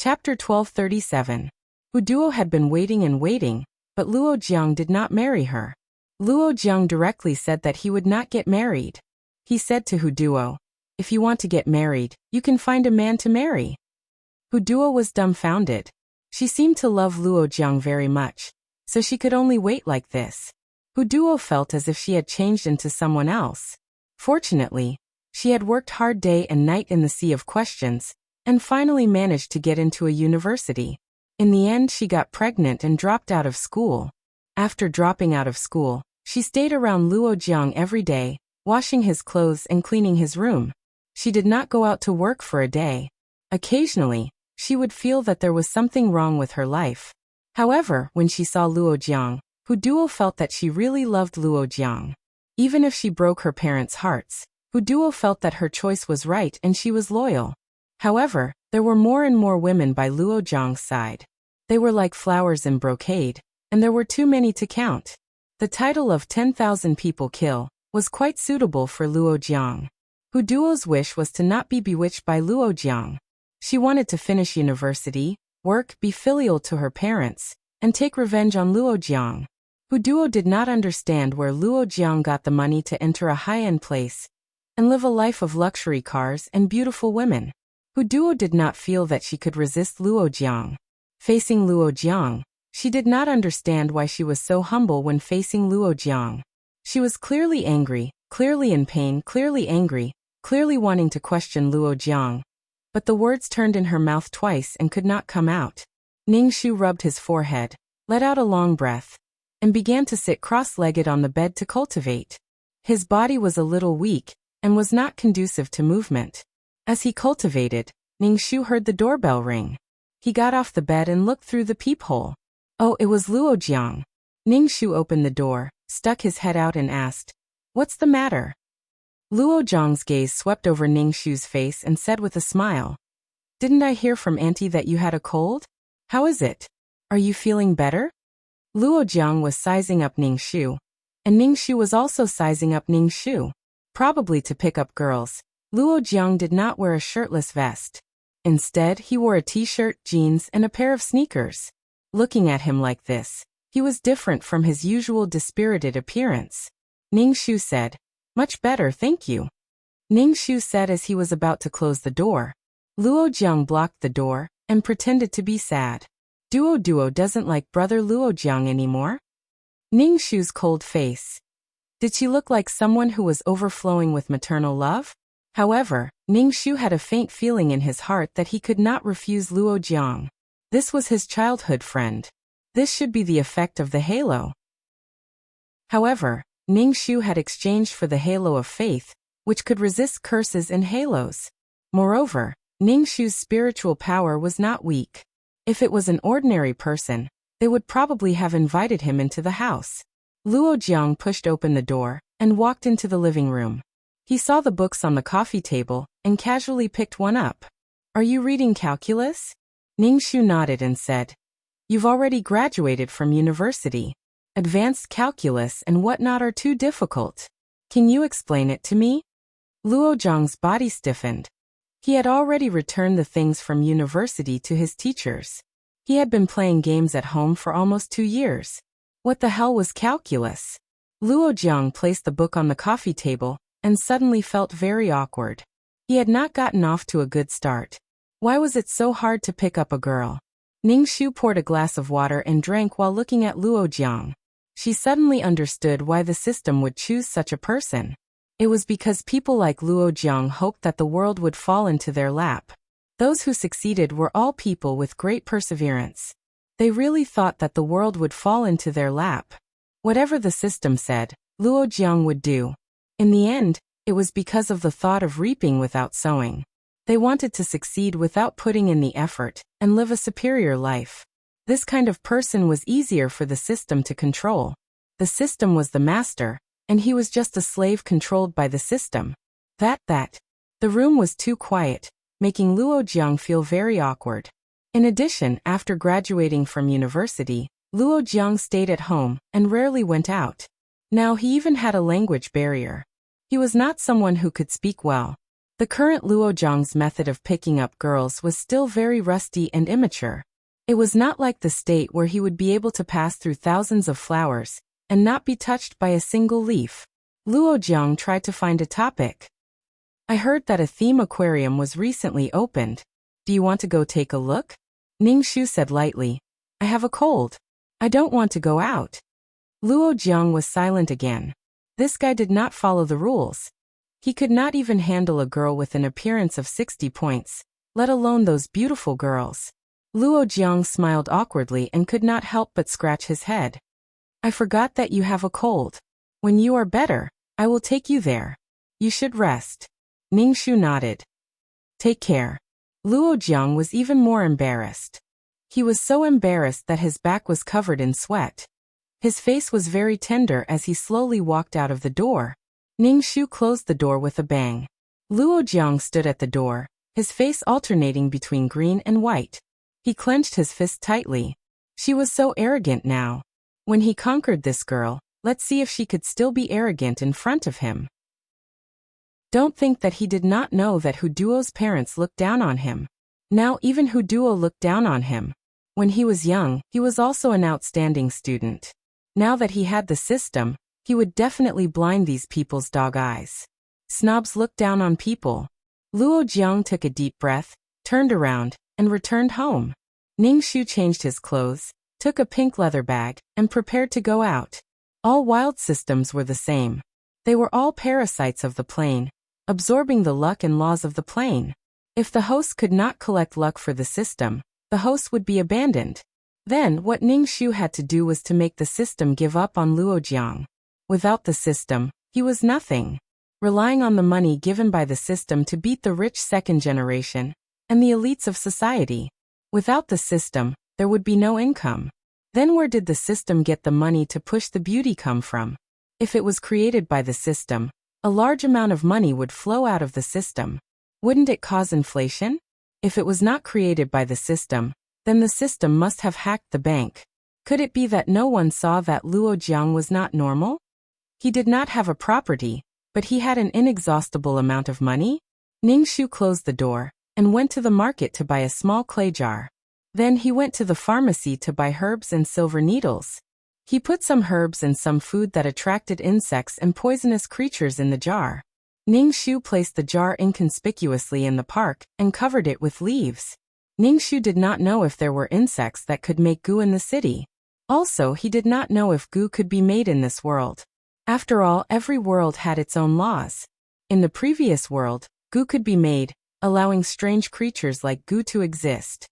Chapter 1237. Hu Duo had been waiting and waiting, but Luo Jiang did not marry her. Luo Jiang directly said that he would not get married. He said to Hu Duo, "If you want to get married, you can find a man to marry." Hu Duo was dumbfounded. She seemed to love Luo Jiang very much, so she could only wait like this. Hu Duo felt as if she had changed into someone else. Fortunately, she had worked hard day and night in the sea of questions, and finally managed to get into a university. In the end, she got pregnant and dropped out of school. After dropping out of school, she stayed around Luo Jiang every day, washing his clothes and cleaning his room. She did not go out to work for a day. Occasionally, she would feel that there was something wrong with her life. However, when she saw Luo Jiang, Hu Duo felt that she really loved Luo Jiang. Even if she broke her parents' hearts, Hu Duo felt that her choice was right and she was loyal. However, there were more and more women by Luo Jiang's side. They were like flowers in brocade, and there were too many to count. The title of 10,000 people kill was quite suitable for Luo Jiang. Hu Duo's wish was to not be bewitched by Luo Jiang. She wanted to finish university, work, be filial to her parents, and take revenge on Luo Jiang. Hu Duo did not understand where Luo Jiang got the money to enter a high-end place and live a life of luxury cars and beautiful women. Hu Duo did not feel that she could resist Luo Jiang. Facing Luo Jiang, she did not understand why she was so humble when facing Luo Jiang. She was clearly angry, clearly in pain, clearly angry, clearly wanting to question Luo Jiang. But the words turned in her mouth twice and could not come out. Ning Shu rubbed his forehead, let out a long breath, and began to sit cross-legged on the bed to cultivate. His body was a little weak and was not conducive to movement. As he cultivated, Ning Shu heard the doorbell ring. He got off the bed and looked through the peephole. Oh, it was Luo Jiang. Ning Shu opened the door, stuck his head out and asked, "What's the matter?" Luo Jiang's gaze swept over Ning Shu's face and said with a smile, "Didn't I hear from Auntie that you had a cold? How is it? Are you feeling better?" Luo Jiang was sizing up Ning Shu, and Ning Shu was also sizing up Ning Shu. Probably to pick up girls, Luo Jiang did not wear a shirtless vest. Instead, he wore a t-shirt, jeans, and a pair of sneakers. Looking at him like this, he was different from his usual dispirited appearance. Ning Shu said, "Much better, thank you." Ning Shu said as he was about to close the door. Luo Jiang blocked the door and pretended to be sad. Duo doesn't like brother Luo Jiang anymore? Ning Shu's cold face. Did she look like someone who was overflowing with maternal love? However, Ning Shu had a faint feeling in his heart that he could not refuse Luo Jiang. This was his childhood friend. This should be the effect of the halo. However, Ning Shu had exchanged for the halo of faith, which could resist curses and halos. Moreover, Ning Shu's spiritual power was not weak. If it was an ordinary person, they would probably have invited him into the house. Luo Jiang pushed open the door and walked into the living room. He saw the books on the coffee table and casually picked one up. "Are you reading calculus?" Ning Shu nodded and said, "You've already graduated from university. Advanced calculus and whatnot are too difficult. Can you explain it to me?" Luo Jiang's body stiffened. He had already returned the things from university to his teachers. He had been playing games at home for almost 2 years. What the hell was calculus? Luo Jiang placed the book on the coffee table and suddenly felt very awkward. He had not gotten off to a good start. Why was it so hard to pick up a girl? Ning Shu poured a glass of water and drank while looking at Luo Jiang. She suddenly understood why the system would choose such a person. It was because people like Luo Jiang hoped that the world would fall into their lap. Those who succeeded were all people with great perseverance. They really thought that the world would fall into their lap. Whatever the system said, Luo Jiang would do. In the end, it was because of the thought of reaping without sowing. They wanted to succeed without putting in the effort and live a superior life. This kind of person was easier for the system to control. The system was the master, and he was just a slave controlled by the system. The room was too quiet, making Luo Jiang feel very awkward. In addition, after graduating from university, Luo Jiang stayed at home and rarely went out. Now he even had a language barrier. He was not someone who could speak well. The current Luo Zhang's method of picking up girls was still very rusty and immature. It was not like the state where he would be able to pass through thousands of flowers and not be touched by a single leaf. Luo Zhang tried to find a topic. I heard that a theme aquarium was recently opened. Do you want to go take a look? Ning Shu said lightly. I have a cold. I don't want to go out. Luo Zhang was silent again. This guy did not follow the rules. He could not even handle a girl with an appearance of 60 points, let alone those beautiful girls. Luo Zhang smiled awkwardly and could not help but scratch his head. I forgot that you have a cold. When you are better, I will take you there. You should rest. Ning Shu nodded. Take care. Luo Zhang was even more embarrassed. He was so embarrassed that his back was covered in sweat. His face was very tender as he slowly walked out of the door. Ning Shu closed the door with a bang. Luo Zhang stood at the door, his face alternating between green and white. He clenched his fist tightly. She was so arrogant now. When he conquered this girl, let's see if she could still be arrogant in front of him. Don't think that he did not know that Hu Duo's parents looked down on him. Now even Hu Duo looked down on him. When he was young, he was also an outstanding student. Now that he had the system, he would definitely blind these people's dog eyes. Snobs look down on people. Luo Zhang took a deep breath, turned around, and returned home. Ning Shu changed his clothes, took a pink leather bag, and prepared to go out. All wild systems were the same. They were all parasites of the plane, absorbing the luck and laws of the plane. If the host could not collect luck for the system, the host would be abandoned. Then what Ning Shu had to do was to make the system give up on Luo Zhang. Without the system, he was nothing. Relying on the money given by the system to beat the rich second generation and the elites of society. Without the system, there would be no income. Then where did the system get the money to push the beauty come from? If it was created by the system, a large amount of money would flow out of the system. Wouldn't it cause inflation? If it was not created by the system, then the system must have hacked the bank. Could it be that no one saw that Luo Zhang was not normal? He did not have a property, but he had an inexhaustible amount of money? Ning Shu closed the door and went to the market to buy a small clay jar. Then he went to the pharmacy to buy herbs and silver needles. He put some herbs and some food that attracted insects and poisonous creatures in the jar. Ning Shu placed the jar inconspicuously in the park and covered it with leaves. Ning Shu did not know if there were insects that could make goo in the city. Also, he did not know if goo could be made in this world. After all, every world had its own laws. In the previous world, goo could be made, allowing strange creatures like goo to exist.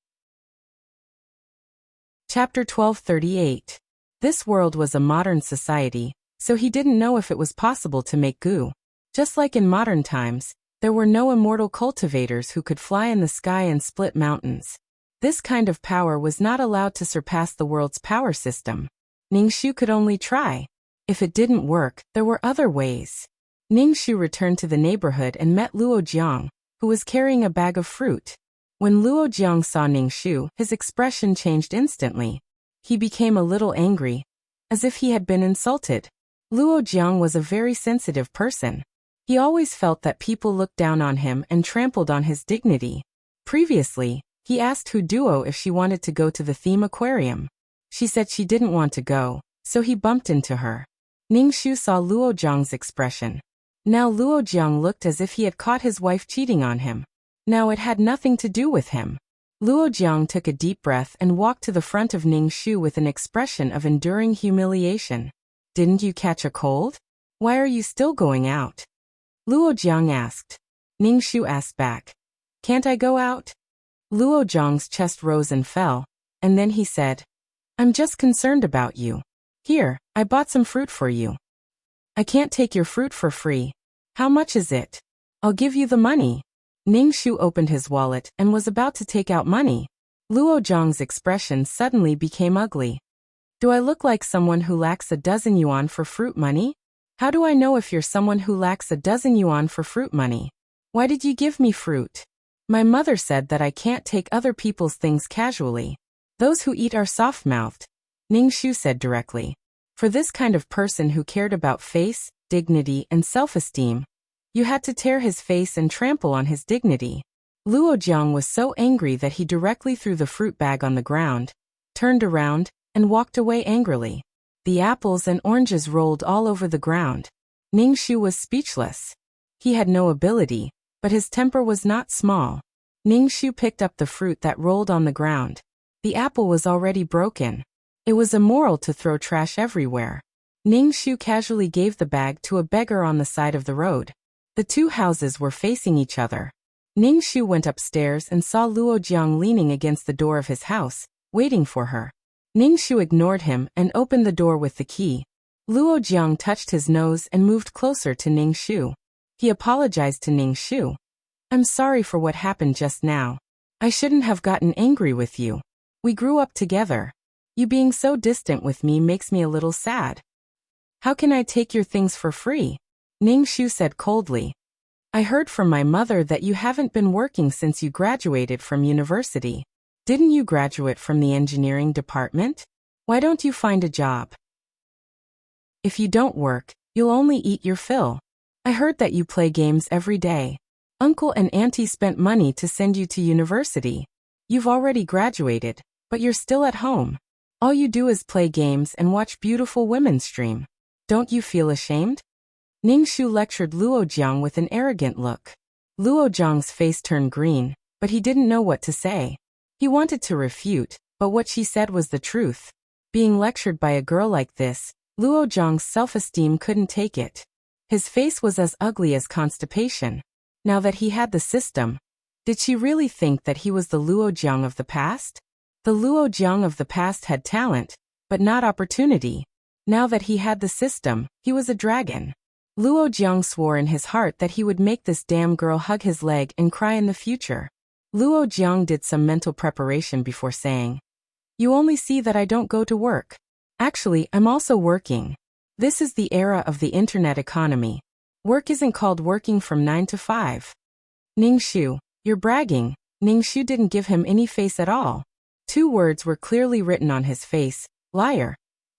Chapter 1238. This world was a modern society, so he didn't know if it was possible to make goo. Just like in modern times, there were no immortal cultivators who could fly in the sky and split mountains. This kind of power was not allowed to surpass the world's power system. Ning Shu could only try. If it didn't work, there were other ways. Ning Shu returned to the neighborhood and met Luo Zhang, who was carrying a bag of fruit. When Luo Zhang saw Ning Shu, his expression changed instantly. He became a little angry, as if he had been insulted. Luo Zhang was a very sensitive person. He always felt that people looked down on him and trampled on his dignity. Previously, he asked Hu Duo if she wanted to go to the theme aquarium. She said she didn't want to go, so he bumped into her. Ning Shu saw Luo Zhang's expression. Now Luo Zhang looked as if he had caught his wife cheating on him. Now it had nothing to do with him. Luo Zhang took a deep breath and walked to the front of Ning Shu with an expression of enduring humiliation. Didn't you catch a cold? Why are you still going out? Luo Zhang asked. Ning Shu asked back. Can't I go out? Luo Zhang's chest rose and fell, and then he said, I'm just concerned about you. Here, I bought some fruit for you. I can't take your fruit for free. How much is it? I'll give you the money. Ning Shu opened his wallet and was about to take out money. Luo Zhang's expression suddenly became ugly. Do I look like someone who lacks a dozen yuan for fruit money? How do I know if you're someone who lacks a dozen yuan for fruit money? Why did you give me fruit? My mother said that I can't take other people's things casually. Those who eat are soft-mouthed, Ning Shu said directly. For this kind of person who cared about face, dignity, and self-esteem, You had to tear his face and trample on his dignity. Luo Jiang was so angry that he directly threw the fruit bag on the ground, turned around, and walked away angrily. The apples and oranges rolled all over the ground. Ningxu was speechless. He had no ability, but his temper was not small. Ningxu picked up the fruit that rolled on the ground. The apple was already broken. It was immoral to throw trash everywhere. Ningxu casually gave the bag to a beggar on the side of the road. The two houses were facing each other. Ningxu went upstairs and saw Luo Jiang leaning against the door of his house, waiting for her. Ningxu ignored him and opened the door with the key. Luo Jiang touched his nose and moved closer to Ningxu. He apologized to Ningxu. I'm sorry for what happened just now. I shouldn't have gotten angry with you. We grew up together. You being so distant with me makes me a little sad. How can I take your things for free? Ningxu said coldly. I heard from my mother that you haven't been working since you graduated from university. Didn't you graduate from the engineering department? Why don't you find a job? If you don't work, you'll only eat your fill. I heard that you play games every day. Uncle and auntie spent money to send you to university. You've already graduated, but you're still at home. All you do is play games and watch beautiful women stream. Don't you feel ashamed? Ningxu lectured Luo Jiang with an arrogant look. Luo Jiang's face turned green, but he didn't know what to say. He wanted to refute, but what she said was the truth. Being lectured by a girl like this, Luo Jiang's self-esteem couldn't take it. His face was as ugly as constipation. Now that he had the system, did she really think that he was the Luo Jiang of the past? The Luo Jiang of the past had talent, but not opportunity. Now that he had the system, he was a dragon. Luo Jiang swore in his heart that he would make this damn girl hug his leg and cry in the future. Luo Jiang did some mental preparation before saying, You only see that I don't go to work. Actually, I'm also working. This is the era of the internet economy. Work isn't called working from 9 to 5. Ningxu, you're bragging. Ningxu didn't give him any face at all. 2 words were clearly written on his face, liar.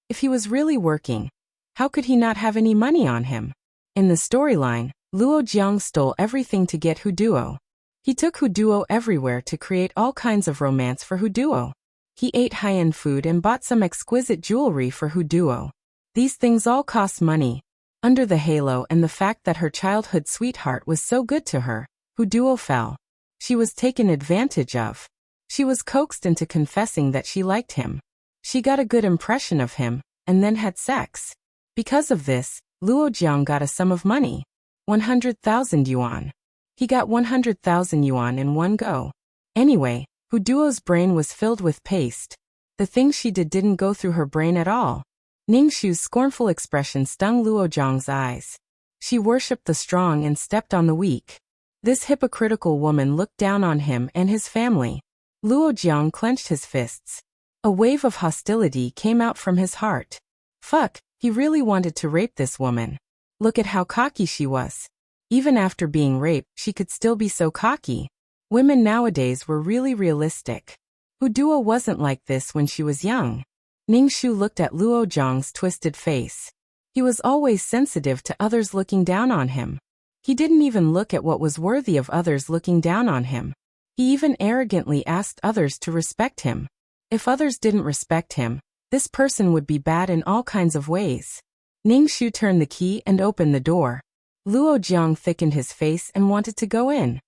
If he was really working, how could he not have any money on him? In the storyline, Luo Jiang stole everything to get Huduo. He took Huduo everywhere to create all kinds of romance for Huduo. He ate high-end food and bought some exquisite jewelry for Huduo. These things all cost money. Under the halo and the fact that her childhood sweetheart was so good to her, Huduo fell. She was taken advantage of. She was coaxed into confessing that she liked him. She got a good impression of him, and then had sex. Because of this, Luo Jiang got a sum of money. 100,000 yuan. He got 100,000 yuan in one go. Anyway, Huduo's brain was filled with paste. The things she did didn't go through her brain at all. Ningxu's scornful expression stung Luo Jiang's eyes. She worshipped the strong and stepped on the weak. This hypocritical woman looked down on him and his family. Luo Jiang clenched his fists. A wave of hostility came out from his heart. Fuck, he really wanted to rape this woman. Look at how cocky she was. Even after being raped, she could still be so cocky. Women nowadays were really realistic. Huduo wasn't like this when she was young. Ningxu looked at Luo Jiang's twisted face. He was always sensitive to others looking down on him. He didn't even look at what was worthy of others looking down on him. He even arrogantly asked others to respect him. If others didn't respect him, this person would be bad in all kinds of ways. Ningxu turned the key and opened the door. Luo Jiang thickened his face and wanted to go in.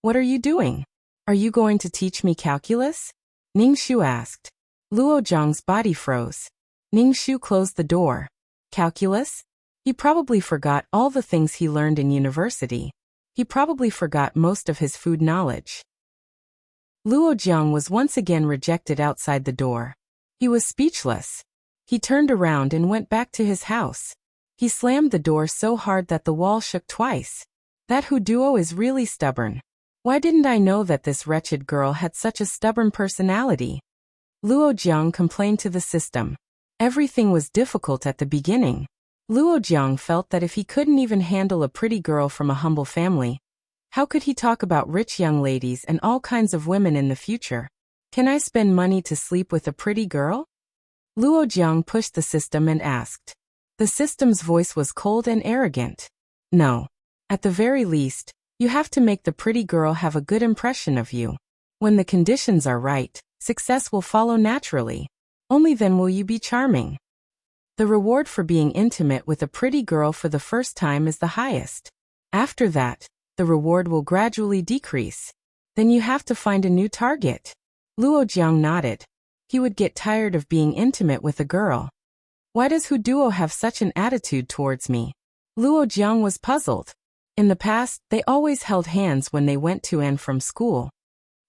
What are you doing? Are you going to teach me calculus? Ningxu asked. Luo Jiang's body froze. Ningxu closed the door. Calculus? He probably forgot all the things he learned in university. He probably forgot most of his food knowledge. Luo Jiang was once again rejected outside the door. He was speechless. He turned around and went back to his house. He slammed the door so hard that the wall shook twice. That Huduo is really stubborn. Why didn't I know that this wretched girl had such a stubborn personality? Luo Jiang complained to the system. Everything was difficult at the beginning. Luo Jiang felt that if he couldn't even handle a pretty girl from a humble family, how could he talk about rich young ladies and all kinds of women in the future? Can I spend money to sleep with a pretty girl? Luo Jiang pushed the system and asked. The system's voice was cold and arrogant. No. At the very least, you have to make the pretty girl have a good impression of you. When the conditions are right, success will follow naturally. Only then will you be charming. The reward for being intimate with a pretty girl for the first time is the highest. After that, the reward will gradually decrease. Then you have to find a new target. Luo Jiang nodded. He would get tired of being intimate with a girl. Why does Hu Duo have such an attitude towards me? Luo Jiang was puzzled. In the past, they always held hands when they went to and from school.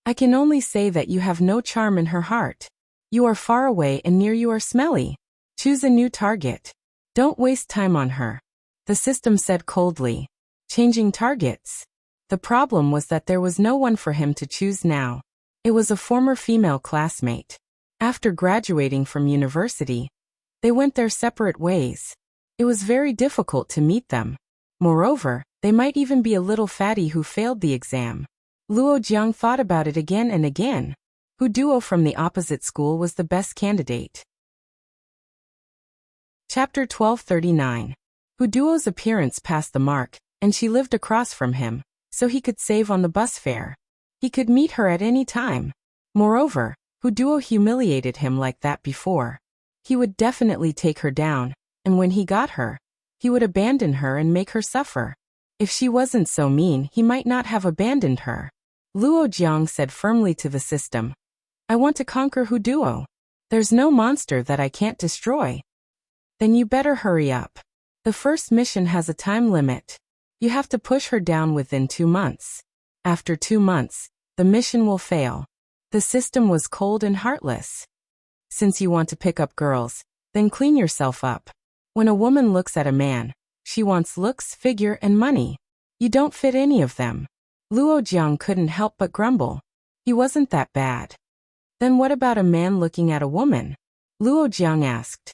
I can only say that you have no charm in her heart. You are far away and near you are smelly. Choose a new target. Don't waste time on her. The system said coldly. Changing targets. The problem was that there was no one for him to choose now. It was a former female classmate. After graduating from university, they went their separate ways. It was very difficult to meet them. Moreover, they might even be a little fatty who failed the exam. Luo Jiang thought about it again and again. Hu Duo from the opposite school was the best candidate. Chapter 1239. Hu Duo's appearance passed the mark, and she lived across from him, so he could save on the bus fare. He could meet her at any time. Moreover, Hu Duo humiliated him like that before. He would definitely take her down, and when he got her, he would abandon her and make her suffer. If she wasn't so mean, he might not have abandoned her. Luo Jiang said firmly to the system. I want to conquer Hu Duo. There's no monster that I can't destroy. Then you better hurry up. The first mission has a time limit. You have to push her down within 2 months. After 2 months, the mission will fail. The system was cold and heartless. Since you want to pick up girls, then clean yourself up. When a woman looks at a man, she wants looks, figure, and money. You don't fit any of them. Luo Jiang couldn't help but grumble. He wasn't that bad. Then what about a man looking at a woman? Luo Jiang asked.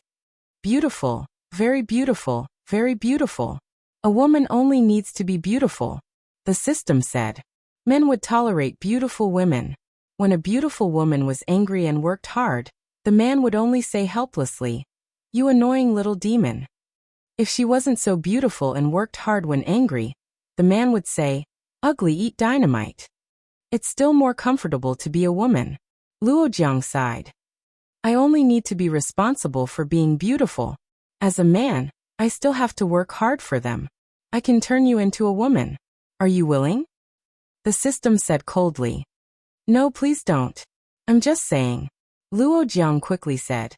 Beautiful, very beautiful, very beautiful. A woman only needs to be beautiful. The system said. Men would tolerate beautiful women. When a beautiful woman was angry and worked hard, the man would only say helplessly, "You annoying little demon." If she wasn't so beautiful and worked hard when angry, the man would say, "Ugly, eat dynamite." It's still more comfortable to be a woman. Luo Jiang sighed. I only need to be responsible for being beautiful. As a man, I still have to work hard for them. I can turn you into a woman. Are you willing? The system said coldly. No, please don't. I'm just saying. Luo Jiang quickly said,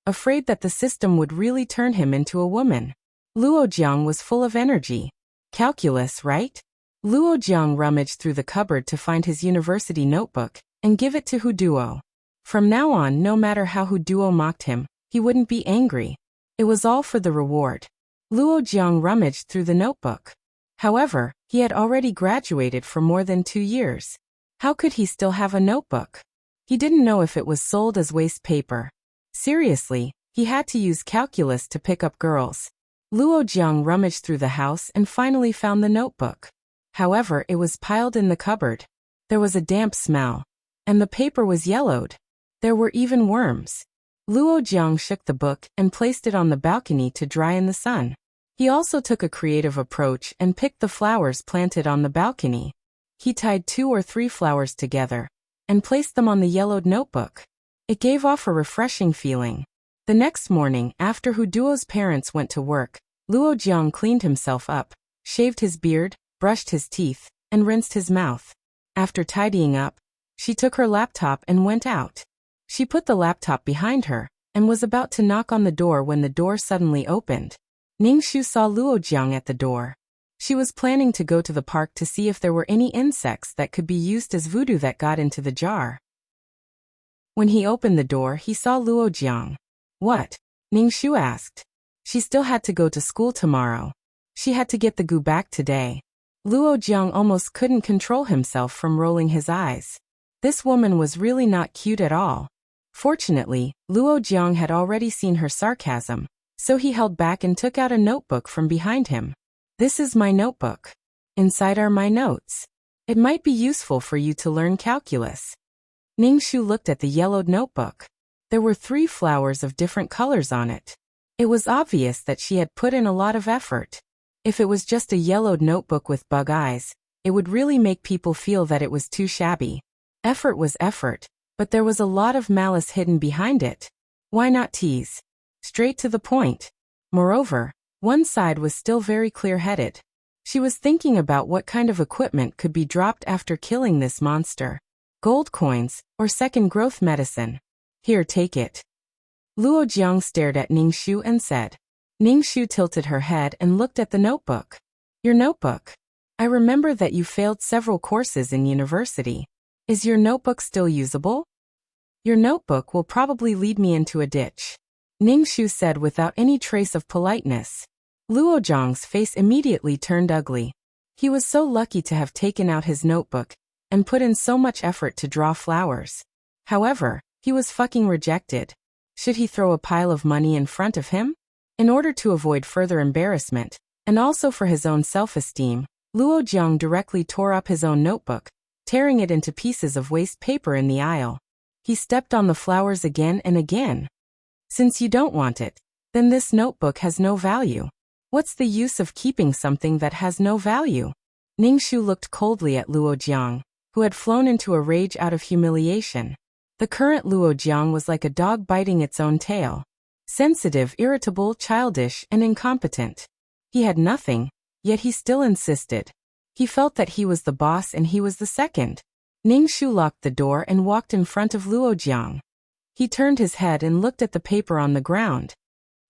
afraid that the system would really turn him into a woman. Luo Jiang was full of energy. Calculus, right? Luo Jiang rummaged through the cupboard to find his university notebook and give it to Hu Duo. From now on, no matter how Hu Duo mocked him, he wouldn't be angry. It was all for the reward. Luo Jiang rummaged through the notebook. However, he had already graduated for more than 2 years. How could he still have a notebook? He didn't know if it was sold as waste paper. Seriously, he had to use calculus to pick up girls. Luo Jiang rummaged through the house and finally found the notebook. However, it was piled in the cupboard. There was a damp smell, and the paper was yellowed. There were even worms. Luo Jiang shook the book and placed it on the balcony to dry in the sun. He also took a creative approach and picked the flowers planted on the balcony. He tied 2 or 3 flowers together and placed them on the yellowed notebook. It gave off a refreshing feeling. The next morning, after Hu Duo's parents went to work, Luo Jiang cleaned himself up, shaved his beard, brushed his teeth, and rinsed his mouth. After tidying up, she took her laptop and went out. She put the laptop behind her and was about to knock on the door when the door suddenly opened. Ningxu saw Luo Jiang at the door. She was planning to go to the park to see if there were any insects that could be used as voodoo that got into the jar. When he opened the door, he saw Luo Jiang. What? Ningxu asked. She still had to go to school tomorrow. She had to get the goo back today. Luo Jiang almost couldn't control himself from rolling his eyes. This woman was really not cute at all. Fortunately, Luo Jiang had already seen her sarcasm, so he held back and took out a notebook from behind him. This is my notebook. Inside are my notes. It might be useful for you to learn calculus. Ningxu looked at the yellowed notebook. There were 3 flowers of different colors on it. It was obvious that she had put in a lot of effort. If it was just a yellowed notebook with bug eyes, it would really make people feel that it was too shabby. Effort was effort, but there was a lot of malice hidden behind it. Why not tease? Straight to the point. Moreover, one side was still very clear-headed. She was thinking about what kind of equipment could be dropped after killing this monster. Gold coins, or second growth medicine. Here, take it. Luo Jiang stared at Ningxu and said. Ningxu tilted her head and looked at the notebook. Your notebook? I remember that you failed several courses in university. Is your notebook still usable? Your notebook will probably lead me into a ditch. Ningxu said without any trace of politeness. Luo Jiang's face immediately turned ugly. He was so lucky to have taken out his notebook and put in so much effort to draw flowers. However, he was fucking rejected. Should he throw a pile of money in front of him? In order to avoid further embarrassment, and also for his own self-esteem, Luo Jiang directly tore up his own notebook, tearing it into pieces of waste paper in the aisle. He stepped on the flowers again and again. Since you don't want it, then this notebook has no value. What's the use of keeping something that has no value? Ningxu looked coldly at Luo Jiang, who had flown into a rage out of humiliation. The current Luo Jiang was like a dog biting its own tail. Sensitive, irritable, childish, and incompetent. He had nothing, yet he still insisted. He felt that he was the boss and he was the second. Ningxu locked the door and walked in front of Luo Jiang. He turned his head and looked at the paper on the ground.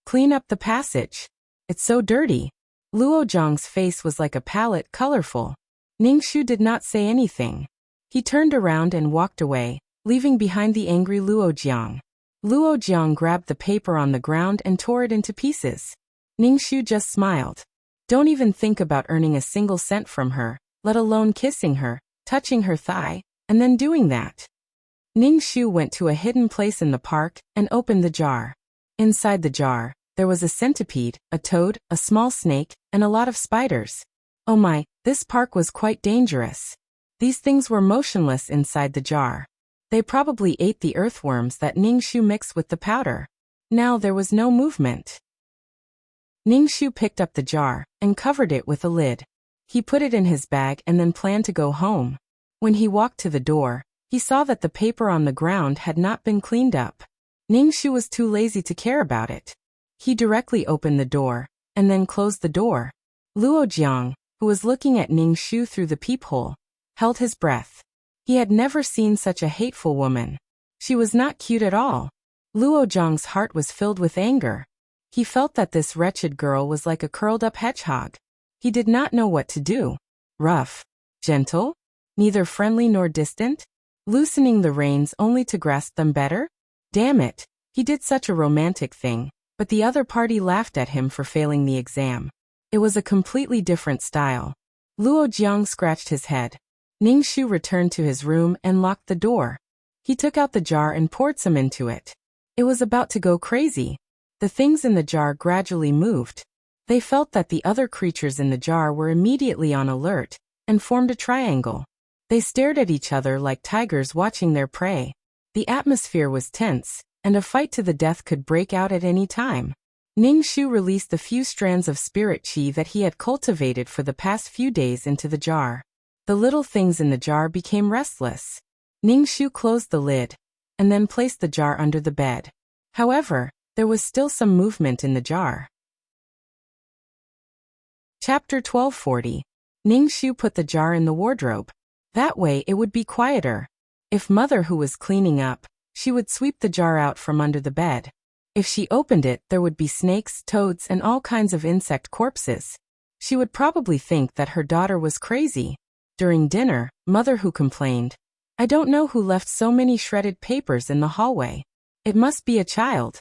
Clean up the passage. It's so dirty. Luo Jiang's face was like a palette, colorful. Ningxu did not say anything. He turned around and walked away, leaving behind the angry Luo Jiang. Luo Jiang grabbed the paper on the ground and tore it into pieces. Ningxu just smiled. Don't even think about earning a single cent from her, let alone kissing her, touching her thigh, and then doing that. Ningxu went to a hidden place in the park and opened the jar. Inside the jar, there was a centipede, a toad, a small snake, and a lot of spiders. Oh my, this park was quite dangerous. These things were motionless inside the jar. They probably ate the earthworms that Ningxu mixed with the powder. Now there was no movement. Ningxu picked up the jar and covered it with a lid. He put it in his bag and then planned to go home. When he walked to the door, he saw that the paper on the ground had not been cleaned up. Ningxu was too lazy to care about it. He directly opened the door, and then closed the door. Luo Jiang, who was looking at Ningxu through the peephole, held his breath. He had never seen such a hateful woman. She was not cute at all. Luo Jiang's heart was filled with anger. He felt that this wretched girl was like a curled-up hedgehog. He did not know what to do. Rough, gentle, neither friendly nor distant, loosening the reins only to grasp them better? Damn it, he did such a romantic thing, but the other party laughed at him for failing the exam. It was a completely different style. Luo Jiang scratched his head. Ningxu returned to his room and locked the door. He took out the jar and poured some into it. It was about to go crazy. The things in the jar gradually moved. They felt that the other creatures in the jar were immediately on alert and formed a triangle. They stared at each other like tigers watching their prey. The atmosphere was tense, and a fight to the death could break out at any time. Ningxu released the few strands of spirit qi that he had cultivated for the past few days into the jar. The little things in the jar became restless. Ningxu closed the lid, and then placed the jar under the bed. However, there was still some movement in the jar. Chapter 1240. Ningxu put the jar in the wardrobe. That way it would be quieter. If Mother, who was cleaning up, she would sweep the jar out from under the bed. If she opened it, there would be snakes, toads, and all kinds of insect corpses. She would probably think that her daughter was crazy. During dinner, Mother, who complained, I don't know who left so many shredded papers in the hallway. It must be a child.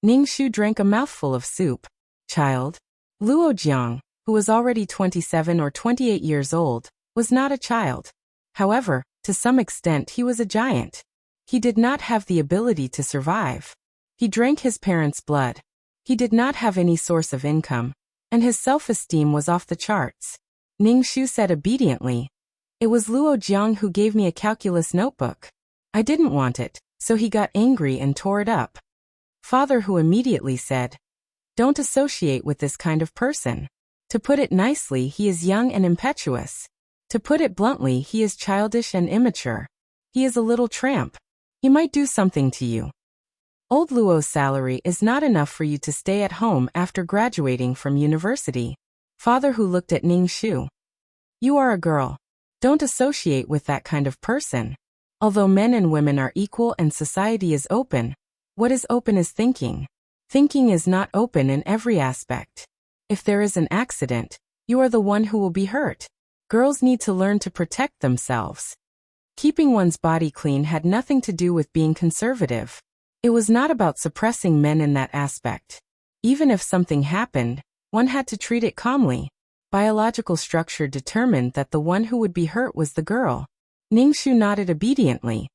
Ningxu drank a mouthful of soup. Child? Luo Jiang, who was already 27 or 28 years old, was not a child. However, to some extent he was a giant. He did not have the ability to survive. He drank his parents' blood. He did not have any source of income, and his self-esteem was off the charts. Ningxu said obediently, It was Luo Jiang who gave me a calculus notebook. I didn't want it, so he got angry and tore it up. Father, who immediately said, Don't associate with this kind of person. To put it nicely, he is young and impetuous. To put it bluntly, he is childish and immature. He is a little tramp. He might do something to you. Old Luo's salary is not enough for you to stay at home after graduating from university. Father Hu looked at Ning Shu. You are a girl. Don't associate with that kind of person. Although men and women are equal and society is open, what is open is thinking. Thinking is not open in every aspect. If there is an accident, you are the one who will be hurt. Girls need to learn to protect themselves. Keeping one's body clean had nothing to do with being conservative. It was not about suppressing men in that aspect. Even if something happened, one had to treat it calmly. Biological structure determined that the one who would be hurt was the girl. Ning Shu nodded obediently.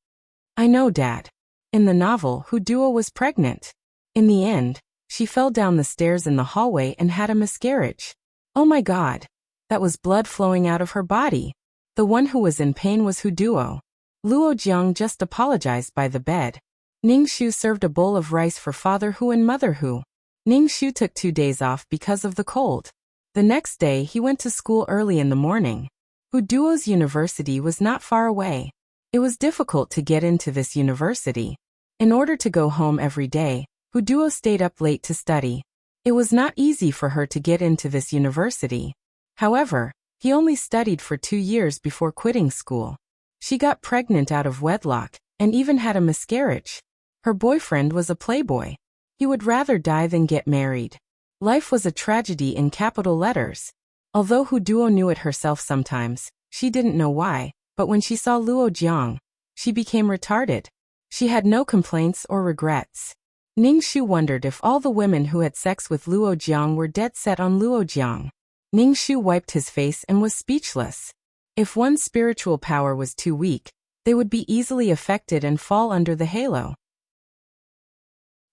I know, Dad. In the novel, Hu Duo was pregnant. In the end, she fell down the stairs in the hallway and had a miscarriage. Oh my God. That was blood flowing out of her body. The one who was in pain was Hu Duo. Luo Jiang just apologized by the bed. Ning Shu served a bowl of rice for Father Hu and Mother Hu. Ning Shu took 2 days off because of the cold. The next day he went to school early in the morning. Hu Duo's university was not far away. It was difficult to get into this university. In order to go home every day, Hu Duo stayed up late to study. It was not easy for her to get into this university. However, he only studied for 2 years before quitting school. She got pregnant out of wedlock and even had a miscarriage. Her boyfriend was a playboy. He would rather die than get married. Life was a tragedy in capital letters. Although Hu Duo knew it herself sometimes, she didn't know why, but when she saw Luo Jiang, she became retarded. She had no complaints or regrets. Ning Shu wondered if all the women who had sex with Luo Jiang were dead set on Luo Jiang. Ning Shu wiped his face and was speechless. If one's spiritual power was too weak, they would be easily affected and fall under the halo.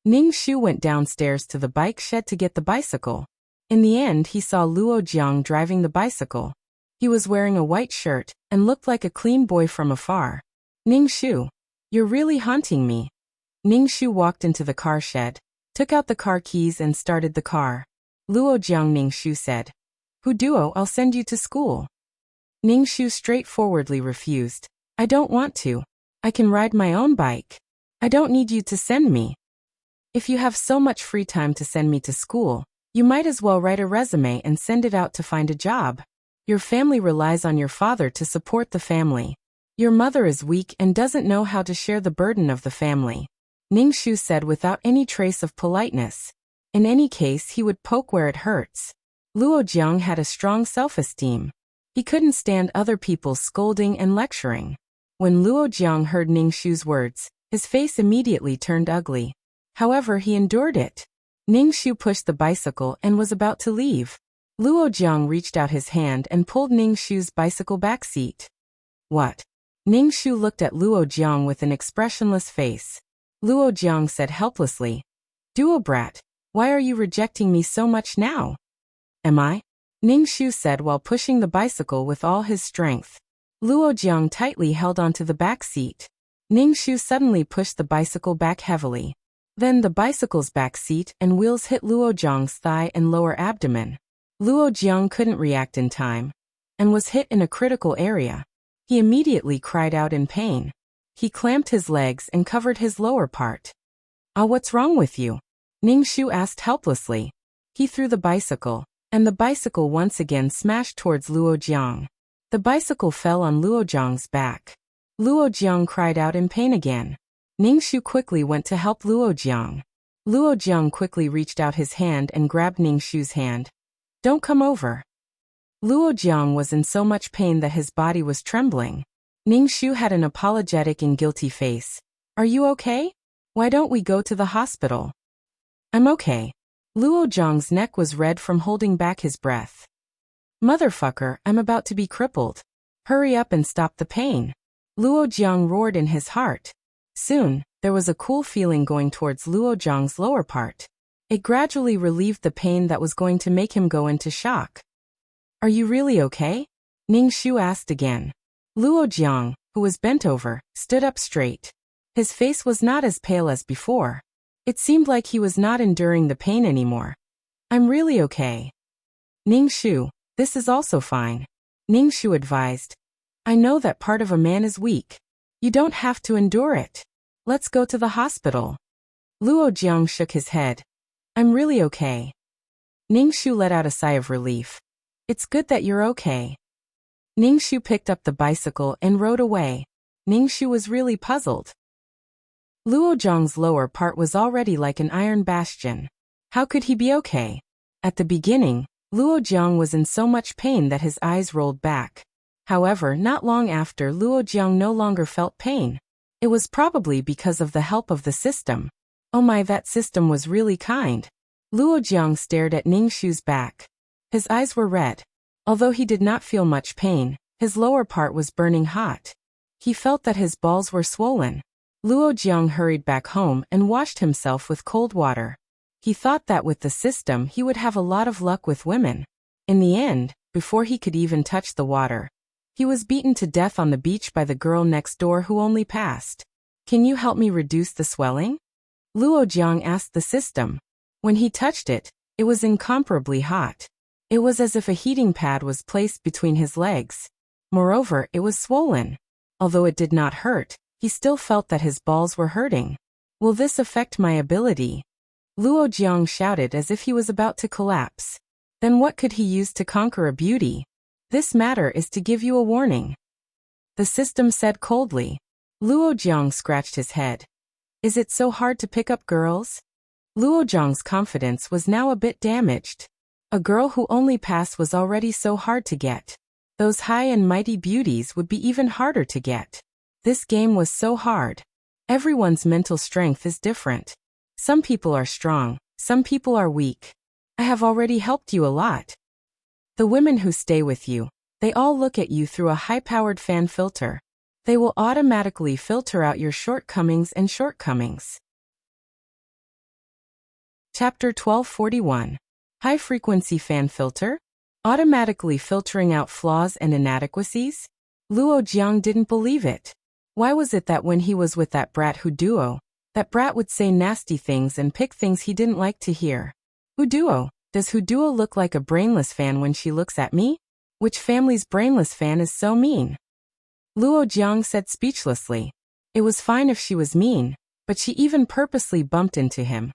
Ning Shu went downstairs to the bike shed to get the bicycle. In the end, he saw Luo Jiang driving the bicycle. He was wearing a white shirt and looked like a clean boy from afar. Ning Shu, you're really haunting me. Ning Shu walked into the car shed, took out the car keys and started the car. Luo Jiang, Ning Shu said. Hu Duo, I'll send you to school. Ning Shu straightforwardly refused. I don't want to. I can ride my own bike. I don't need you to send me. If you have so much free time to send me to school, you might as well write a resume and send it out to find a job. Your family relies on your father to support the family. Your mother is weak and doesn't know how to share the burden of the family. Ning Shu said without any trace of politeness. In any case, he would poke where it hurts. Luo Jiang had a strong self-esteem. He couldn't stand other people's scolding and lecturing. When Luo Jiang heard Ning Shu's words, his face immediately turned ugly. However, he endured it. Ning Shu pushed the bicycle and was about to leave. Luo Jiang reached out his hand and pulled Ning Shu's bicycle back seat. What? Ning Shu looked at Luo Jiang with an expressionless face. Luo Jiang said helplessly, Duo brat, why are you rejecting me so much now? Am I? Ning Shu said while pushing the bicycle with all his strength. Luo Jiang tightly held onto the back seat. Ning Shu suddenly pushed the bicycle back heavily. Then the bicycle's back seat and wheels hit Luo Jiang's thigh and lower abdomen. Luo Jiang couldn't react in time and was hit in a critical area. He immediately cried out in pain. He clamped his legs and covered his lower part. Ah, what's wrong with you? Ning Shu asked helplessly. He threw the bicycle, and the bicycle once again smashed towards Luo Jiang. The bicycle fell on Luo Jiang's back. Luo Jiang cried out in pain again. Ning Shu quickly went to help Luo Jiang. Luo Jiang quickly reached out his hand and grabbed Ning Shu's hand. Don't come over. Luo Jiang was in so much pain that his body was trembling. Ning Shu had an apologetic and guilty face. Are you okay? Why don't we go to the hospital? I'm okay. Luo Jiang's neck was red from holding back his breath. Motherfucker, I'm about to be crippled. Hurry up and stop the pain. Luo Jiang roared in his heart. Soon, there was a cool feeling going towards Luo Jiang's lower part. It gradually relieved the pain that was going to make him go into shock. Are you really okay? Ning Shu asked again. Luo Jiang, who was bent over, stood up straight. His face was not as pale as before. It seemed like he was not enduring the pain anymore. I'm really okay. Ning-shu, this is also fine. Ning-shu advised. I know that part of a man is weak. You don't have to endure it. Let's go to the hospital. Luo Jiang shook his head. I'm really okay. Ning-shu let out a sigh of relief. It's good that you're okay. Ning-shu picked up the bicycle and rode away. Ning-shu was really puzzled. Luo Jiang's lower part was already like an iron bastion. How could he be okay? At the beginning, Luo Jiang was in so much pain that his eyes rolled back. However, not long after, Luo Jiang no longer felt pain. It was probably because of the help of the system. Oh my, that system was really kind. Luo Jiang stared at Ning-shu's back. His eyes were red. Although he did not feel much pain, his lower part was burning hot. He felt that his balls were swollen. Luo Jiang hurried back home and washed himself with cold water. He thought that with the system he would have a lot of luck with women. In the end, before he could even touch the water, he was beaten to death on the beach by the girl next door who only passed. Can you help me reduce the swelling? Luo Jiang asked the system. When he touched it, it was incomparably hot. It was as if a heating pad was placed between his legs. Moreover, it was swollen. Although it did not hurt, he still felt that his balls were hurting. Will this affect my ability? Luo Jiang shouted as if he was about to collapse. Then what could he use to conquer a beauty? This matter is to give you a warning. The system said coldly. Luo Jiang scratched his head. Is it so hard to pick up girls? Luo Jiang's confidence was now a bit damaged. A girl who only passed was already so hard to get. Those high and mighty beauties would be even harder to get. This game was so hard. Everyone's mental strength is different. Some people are strong, some people are weak. I have already helped you a lot. The women who stay with you, they all look at you through a high-powered fan filter. They will automatically filter out your shortcomings and shortcomings. Chapter 1241. High-frequency fan filter? Automatically filtering out flaws and inadequacies? Luo Jiang didn't believe it. Why was it that when he was with that brat Huduo, that brat would say nasty things and pick things he didn't like to hear? Huduo, does Huduo look like a brainless fan when she looks at me? Which family's brainless fan is so mean? Luo Jiang said speechlessly. It was fine if she was mean, but she even purposely bumped into him.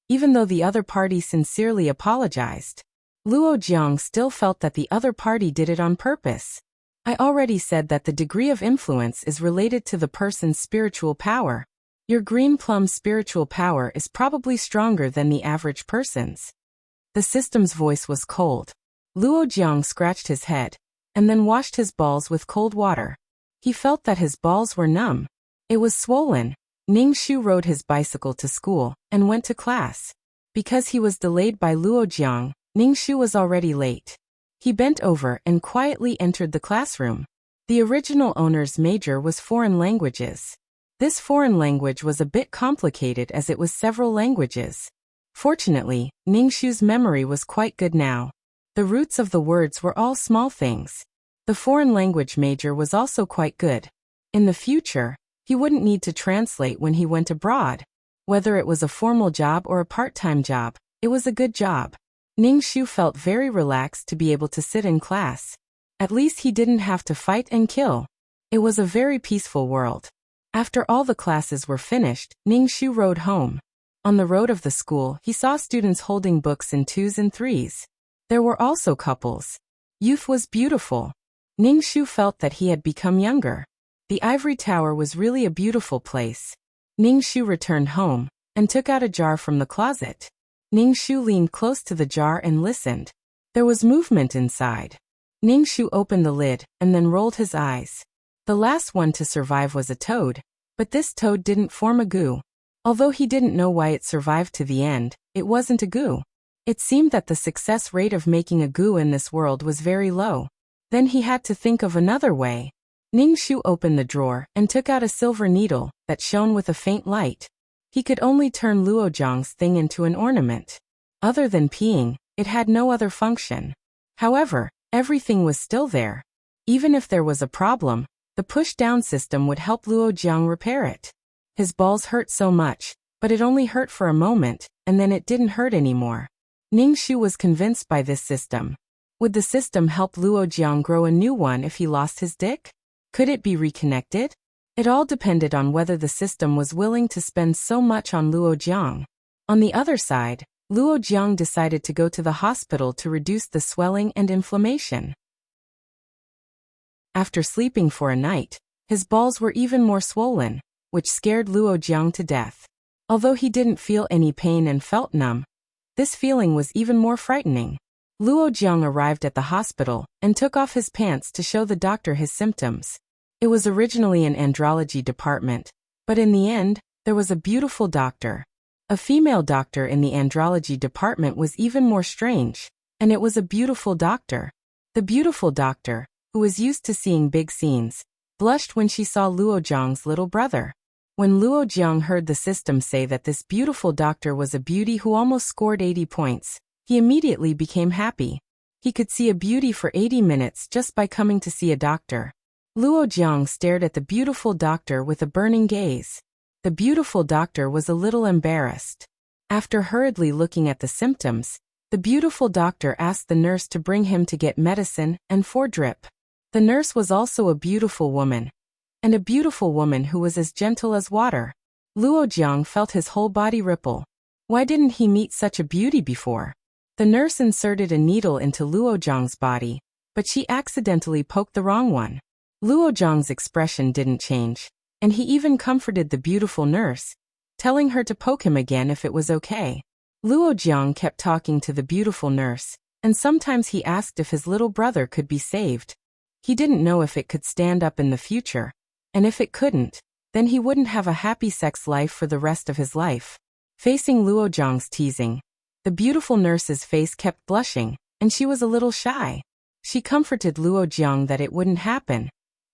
Even though the other party sincerely apologized, Luo Jiang still felt that the other party did it on purpose. I already said that the degree of influence is related to the person's spiritual power. Your green plum's spiritual power is probably stronger than the average person's. The system's voice was cold. Luo Jiang scratched his head, and then washed his balls with cold water. He felt that his balls were numb. It was swollen. Ning-shu rode his bicycle to school and went to class. Because he was delayed by Luo Jiang, Ning-shu was already late. He bent over and quietly entered the classroom. The original owner's major was foreign languages. This foreign language was a bit complicated as it was several languages. Fortunately, Ning-shu's memory was quite good now. The roots of the words were all small things. The foreign language major was also quite good. In the future, he wouldn't need to translate when he went abroad. Whether it was a formal job or a part-time job, it was a good job. Ning-shu felt very relaxed to be able to sit in class. At least he didn't have to fight and kill. It was a very peaceful world. After all the classes were finished, Ning-shu rode home. On the road of the school, he saw students holding books in 2s and 3s. There were also couples. Youth was beautiful. Ning-shu felt that he had become younger. The ivory tower was really a beautiful place. Ning-shu returned home and took out a jar from the closet. Ning-shu leaned close to the jar and listened. There was movement inside. Ning-shu opened the lid and then rolled his eyes. The last one to survive was a toad, but this toad didn't form a goo. Although he didn't know why it survived to the end, it wasn't a goo. It seemed that the success rate of making a goo in this world was very low. Then he had to think of another way. Ning-shu opened the drawer and took out a silver needle that shone with a faint light. He could only turn Luo Jiang's thing into an ornament. Other than peeing, it had no other function. However, everything was still there. Even if there was a problem, the push-down system would help Luo Jiang repair it. His balls hurt so much, but it only hurt for a moment, and then it didn't hurt anymore. Ning-shu was convinced by this system. Would the system help Luo Jiang grow a new one if he lost his dick? Could it be reconnected? It all depended on whether the system was willing to spend so much on Luo Jiang. On the other side, Luo Jiang decided to go to the hospital to reduce the swelling and inflammation. After sleeping for a night, his balls were even more swollen, which scared Luo Jiang to death. Although he didn't feel any pain and felt numb, this feeling was even more frightening. Luo Jiang arrived at the hospital and took off his pants to show the doctor his symptoms. It was originally an andrology department, but in the end, there was a beautiful doctor. A female doctor in the andrology department was even more strange, and it was a beautiful doctor. The beautiful doctor, who was used to seeing big scenes, blushed when she saw Luo Jiang's little brother. When Luo Jiang heard the system say that this beautiful doctor was a beauty who almost scored 80 points, he immediately became happy. He could see a beauty for 80 minutes just by coming to see a doctor. Luo Jiang stared at the beautiful doctor with a burning gaze. The beautiful doctor was a little embarrassed. After hurriedly looking at the symptoms, the beautiful doctor asked the nurse to bring him to get medicine and for drip. The nurse was also a beautiful woman, and a beautiful woman who was as gentle as water. Luo Jiang felt his whole body ripple. Why didn't he meet such a beauty before? The nurse inserted a needle into Luo Jiang's body, but she accidentally poked the wrong one. Luo Jiang's expression didn't change, and he even comforted the beautiful nurse, telling her to poke him again if it was okay. Luo Jiang kept talking to the beautiful nurse, and sometimes he asked if his little brother could be saved. He didn't know if it could stand up in the future, and if it couldn't, then he wouldn't have a happy sex life for the rest of his life. Facing Luo Jiang's teasing, the beautiful nurse's face kept blushing, and she was a little shy. She comforted Luo Jiang that it wouldn't happen,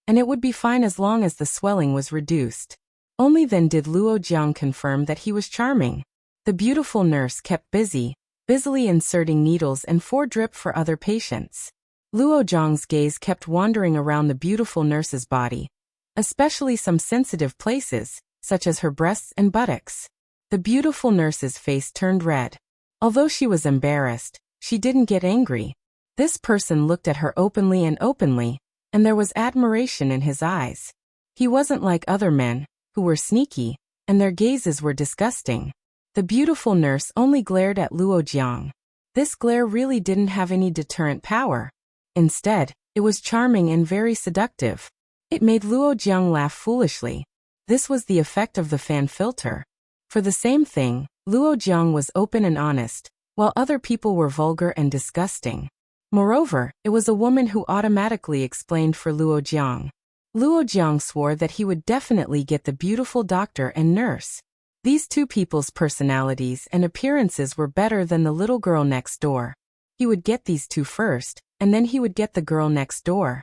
and it would be fine as long as the swelling was reduced. Only then did Luo Jiang confirm that he was charming. The beautiful nurse kept busily inserting needles and for drip for other patients. Luo Jiang's gaze kept wandering around the beautiful nurse's body, especially some sensitive places, such as her breasts and buttocks. The beautiful nurse's face turned red. Although she was embarrassed, she didn't get angry. This person looked at her openly, and there was admiration in his eyes. He wasn't like other men, who were sneaky, and their gazes were disgusting. The beautiful nurse only glared at Luo Jiang. This glare really didn't have any deterrent power. Instead, it was charming and very seductive. It made Luo Jiang laugh foolishly. This was the effect of the fan filter. For the same thing, Luo Jiang was open and honest, while other people were vulgar and disgusting. Moreover, it was a woman who automatically explained for Luo Jiang. Luo Jiang swore that he would definitely get the beautiful doctor and nurse. These two people's personalities and appearances were better than the little girl next door. He would get these two first, and then he would get the girl next door.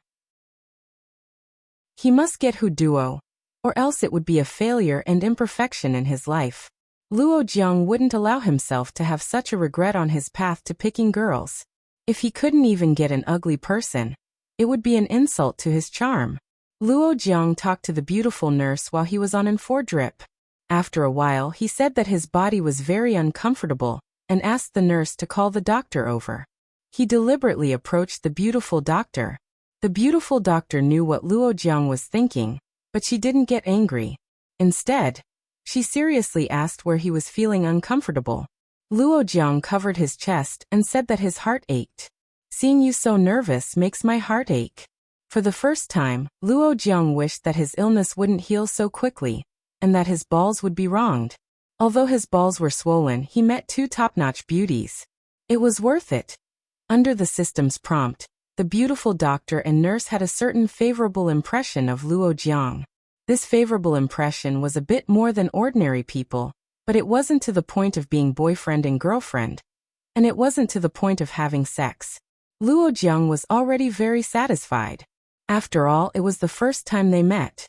He must get Hu Duo, or else it would be a failure and imperfection in his life. Luo Jiang wouldn't allow himself to have such a regret on his path to picking girls. If he couldn't even get an ugly person, it would be an insult to his charm. Luo Jiang talked to the beautiful nurse while he was on an for drip. After a while, he said that his body was very uncomfortable and asked the nurse to call the doctor over. He deliberately approached the beautiful doctor. The beautiful doctor knew what Luo Jiang was thinking, but she didn't get angry. Instead, she seriously asked where he was feeling uncomfortable. Luo Jiang covered his chest and said that his heart ached. Seeing you so nervous makes my heart ache. For the first time, Luo Jiang wished that his illness wouldn't heal so quickly, and that his balls would be wronged. Although his balls were swollen, he met two top-notch beauties. It was worth it. Under the system's prompt, the beautiful doctor and nurse had a certain favorable impression of Luo Jiang. This favorable impression was a bit more than ordinary people, but it wasn't to the point of being boyfriend and girlfriend, and it wasn't to the point of having sex. Luo Jiang was already very satisfied. After all, it was the first time they met.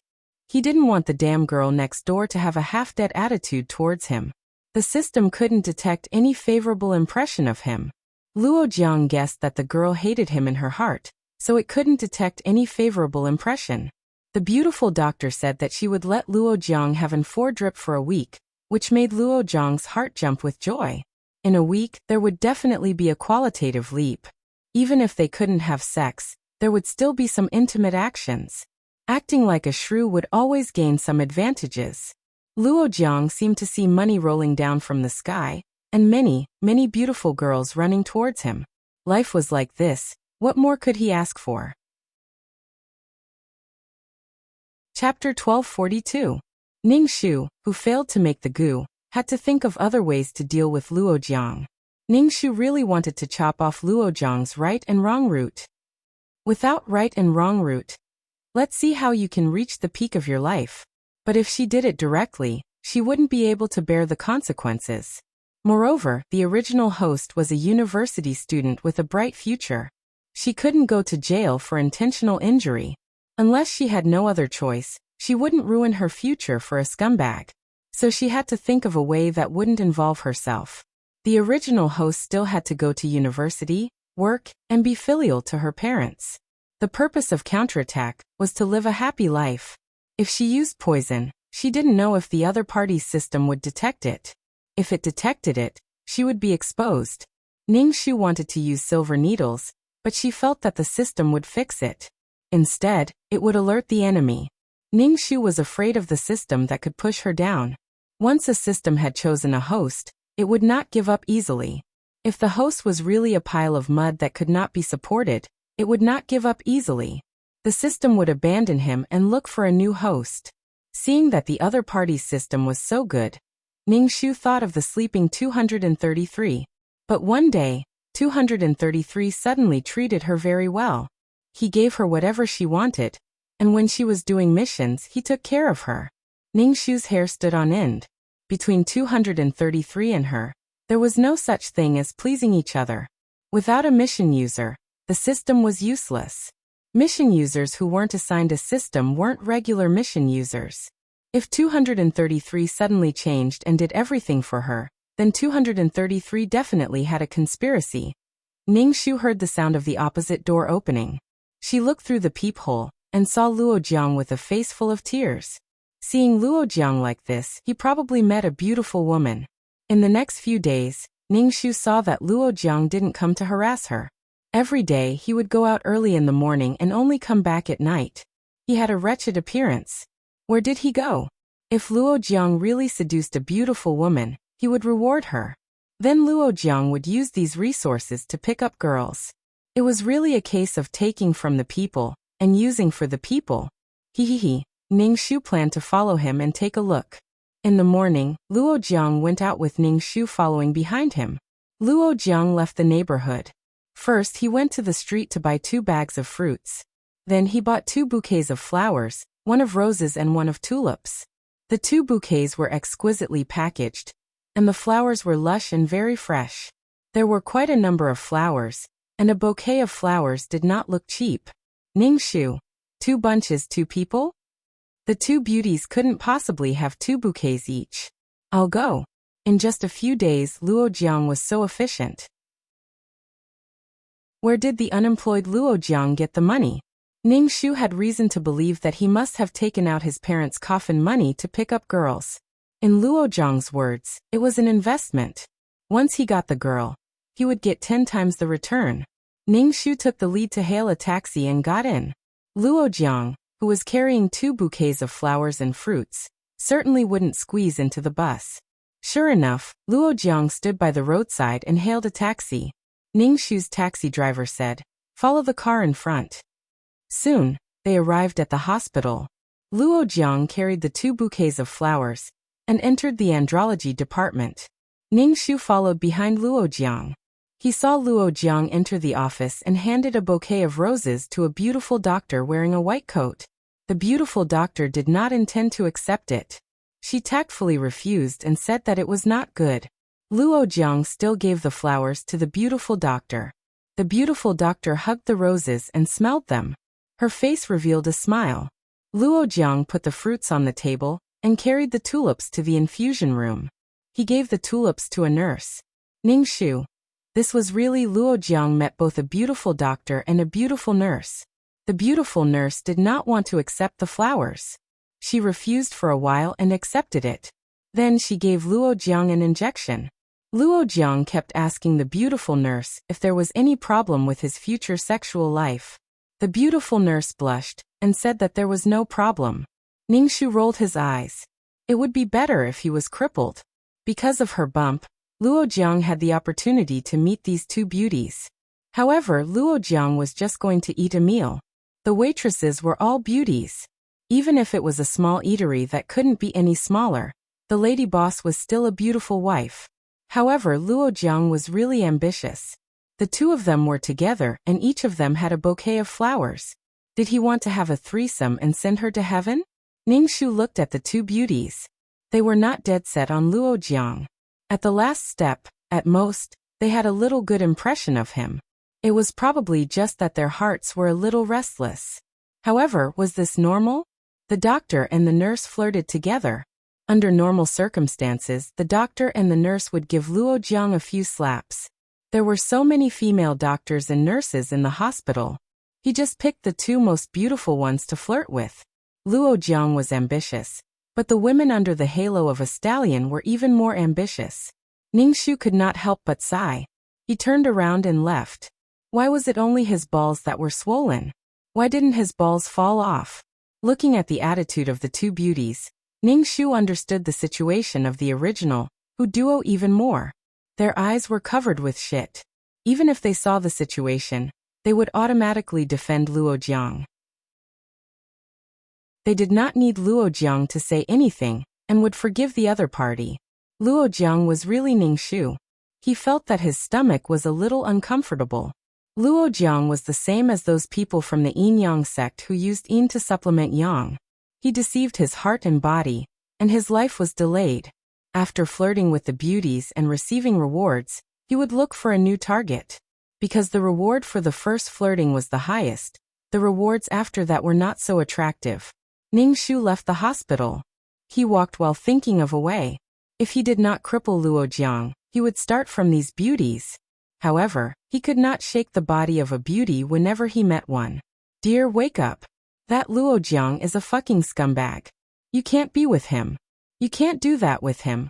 He didn't want the damn girl next door to have a half-dead attitude towards him. The system couldn't detect any favorable impression of him. Luo Jiang guessed that the girl hated him in her heart, so it couldn't detect any favorable impression. The beautiful doctor said that she would let Luo Jiang have an for drip for a week, which made Luo Jiang's heart jump with joy. In a week, there would definitely be a qualitative leap. Even if they couldn't have sex, there would still be some intimate actions. Acting like a shrew would always gain some advantages. Luo Jiang seemed to see money rolling down from the sky, and many, many beautiful girls running towards him. Life was like this. What more could he ask for? Chapter 1242. Ning Shu, who failed to make the gu, had to think of other ways to deal with Luo Jiang. Ning Shu really wanted to chop off Luo Jiang's right and wrong route. Without right and wrong route, let's see how you can reach the peak of your life. But if she did it directly, she wouldn't be able to bear the consequences. Moreover, the original host was a university student with a bright future. She couldn't go to jail for intentional injury. Unless she had no other choice, she wouldn't ruin her future for a scumbag. So she had to think of a way that wouldn't involve herself. The original host still had to go to university, work, and be filial to her parents. The purpose of counterattack was to live a happy life. If she used poison, she didn't know if the other party's system would detect it. If it detected it, she would be exposed. Ning Shu wanted to use silver needles, but she felt that the system would fix it. Instead, it would alert the enemy. Ning Shu was afraid of the system that could push her down. Once a system had chosen a host, it would not give up easily. If the host was really a pile of mud that could not be supported, it would not give up easily. The system would abandon him and look for a new host. Seeing that the other party's system was so good, Ning Shu thought of the sleeping 233. But one day, 233 suddenly treated her very well. He gave her whatever she wanted, and when she was doing missions, he took care of her. Ning Shu's hair stood on end. Between 233 and her, there was no such thing as pleasing each other. Without a mission user, the system was useless. Mission users who weren't assigned a system weren't regular mission users. If 233 suddenly changed and did everything for her, then 233 definitely had a conspiracy. Ning Shu heard the sound of the opposite door opening. She looked through the peephole and saw Luo Jiang with a face full of tears. Seeing Luo Jiang like this, he probably met a beautiful woman. In the next few days, Ning Shu saw that Luo Jiang didn't come to harass her. Every day he would go out early in the morning and only come back at night. He had a wretched appearance. Where did he go? If Luo Jiang really seduced a beautiful woman, he would reward her. Then Luo Jiang would use these resources to pick up girls. It was really a case of taking from the people and using for the people. Ning Shu planned to follow him and take a look. In the morning, Luo Jiang went out with Ning Shu following behind him. Luo Jiang left the neighborhood. First, he went to the street to buy 2 bags of fruits. Then he bought 2 bouquets of flowers, one of roses and one of tulips. The 2 bouquets were exquisitely packaged, and the flowers were lush and very fresh. There were quite a number of flowers, and a bouquet of flowers did not look cheap. Ning Shu, 2 bunches, 2 people? The 2 beauties couldn't possibly have 2 bouquets each. I'll go. In just a few days, Luo Jiang was so efficient. Where did the unemployed Luo Jiang get the money? Ning Shu had reason to believe that he must have taken out his parents' coffin money to pick up girls. In Luo Jiang's words, it was an investment. Once he got the girl, he would get 10 times the return. Ning Shu took the lead to hail a taxi and got in. Luo Jiang, who was carrying 2 bouquets of flowers and fruits, certainly wouldn't squeeze into the bus. Sure enough, Luo Jiang stood by the roadside and hailed a taxi. Ning Shu's taxi driver said, "Follow the car in front." Soon, they arrived at the hospital. Luo Jiang carried the 2 bouquets of flowers and entered the andrology department. Ning Shu followed behind Luo Jiang. He saw Luo Jiang enter the office and handed a bouquet of roses to a beautiful doctor wearing a white coat. The beautiful doctor did not intend to accept it. She tactfully refused and said that it was not good. Luo Jiang still gave the flowers to the beautiful doctor. The beautiful doctor hugged the roses and smelled them. Her face revealed a smile. Luo Jiang put the fruits on the table and carried the tulips to the infusion room. He gave the tulips to a nurse. Ning Shu. This was really Luo Jiang met both a beautiful doctor and a beautiful nurse. The beautiful nurse did not want to accept the flowers. She refused for a while and accepted it. Then she gave Luo Jiang an injection. Luo Jiang kept asking the beautiful nurse if there was any problem with his future sexual life. The beautiful nurse blushed and said that there was no problem. Ningxu rolled his eyes. It would be better if he was crippled. Because of her bump, Luo Jiang had the opportunity to meet these two beauties. However, Luo Jiang was just going to eat a meal. The waitresses were all beauties. Even if it was a small eatery that couldn't be any smaller, the lady boss was still a beautiful wife. However, Luo Jiang was really ambitious. The two of them were together and each of them had a bouquet of flowers. Did he want to have a threesome and send her to heaven? Ningxu looked at the two beauties. They were not dead set on Luo Jiang. At the last step, at most, they had a little good impression of him. It was probably just that their hearts were a little restless. However, was this normal? The doctor and the nurse flirted together. Under normal circumstances, the doctor and the nurse would give Luo Jiang a few slaps. There were so many female doctors and nurses in the hospital. He just picked the two most beautiful ones to flirt with. Luo Jiang was ambitious, but the women under the halo of a stallion were even more ambitious. Ningxu could not help but sigh. He turned around and left. Why was it only his balls that were swollen? Why didn't his balls fall off? Looking at the attitude of the two beauties, Ningxu understood the situation of the original, Hu Duo even more. Their eyes were covered with shit. Even if they saw the situation, they would automatically defend Luo Jiang. They did not need Luo Jiang to say anything, and would forgive the other party. Luo Jiang was really Ningxu. He felt that his stomach was a little uncomfortable. Luo Jiang was the same as those people from the yin-yang sect who used yin to supplement yang. He deceived his heart and body, and his life was delayed. After flirting with the beauties and receiving rewards, he would look for a new target. Because the reward for the first flirting was the highest, the rewards after that were not so attractive. Ningxu left the hospital. He walked while thinking of a way. If he did not cripple Luo Jiang, he would start from these beauties. However, he could not shake the body of a beauty whenever he met one. Dear, wake up. That Luo Jiang is a fucking scumbag. You can't be with him. You can't do that with him.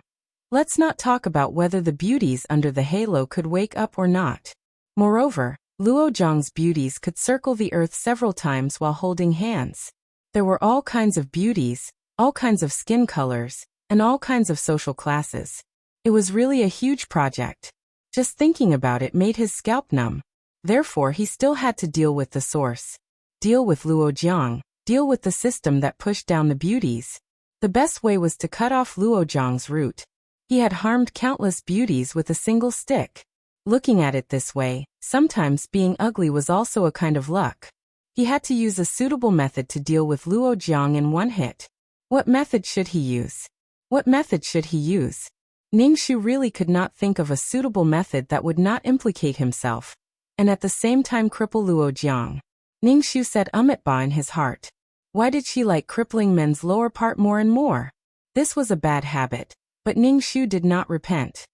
Let's not talk about whether the beauties under the halo could wake up or not. Moreover, Luo Jiang's beauties could circle the earth several times while holding hands. There were all kinds of beauties, all kinds of skin colors, and all kinds of social classes. It was really a huge project. Just thinking about it made his scalp numb. Therefore, he still had to deal with the source. Deal with Luo Jiang, deal with the system that pushed down the beauties. The best way was to cut off Luo Jiang's root. He had harmed countless beauties with a single stick. Looking at it this way, sometimes being ugly was also a kind of luck. He had to use a suitable method to deal with Luo Jiang in one hit. What method should he use? What method should he use? Ningxu really could not think of a suitable method that would not implicate himself, and at the same time cripple Luo Jiang. Ningxu said ba in his heart. Why did she like crippling men's lower part more and more? This was a bad habit, but Ningxu did not repent.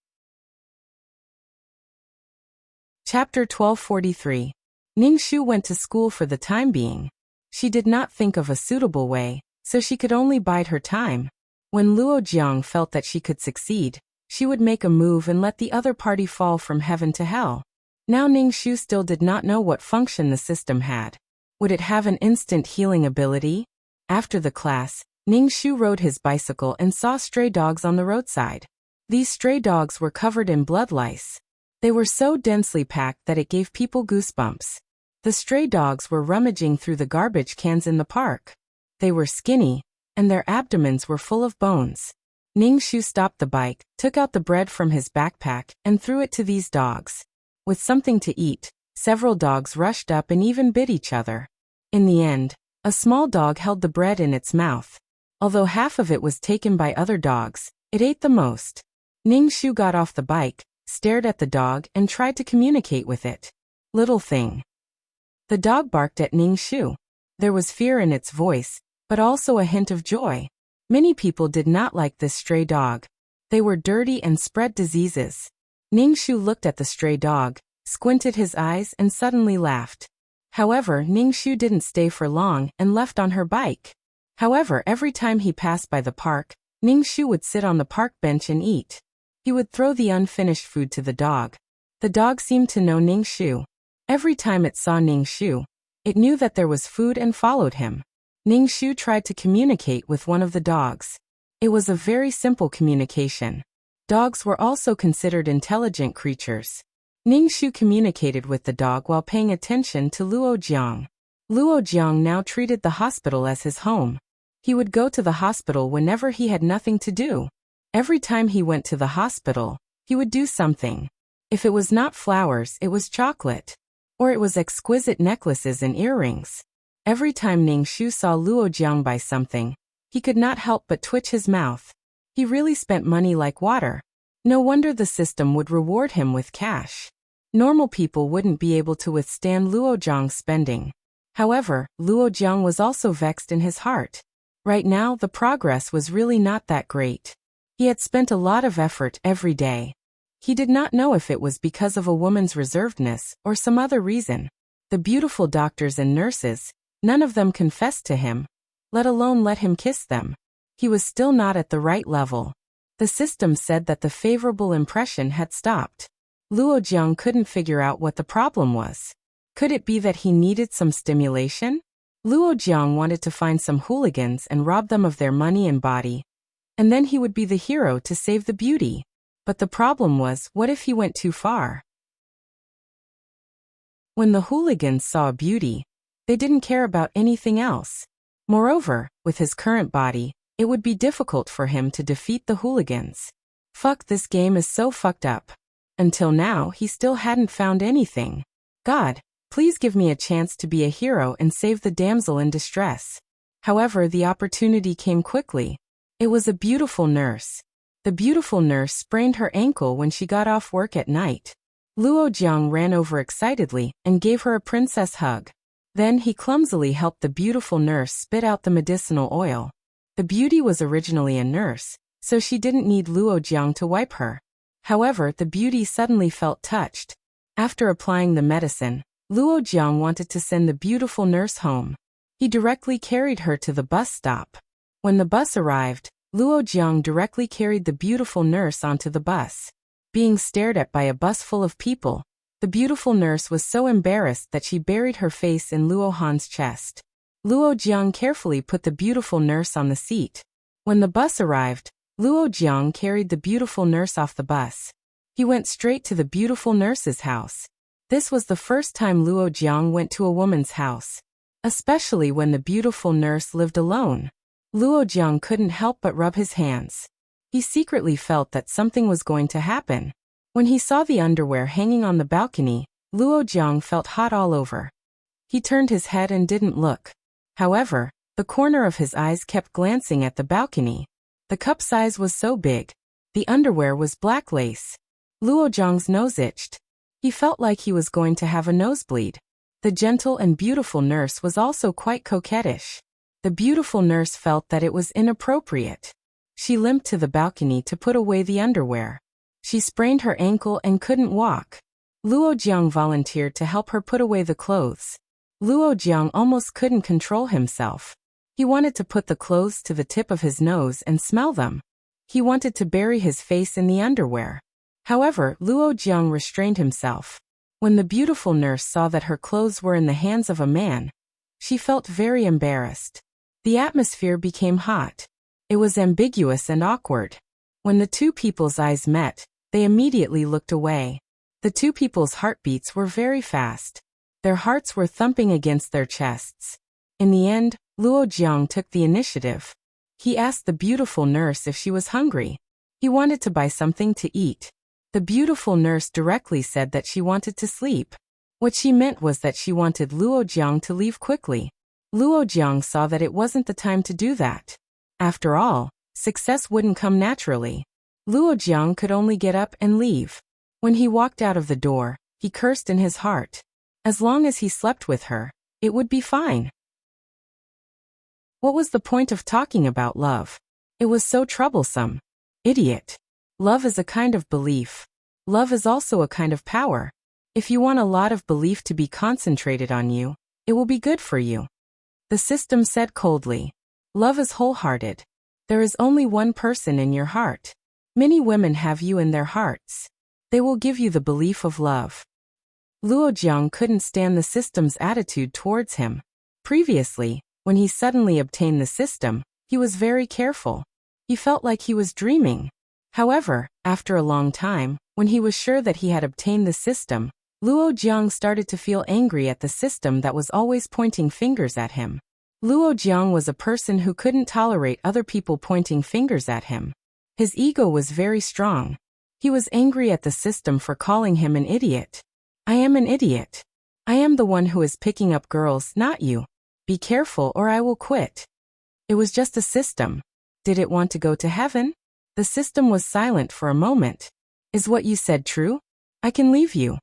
Chapter 1243. Ningxu went to school for the time being. She did not think of a suitable way, so she could only bide her time. When Luo Jiang felt that she could succeed, she would make a move and let the other party fall from heaven to hell. Now Ningxu still did not know what function the system had. Would it have an instant healing ability? After the class, Ningxu rode his bicycle and saw stray dogs on the roadside. These stray dogs were covered in blood lice. They were so densely packed that it gave people goosebumps. The stray dogs were rummaging through the garbage cans in the park. They were skinny, and their abdomens were full of bones. Ningxu stopped the bike, took out the bread from his backpack, and threw it to these dogs. With something to eat, several dogs rushed up and even bit each other. In the end, a small dog held the bread in its mouth. Although half of it was taken by other dogs, it ate the most. Ningxu got off the bike, stared at the dog, and tried to communicate with it. Little thing. The dog barked at Ningxu. There was fear in its voice, but also a hint of joy. Many people did not like this stray dog. They were dirty and spread diseases. Ningxu looked at the stray dog, squinted his eyes, and suddenly laughed. However, Ningxu didn't stay for long and left on her bike. However, every time he passed by the park, Ningxu would sit on the park bench and eat. He would throw the unfinished food to the dog. The dog seemed to know Ning Shu. Every time it saw Ning Shu, it knew that there was food and followed him. Ning Shu tried to communicate with one of the dogs. It was a very simple communication. Dogs were also considered intelligent creatures. Ning Shu communicated with the dog while paying attention to Luo Jiang. Luo Jiang now treated the hospital as his home. He would go to the hospital whenever he had nothing to do. Every time he went to the hospital, he would do something. If it was not flowers, it was chocolate. Or it was exquisite necklaces and earrings. Every time Ning Shu saw Luo Jiang buy something, he could not help but twitch his mouth. He really spent money like water. No wonder the system would reward him with cash. Normal people wouldn't be able to withstand Luo Jiang's spending. However, Luo Jiang was also vexed in his heart. Right now, the progress was really not that great. He had spent a lot of effort every day. He did not know if it was because of a woman's reservedness or some other reason. The beautiful doctors and nurses, none of them confessed to him, let alone let him kiss them. He was still not at the right level. The system said that the favorable impression had stopped. Luo Jiang couldn't figure out what the problem was. Could it be that he needed some stimulation? Luo Jiang wanted to find some hooligans and rob them of their money and body. And then he would be the hero to save the beauty. But the problem was, what if he went too far? When the hooligans saw a beauty, they didn't care about anything else. Moreover, with his current body, it would be difficult for him to defeat the hooligans. Fuck, this game is so fucked up. Until now, he still hadn't found anything. God, please give me a chance to be a hero and save the damsel in distress. However, the opportunity came quickly. It was a beautiful nurse. The beautiful nurse sprained her ankle when she got off work at night. Luo Jiang ran over excitedly and gave her a princess hug. Then he clumsily helped the beautiful nurse spit out the medicinal oil. The beauty was originally a nurse, so she didn't need Luo Jiang to wipe her. However, the beauty suddenly felt touched. After applying the medicine, Luo Jiang wanted to send the beautiful nurse home. He directly carried her to the bus stop. When the bus arrived, Luo Jiang directly carried the beautiful nurse onto the bus. Being stared at by a bus full of people, the beautiful nurse was so embarrassed that she buried her face in Luo Han's chest. Luo Jiang carefully put the beautiful nurse on the seat. When the bus arrived, Luo Jiang carried the beautiful nurse off the bus. He went straight to the beautiful nurse's house. This was the first time Luo Jiang went to a woman's house, especially when the beautiful nurse lived alone. Luo Jiang couldn't help but rub his hands. He secretly felt that something was going to happen. When he saw the underwear hanging on the balcony, Luo Jiang felt hot all over. He turned his head and didn't look. However, the corner of his eyes kept glancing at the balcony. The cup size was so big. The underwear was black lace. Luo Jiang's nose itched. He felt like he was going to have a nosebleed. The gentle and beautiful nurse was also quite coquettish. The beautiful nurse felt that it was inappropriate. She limped to the balcony to put away the underwear. She sprained her ankle and couldn't walk. Luo Jiang volunteered to help her put away the clothes. Luo Jiang almost couldn't control himself. He wanted to put the clothes to the tip of his nose and smell them. He wanted to bury his face in the underwear. However, Luo Jiang restrained himself. When the beautiful nurse saw that her clothes were in the hands of a man, she felt very embarrassed. The atmosphere became hot. It was ambiguous and awkward. When the two people's eyes met, they immediately looked away. The two people's heartbeats were very fast. Their hearts were thumping against their chests. In the end, Luo Jiang took the initiative. He asked the beautiful nurse if she was hungry. He wanted to buy something to eat. The beautiful nurse directly said that she wanted to sleep. What she meant was that she wanted Luo Jiang to leave quickly. Luo Jiang saw that it wasn't the time to do that. After all, success wouldn't come naturally. Luo Jiang could only get up and leave. When he walked out of the door, he cursed in his heart. As long as he slept with her, it would be fine. What was the point of talking about love? It was so troublesome. Idiot. Love is a kind of belief. Love is also a kind of power. If you want a lot of belief to be concentrated on you, it will be good for you. The system said coldly. Love is wholehearted. There is only one person in your heart. Many women have you in their hearts. They will give you the belief of love. Luo Jiang couldn't stand the system's attitude towards him. Previously, when he suddenly obtained the system, he was very careful. He felt like he was dreaming. However, after a long time, when he was sure that he had obtained the system, Luo Jiang started to feel angry at the system that was always pointing fingers at him. Luo Jiang was a person who couldn't tolerate other people pointing fingers at him. His ego was very strong. He was angry at the system for calling him an idiot. I am an idiot. I am the one who is picking up girls, not you. Be careful or I will quit. It was just a system. Did it want to go to heaven? The system was silent for a moment. Is what you said true? I can leave you.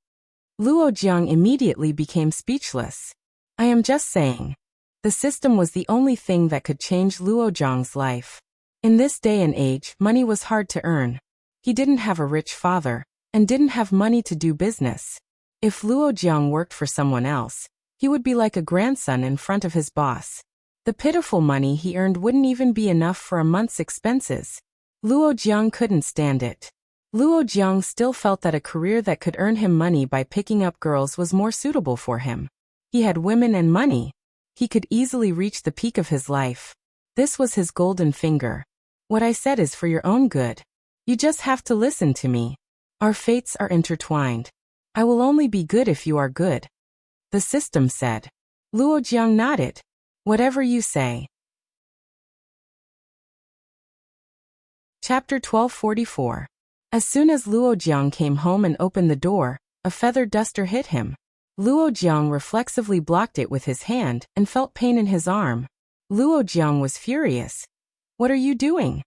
Luo Jiang immediately became speechless. I am just saying. The system was the only thing that could change Luo Jiang's life. In this day and age, money was hard to earn. He didn't have a rich father, and didn't have money to do business. If Luo Jiang worked for someone else, he would be like a grandson in front of his boss. The pitiful money he earned wouldn't even be enough for a month's expenses. Luo Jiang couldn't stand it. Luo Jiang still felt that a career that could earn him money by picking up girls was more suitable for him. He had women and money. He could easily reach the peak of his life. This was his golden finger. What I said is for your own good. You just have to listen to me. Our fates are intertwined. I will only be good if you are good. The system said. Luo Jiang nodded. Whatever you say. Chapter 1244. As soon as Luo Jiang came home and opened the door, a feather duster hit him. Luo Jiang reflexively blocked it with his hand and felt pain in his arm. Luo Jiang was furious. What are you doing?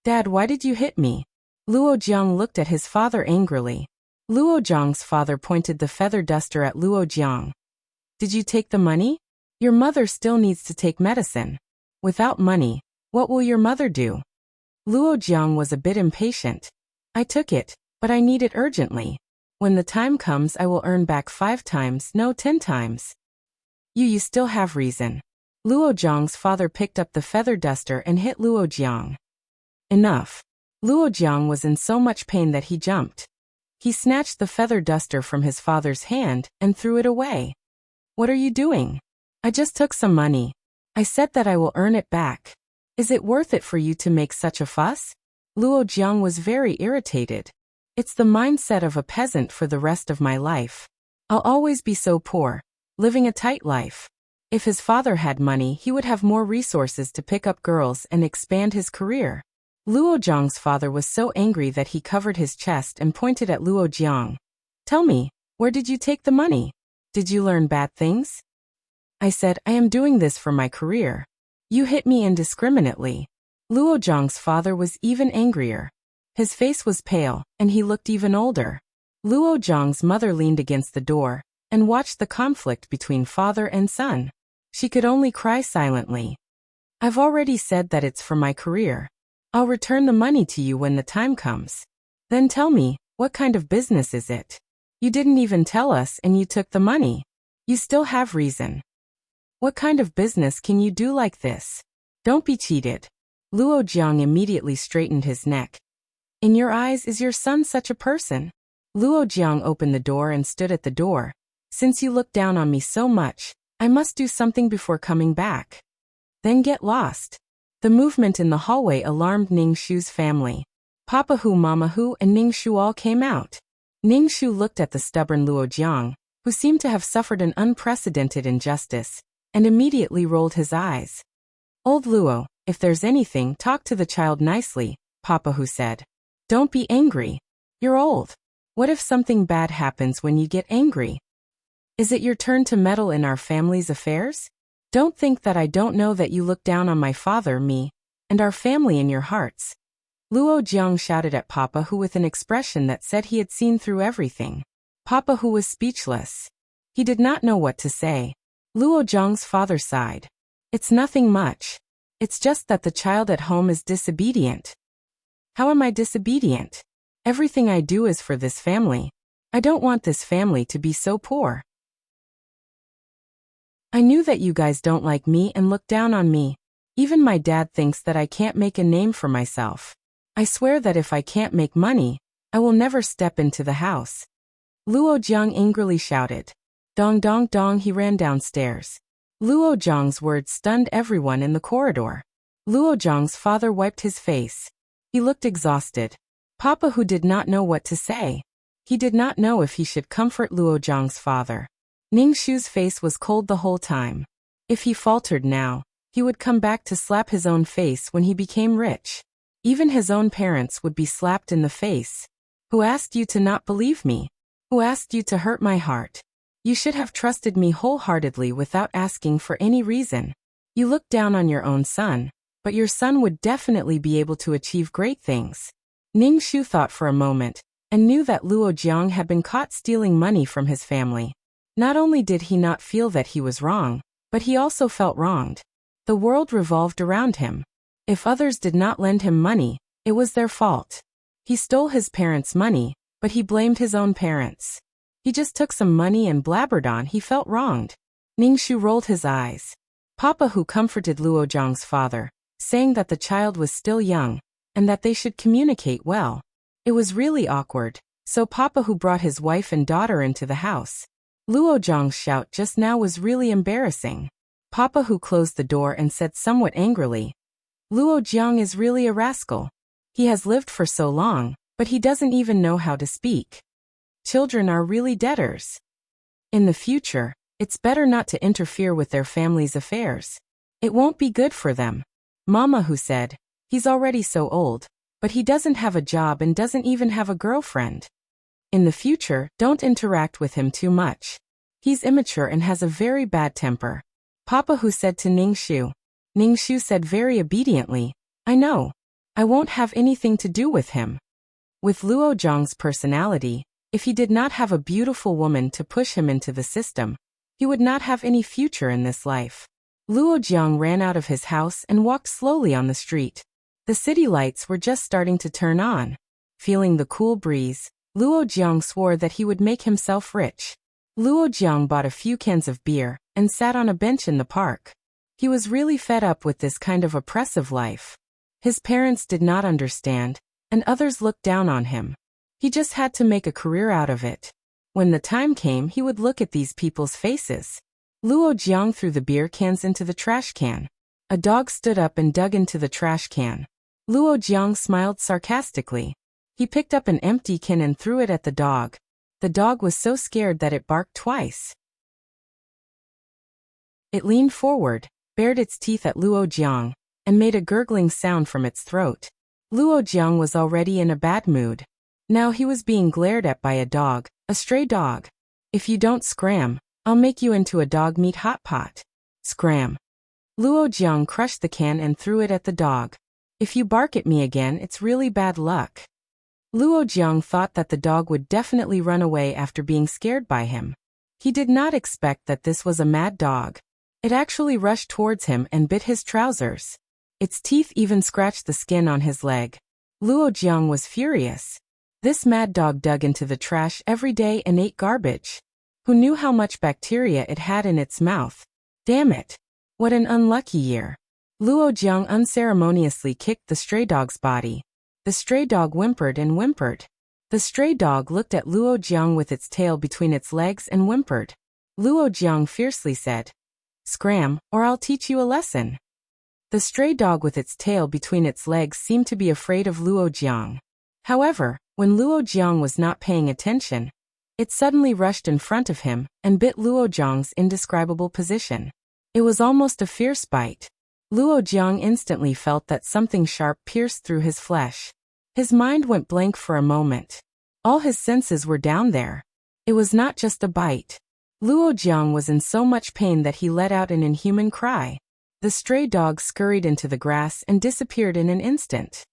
Dad, why did you hit me? Luo Jiang looked at his father angrily. Luo Jiang's father pointed the feather duster at Luo Jiang. Did you take the money? Your mother still needs to take medicine. Without money, what will your mother do? Luo Jiang was a bit impatient. I took it, but I need it urgently. When the time comes I will earn back 5 times, no 10 times. You still have reason. Luo Jiang's father picked up the feather duster and hit Luo Jiang. Enough. Luo Jiang was in so much pain that he jumped. He snatched the feather duster from his father's hand and threw it away. What are you doing? I just took some money. I said that I will earn it back. Is it worth it for you to make such a fuss? Luo Jiang was very irritated. It's the mindset of a peasant for the rest of my life. I'll always be so poor, living a tight life. If his father had money, he would have more resources to pick up girls and expand his career. Luo Jiang's father was so angry that he covered his chest and pointed at Luo Jiang. Tell me, where did you take the money? Did you learn bad things? I said, I am doing this for my career. You hit me indiscriminately. Luo Jiang's father was even angrier. His face was pale, and he looked even older. Luo Jiang's mother leaned against the door and watched the conflict between father and son. She could only cry silently. I've already said that it's for my career. I'll return the money to you when the time comes. Then tell me, what kind of business is it? You didn't even tell us and you took the money. You still have reason. What kind of business can you do like this? Don't be cheated. Luo Jiang immediately straightened his neck. In your eyes, is your son such a person? Luo Jiang opened the door and stood at the door. Since you look down on me so much, I must do something before coming back. Then get lost. The movement in the hallway alarmed Ning Shu's family. Papa Hu, Mama Hu, and Ning Shu all came out. Ning Shu looked at the stubborn Luo Jiang, who seemed to have suffered an unprecedented injustice, and immediately rolled his eyes. Old Luo, if there's anything, talk to the child nicely, Papa Hu said. Don't be angry. You're old. What if something bad happens when you get angry? Is it your turn to meddle in our family's affairs? Don't think that I don't know that you look down on my father, me, and our family in your hearts. Luo Jiang shouted at Papa Hu with an expression that said he had seen through everything. Papa Hu was speechless. He did not know what to say. Luo Jiang's father sighed. It's nothing much. It's just that the child at home is disobedient. How am I disobedient? Everything I do is for this family. I don't want this family to be so poor. I knew that you guys don't like me and look down on me. Even my dad thinks that I can't make a name for myself. I swear that if I can't make money, I will never step into the house. Luo Jiang angrily shouted. Dong dong dong, he ran downstairs. Luo Jiang's words stunned everyone in the corridor. Luo Jiang's father wiped his face. He looked exhausted. Papa Hu did not know what to say. He did not know if he should comfort Luo Jiang's father. Ning Shu's face was cold the whole time. If he faltered now, he would come back to slap his own face when he became rich. Even his own parents would be slapped in the face. Who asked you to not believe me? Who asked you to hurt my heart? You should have trusted me wholeheartedly without asking for any reason. You looked down on your own son, but your son would definitely be able to achieve great things. Ning Shu thought for a moment, and knew that Luo Jiang had been caught stealing money from his family. Not only did he not feel that he was wrong, but he also felt wronged. The world revolved around him. If others did not lend him money, it was their fault. He stole his parents' money, but he blamed his own parents. He just took some money and blabbered on he felt wronged. Ning Shu rolled his eyes. Papa Hu comforted Luo Jiang's father, saying that the child was still young, and that they should communicate well. It was really awkward, so Papa Hu brought his wife and daughter into the house. Luo Jiang's shout just now was really embarrassing. Papa Hu closed the door and said somewhat angrily, Luo Jiang is really a rascal. He has lived for so long, but he doesn't even know how to speak. Children are really debtors. In the future, it's better not to interfere with their family's affairs. It won't be good for them. Mama Hu said, he's already so old, but he doesn't have a job and doesn't even have a girlfriend. In the future, don't interact with him too much. He's immature and has a very bad temper. Papa Hu said to Ning Shu. Ning Shu said very obediently, I know. I won't have anything to do with him. With Luo Jiang's personality, if he did not have a beautiful woman to push him into the system, he would not have any future in this life. Luo Jiang ran out of his house and walked slowly on the street. The city lights were just starting to turn on. Feeling the cool breeze, Luo Jiang swore that he would make himself rich. Luo Jiang bought a few cans of beer and sat on a bench in the park. He was really fed up with this kind of oppressive life. His parents did not understand, and others looked down on him. He just had to make a career out of it. When the time came, he would look at these people's faces. Luo Jiang threw the beer cans into the trash can. A dog stood up and dug into the trash can. Luo Jiang smiled sarcastically. He picked up an empty can and threw it at the dog. The dog was so scared that it barked twice. It leaned forward, bared its teeth at Luo Jiang, and made a gurgling sound from its throat. Luo Jiang was already in a bad mood. Now he was being glared at by a dog, a stray dog. If you don't scram, I'll make you into a dog meat hot pot. Scram. Luo Jiang crushed the can and threw it at the dog. If you bark at me again, it's really bad luck. Luo Jiang thought that the dog would definitely run away after being scared by him. He did not expect that this was a mad dog. It actually rushed towards him and bit his trousers. Its teeth even scratched the skin on his leg. Luo Jiang was furious. This mad dog dug into the trash every day and ate garbage. Who knew how much bacteria it had in its mouth? Damn it. What an unlucky year. Luo Jiang unceremoniously kicked the stray dog's body. The stray dog whimpered and whimpered. The stray dog looked at Luo Jiang with its tail between its legs and whimpered. Luo Jiang fiercely said, Scram, or I'll teach you a lesson. The stray dog with its tail between its legs seemed to be afraid of Luo Jiang. However, when Luo Jiang was not paying attention, it suddenly rushed in front of him and bit Luo Jiang's indescribable position. It was almost a fierce bite. Luo Jiang instantly felt that something sharp pierced through his flesh. His mind went blank for a moment. All his senses were down there. It was not just a bite. Luo Jiang was in so much pain that he let out an inhuman cry. The stray dog scurried into the grass and disappeared in an instant.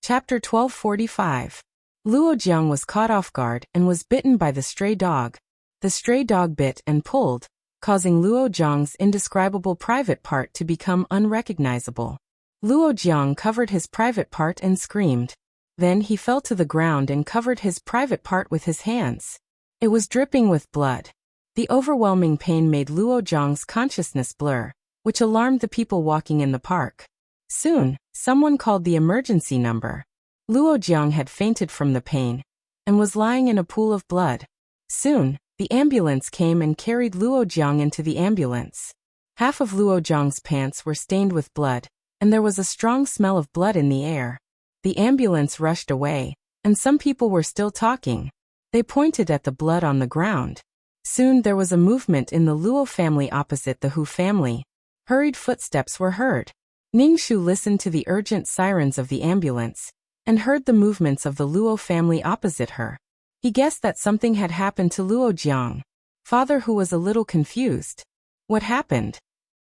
Chapter 1245. Luo Jiang was caught off guard and was bitten by the stray dog. The stray dog bit and pulled, causing Luo Jiang's indescribable private part to become unrecognizable. Luo Jiang covered his private part and screamed. Then he fell to the ground and covered his private part with his hands. It was dripping with blood. The overwhelming pain made Luo Jiang's consciousness blur, which alarmed the people walking in the park. Soon, someone called the emergency number. Luo Jiang had fainted from the pain and was lying in a pool of blood. Soon, the ambulance came and carried Luo Jiang into the ambulance. Half of Luo Jiang's pants were stained with blood, and there was a strong smell of blood in the air. The ambulance rushed away, and some people were still talking. They pointed at the blood on the ground. Soon there was a movement in the Luo family opposite the Hu family. Hurried footsteps were heard. Ningxu listened to the urgent sirens of the ambulance and heard the movements of the Luo family opposite her. He guessed that something had happened to Luo Jiang. Father Hu was a little confused. What happened?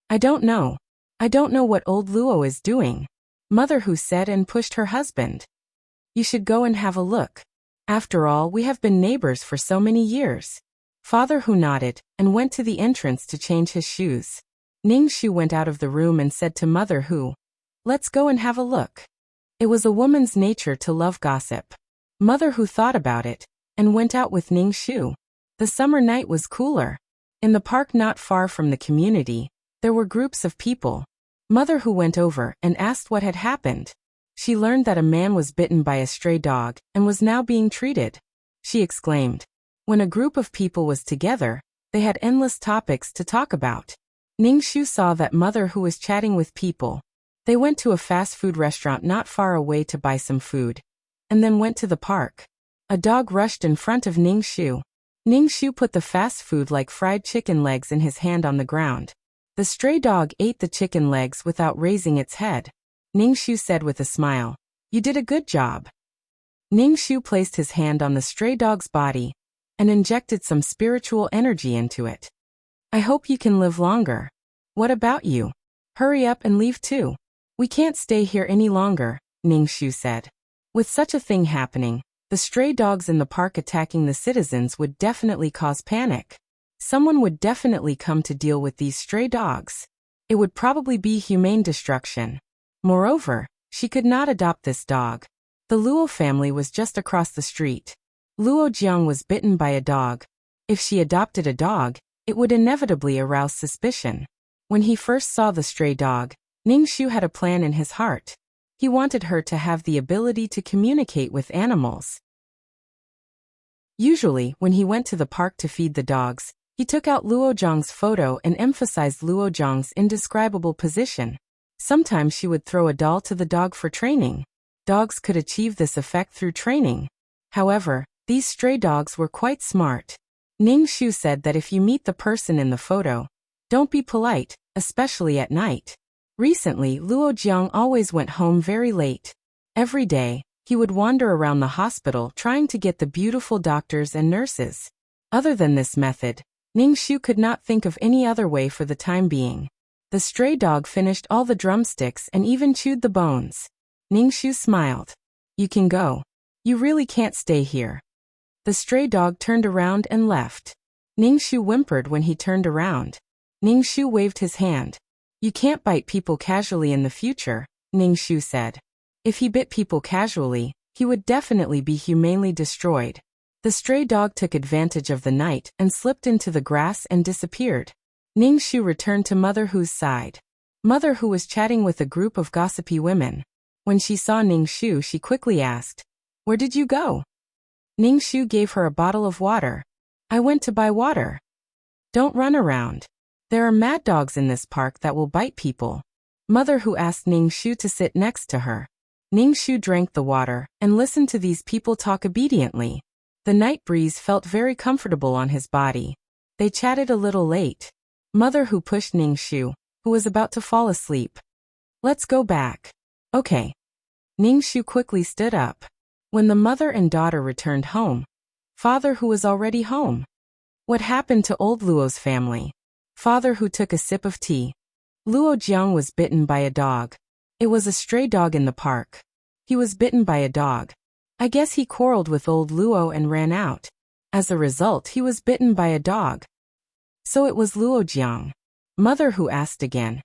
I don't know. I don't know what old Luo is doing. Mother Hu said and pushed her husband. You should go and have a look. After all, we have been neighbors for so many years. Father Hu nodded and went to the entrance to change his shoes. Ningxu went out of the room and said to Mother Hu, let's go and have a look. It was a woman's nature to love gossip. Mother Hu thought about it and went out with Ningxu. The summer night was cooler. In the park not far from the community, there were groups of people. Mother Hu went over and asked what had happened. She learned that a man was bitten by a stray dog and was now being treated. She exclaimed. When a group of people was together, they had endless topics to talk about. Ningxu saw that Mother Hu was chatting with people. They went to a fast food restaurant not far away to buy some food, and then went to the park. A dog rushed in front of Ningxu. Ningxu put the fast food like fried chicken legs in his hand on the ground. The stray dog ate the chicken legs without raising its head. Ningxu said with a smile, "You did a good job." Ningxu placed his hand on the stray dog's body and injected some spiritual energy into it. "I hope you can live longer. What about you? Hurry up and leave too. We can't stay here any longer," Ningxu said. With such a thing happening, the stray dogs in the park attacking the citizens would definitely cause panic. Someone would definitely come to deal with these stray dogs. It would probably be humane destruction. Moreover, she could not adopt this dog. The Luo family was just across the street. Luo Jiang was bitten by a dog. If she adopted a dog, it would inevitably arouse suspicion. When he first saw the stray dog, Ningxu had a plan in his heart. He wanted her to have the ability to communicate with animals. Usually, when he went to the park to feed the dogs, he took out Luo Jiang's photo and emphasized Luo Jiang's indescribable position. Sometimes she would throw a doll to the dog for training. Dogs could achieve this effect through training. However, these stray dogs were quite smart. Ningxu said that if you meet the person in the photo, don't be polite, especially at night. Recently, Luo Jiang always went home very late. Every day, he would wander around the hospital trying to get the beautiful doctors and nurses. Other than this method, Ningxu could not think of any other way for the time being. The stray dog finished all the drumsticks and even chewed the bones. Ningxu smiled. "You can go. You really can't stay here." The stray dog turned around and left. Ningxu whimpered when he turned around. Ningxu waved his hand. "You can't bite people casually in the future," Ningxu said. If he bit people casually, he would definitely be humanely destroyed. The stray dog took advantage of the night and slipped into the grass and disappeared. Ningxu returned to Mother Hu's side. Mother Hu was chatting with a group of gossipy women. When she saw Ningxu, she quickly asked, "Where did you go?" Ningxu gave her a bottle of water. "I went to buy water." "Don't run around. There are mad dogs in this park that will bite people." Mother Hu asked Ningxu to sit next to her. Ningxu drank the water and listened to these people talk obediently. The night breeze felt very comfortable on his body. They chatted a little late. Mother Hu pushed Ningxu, who was about to fall asleep. "Let's go back." "Okay." Ningxu quickly stood up. When the mother and daughter returned home, Father Hu was already home. What happened to old Luo's family? Father Hu took a sip of tea. Luo Jiang was bitten by a dog. It was a stray dog in the park. He was bitten by a dog. I guess he quarreled with old Luo and ran out. As a result, he was bitten by a dog. So it was Luo Jiang. Mother Hu asked again.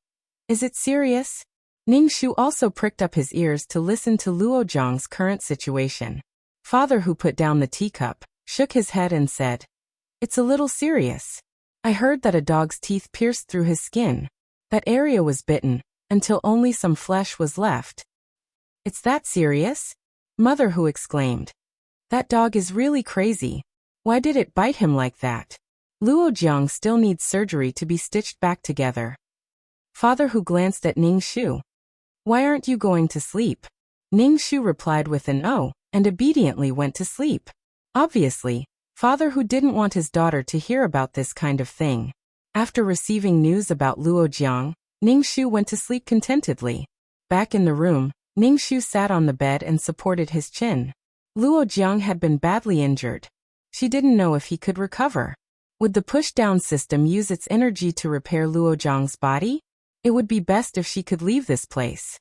"Is it serious?" Ningxu also pricked up his ears to listen to Luo Jiang's current situation. Father Hu put down the teacup, shook his head and said, "It's a little serious. I heard that a dog's teeth pierced through his skin. That area was bitten, until only some flesh was left. "It's that serious?" Mother Hu exclaimed. "That dog is really crazy. Why did it bite him like that?" Luo Jiang still needs surgery to be stitched back together. Father Hu glanced at Ning Shu. "Why aren't you going to sleep?" Ning Shu replied with an "oh," and obediently went to sleep. Obviously, Father Hu didn't want his daughter to hear about this kind of thing. After receiving news about Luo Jiang, Ning Shu went to sleep contentedly. Back in the room, Ning Shu sat on the bed and supported his chin. Luo Jiang had been badly injured. She didn't know if he could recover. Would the push-down system use its energy to repair Luo Jiang's body? It would be best if she could leave this place.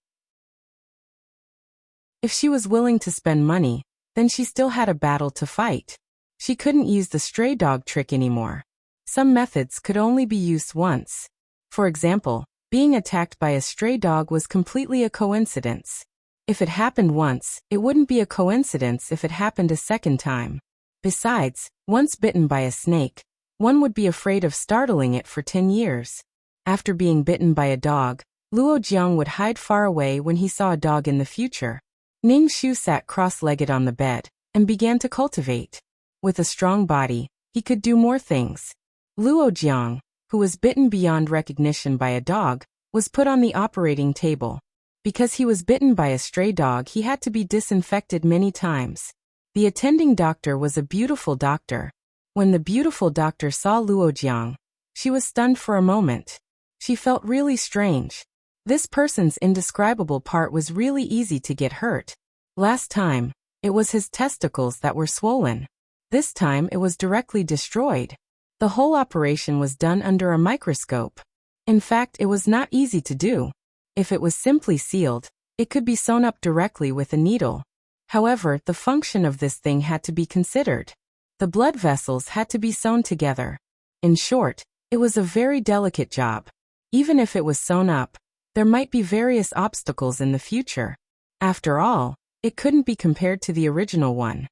If she was willing to spend money, then she still had a battle to fight. She couldn't use the stray dog trick anymore. Some methods could only be used once. For example, being attacked by a stray dog was completely a coincidence. If it happened once, it wouldn't be a coincidence if it happened a second time. Besides, once bitten by a snake, one would be afraid of startling it for 10 years. After being bitten by a dog, Luo Jiang would hide far away when he saw a dog in the future. Ning Shu sat cross-legged on the bed and began to cultivate. With a strong body, he could do more things. Luo Jiang, who was bitten beyond recognition by a dog, was put on the operating table. Because he was bitten by a stray dog, he had to be disinfected many times. The attending doctor was a beautiful doctor. When the beautiful doctor saw Luo Jiang, she was stunned for a moment. She felt really strange. This person's indescribable part was really easy to get hurt. Last time, it was his testicles that were swollen. This time it was directly destroyed. The whole operation was done under a microscope. In fact, it was not easy to do. If it was simply sealed, it could be sewn up directly with a needle. However, the function of this thing had to be considered. The blood vessels had to be sewn together. In short, it was a very delicate job. Even if it was sewn up, there might be various obstacles in the future. After all, it couldn't be compared to the original one.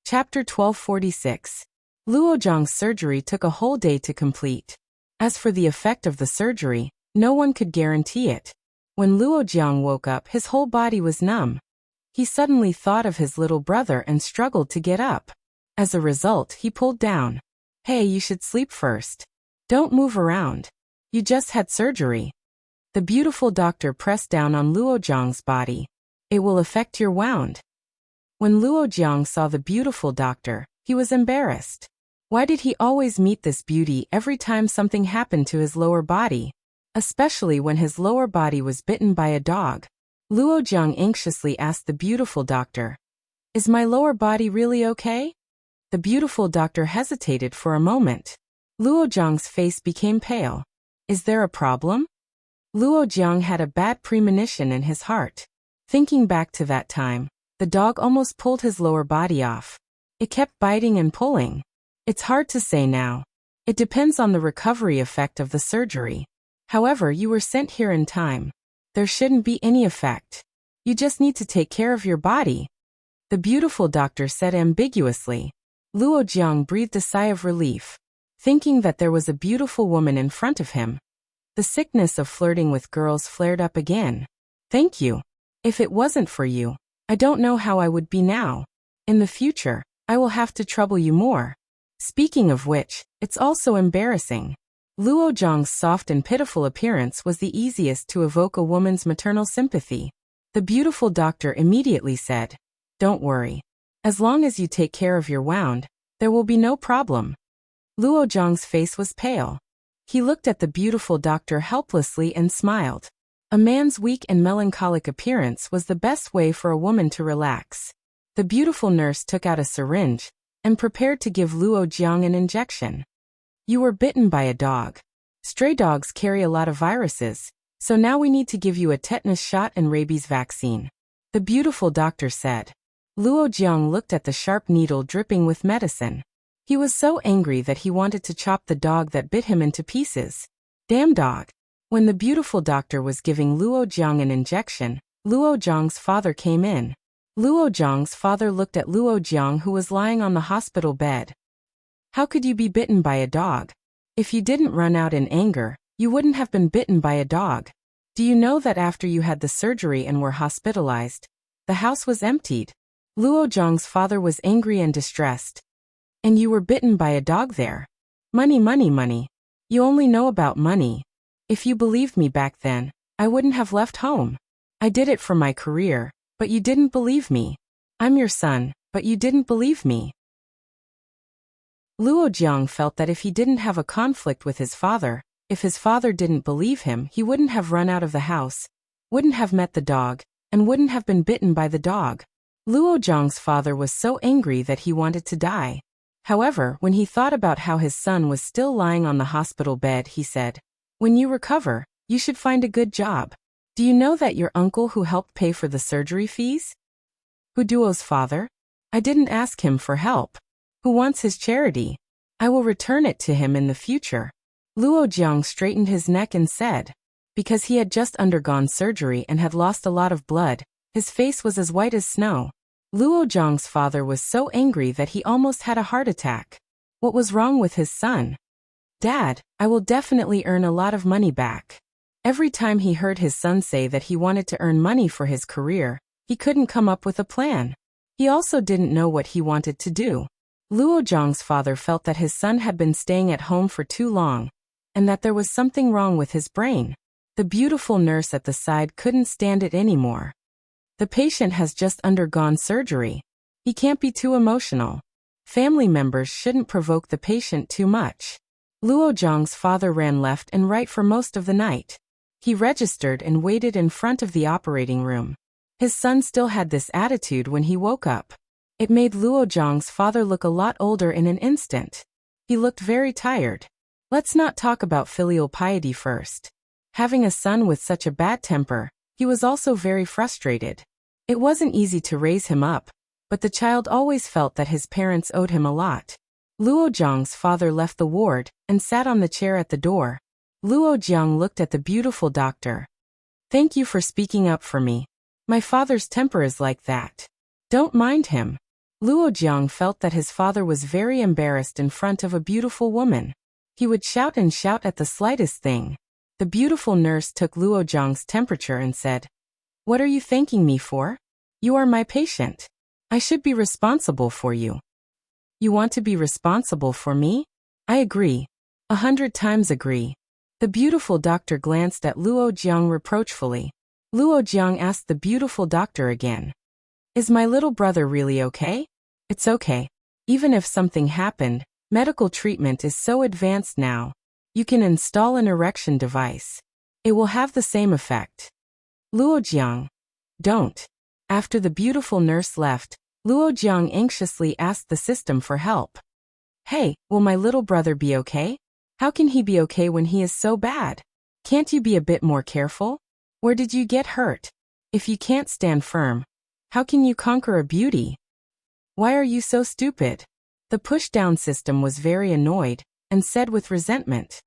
Chapter 1246. Luo Jiang's surgery took a whole day to complete. As for the effect of the surgery, no one could guarantee it. When Luo Jiang woke up, his whole body was numb. He suddenly thought of his little brother and struggled to get up. As a result, he pulled down. "Hey, you should sleep first. Don't move around. You just had surgery." The beautiful doctor pressed down on Luo Jiang's body. "It will affect your wound." When Luo Jiang saw the beautiful doctor, he was embarrassed. Why did he always meet this beauty every time something happened to his lower body? Especially when his lower body was bitten by a dog. Luo Jiang anxiously asked the beautiful doctor, "Is my lower body really okay?" The beautiful doctor hesitated for a moment. Luo Jiang's face became pale. "Is there a problem?" Luo Jiang had a bad premonition in his heart. Thinking back to that time, the dog almost pulled his lower body off. It kept biting and pulling. It's hard to say now. It depends on the recovery effect of the surgery. However, you were sent here in time. There shouldn't be any effect. You just need to take care of your body," the beautiful doctor said ambiguously. Luo Jiang breathed a sigh of relief, thinking that there was a beautiful woman in front of him. The sickness of flirting with girls flared up again. "Thank you. If it wasn't for you, I don't know how I would be now. In the future, I will have to trouble you more. Speaking of which, it's also embarrassing." Luo Jiang's soft and pitiful appearance was the easiest to evoke a woman's maternal sympathy. The beautiful doctor immediately said, "Don't worry. As long as you take care of your wound, there will be no problem." Luo Jiang's face was pale. He looked at the beautiful doctor helplessly and smiled. A man's weak and melancholic appearance was the best way for a woman to relax. The beautiful nurse took out a syringe and prepared to give Luo Jiang an injection. "You were bitten by a dog. Stray dogs carry a lot of viruses, so now we need to give you a tetanus shot and rabies vaccine," the beautiful doctor said. Luo Jiang looked at the sharp needle dripping with medicine. He was so angry that he wanted to chop the dog that bit him into pieces. Damn dog. When the beautiful doctor was giving Luo Jiang an injection, Luo Jiang's father came in. Luo Jiang's father looked at Luo Jiang, who was lying on the hospital bed. "How could you be bitten by a dog? If you didn't run out in anger, you wouldn't have been bitten by a dog. Do you know that after you had the surgery and were hospitalized, the house was emptied? Luo Jiang's father was angry and distressed. And you were bitten by a dog there. Money, money, money. You only know about money. If you believed me back then, I wouldn't have left home. I did it for my career, but you didn't believe me. I'm your son, but you didn't believe me. Luo Jiang felt that if he didn't have a conflict with his father, if his father didn't believe him, he wouldn't have run out of the house, wouldn't have met the dog, and wouldn't have been bitten by the dog. Luo Jiang's father was so angry that he wanted to die. However, when he thought about how his son was still lying on the hospital bed, he said, "When you recover, you should find a good job. Do you know that your uncle who helped pay for the surgery fees? Hu Duo's father? I didn't ask him for help. Who wants his charity? I will return it to him in the future." Luo Jiang straightened his neck and said, because he had just undergone surgery and had lost a lot of blood, his face was as white as snow. Luo Jiang's father was so angry that he almost had a heart attack. What was wrong with his son? "Dad, I will definitely earn a lot of money back." Every time he heard his son say that he wanted to earn money for his career, he couldn't come up with a plan. He also didn't know what he wanted to do. Luo Jiang's father felt that his son had been staying at home for too long, and that there was something wrong with his brain. The beautiful nurse at the side couldn't stand it anymore. "The patient has just undergone surgery. He can't be too emotional. Family members shouldn't provoke the patient too much." Luo Jiang's father ran left and right for most of the night. He registered and waited in front of the operating room. His son still had this attitude when he woke up. It made Luo Jiang's father look a lot older in an instant. He looked very tired. Let's not talk about filial piety first. Having a son with such a bad temper, he was also very frustrated. It wasn't easy to raise him up, but the child always felt that his parents owed him a lot. Luo Jiang's father left the ward and sat on the chair at the door. Luo Jiang looked at the beautiful doctor. "Thank you for speaking up for me. My father's temper is like that. Don't mind him." Luo Jiang felt that his father was very embarrassed in front of a beautiful woman. He would shout and shout at the slightest thing. The beautiful nurse took Luo Jiang's temperature and said, "What are you thanking me for? You are my patient. I should be responsible for you." "You want to be responsible for me? I agree. 100 times agree." The beautiful doctor glanced at Luo Jiang reproachfully. Luo Jiang asked the beautiful doctor again, "Is my little brother really okay?" "It's okay. Even if something happened, medical treatment is so advanced now. You can install an erection device. It will have the same effect." Luo Jiang, "Don't." After the beautiful nurse left, Luo Jiang anxiously asked the system for help. "Hey, will my little brother be okay? How can he be okay when he is so bad? Can't you be a bit more careful? Where did you get hurt? If you can't stand firm, how can you conquer a beauty? Why are you so stupid?" The push-down system was very annoyed and said with resentment.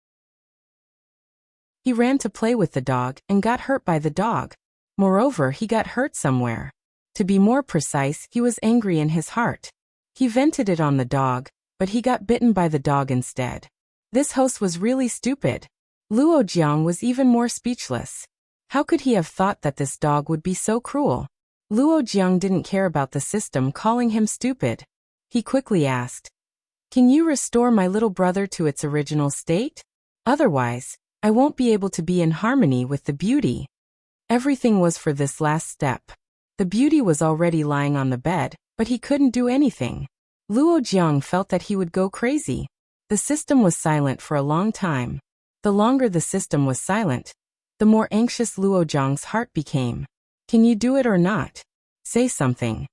He ran to play with the dog and got hurt by the dog. Moreover, he got hurt somewhere. To be more precise, he was angry in his heart. He vented it on the dog, but he got bitten by the dog instead. This host was really stupid. Luo Jiang was even more speechless. How could he have thought that this dog would be so cruel? Luo Jiang didn't care about the system calling him stupid. He quickly asked, "Can you restore my little brother to its original state? Otherwise, I won't be able to be in harmony with the beauty." Everything was for this last step. The beauty was already lying on the bed, but he couldn't do anything. Luo Jiang felt that he would go crazy. The system was silent for a long time. The longer the system was silent, the more anxious Luo Jiang's heart became. "Can you do it or not? Say something."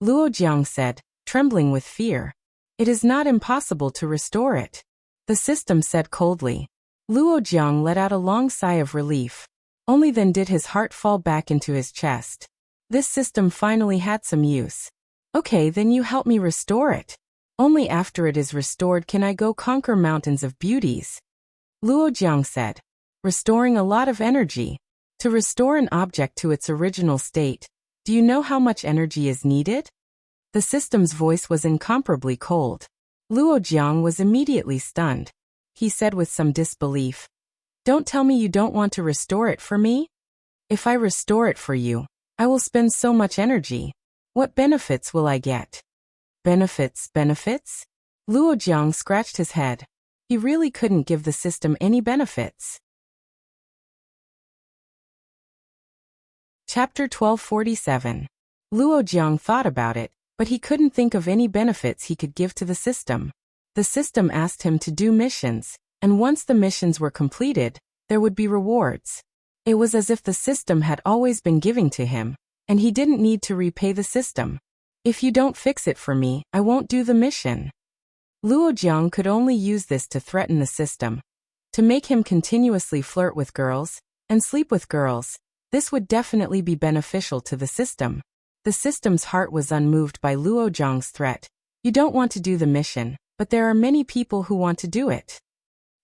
Luo Jiang said, trembling with fear. "It is not impossible to restore it," the system said coldly. Luo Jiang let out a long sigh of relief. Only then did his heart fall back into his chest. This system finally had some use. "Okay, then you help me restore it. Only after it is restored can I go conquer mountains of beauties," Luo Jiang said, restoring a lot of energy. To restore an object to its original state, do you know how much energy is needed? The system's voice was incomparably cold. Luo Jiang was immediately stunned. he said with some disbelief. Don't tell me you don't want to restore it for me? If I restore it for you, I will spend so much energy. What benefits will I get? Benefits? Luo Jiang scratched his head. He really couldn't give the system any benefits. Chapter 1247. Luo Jiang thought about it, but he couldn't think of any benefits he could give to the system. The system asked him to do missions, and once the missions were completed, there would be rewards. It was as if the system had always been giving to him, and he didn't need to repay the system. If you don't fix it for me, I won't do the mission. Luo Jiang could only use this to threaten the system. To make him continuously flirt with girls, and sleep with girls, this would definitely be beneficial to the system. The system's heart was unmoved by Luo Jiang's threat. You don't want to do the mission, but there are many people who want to do it.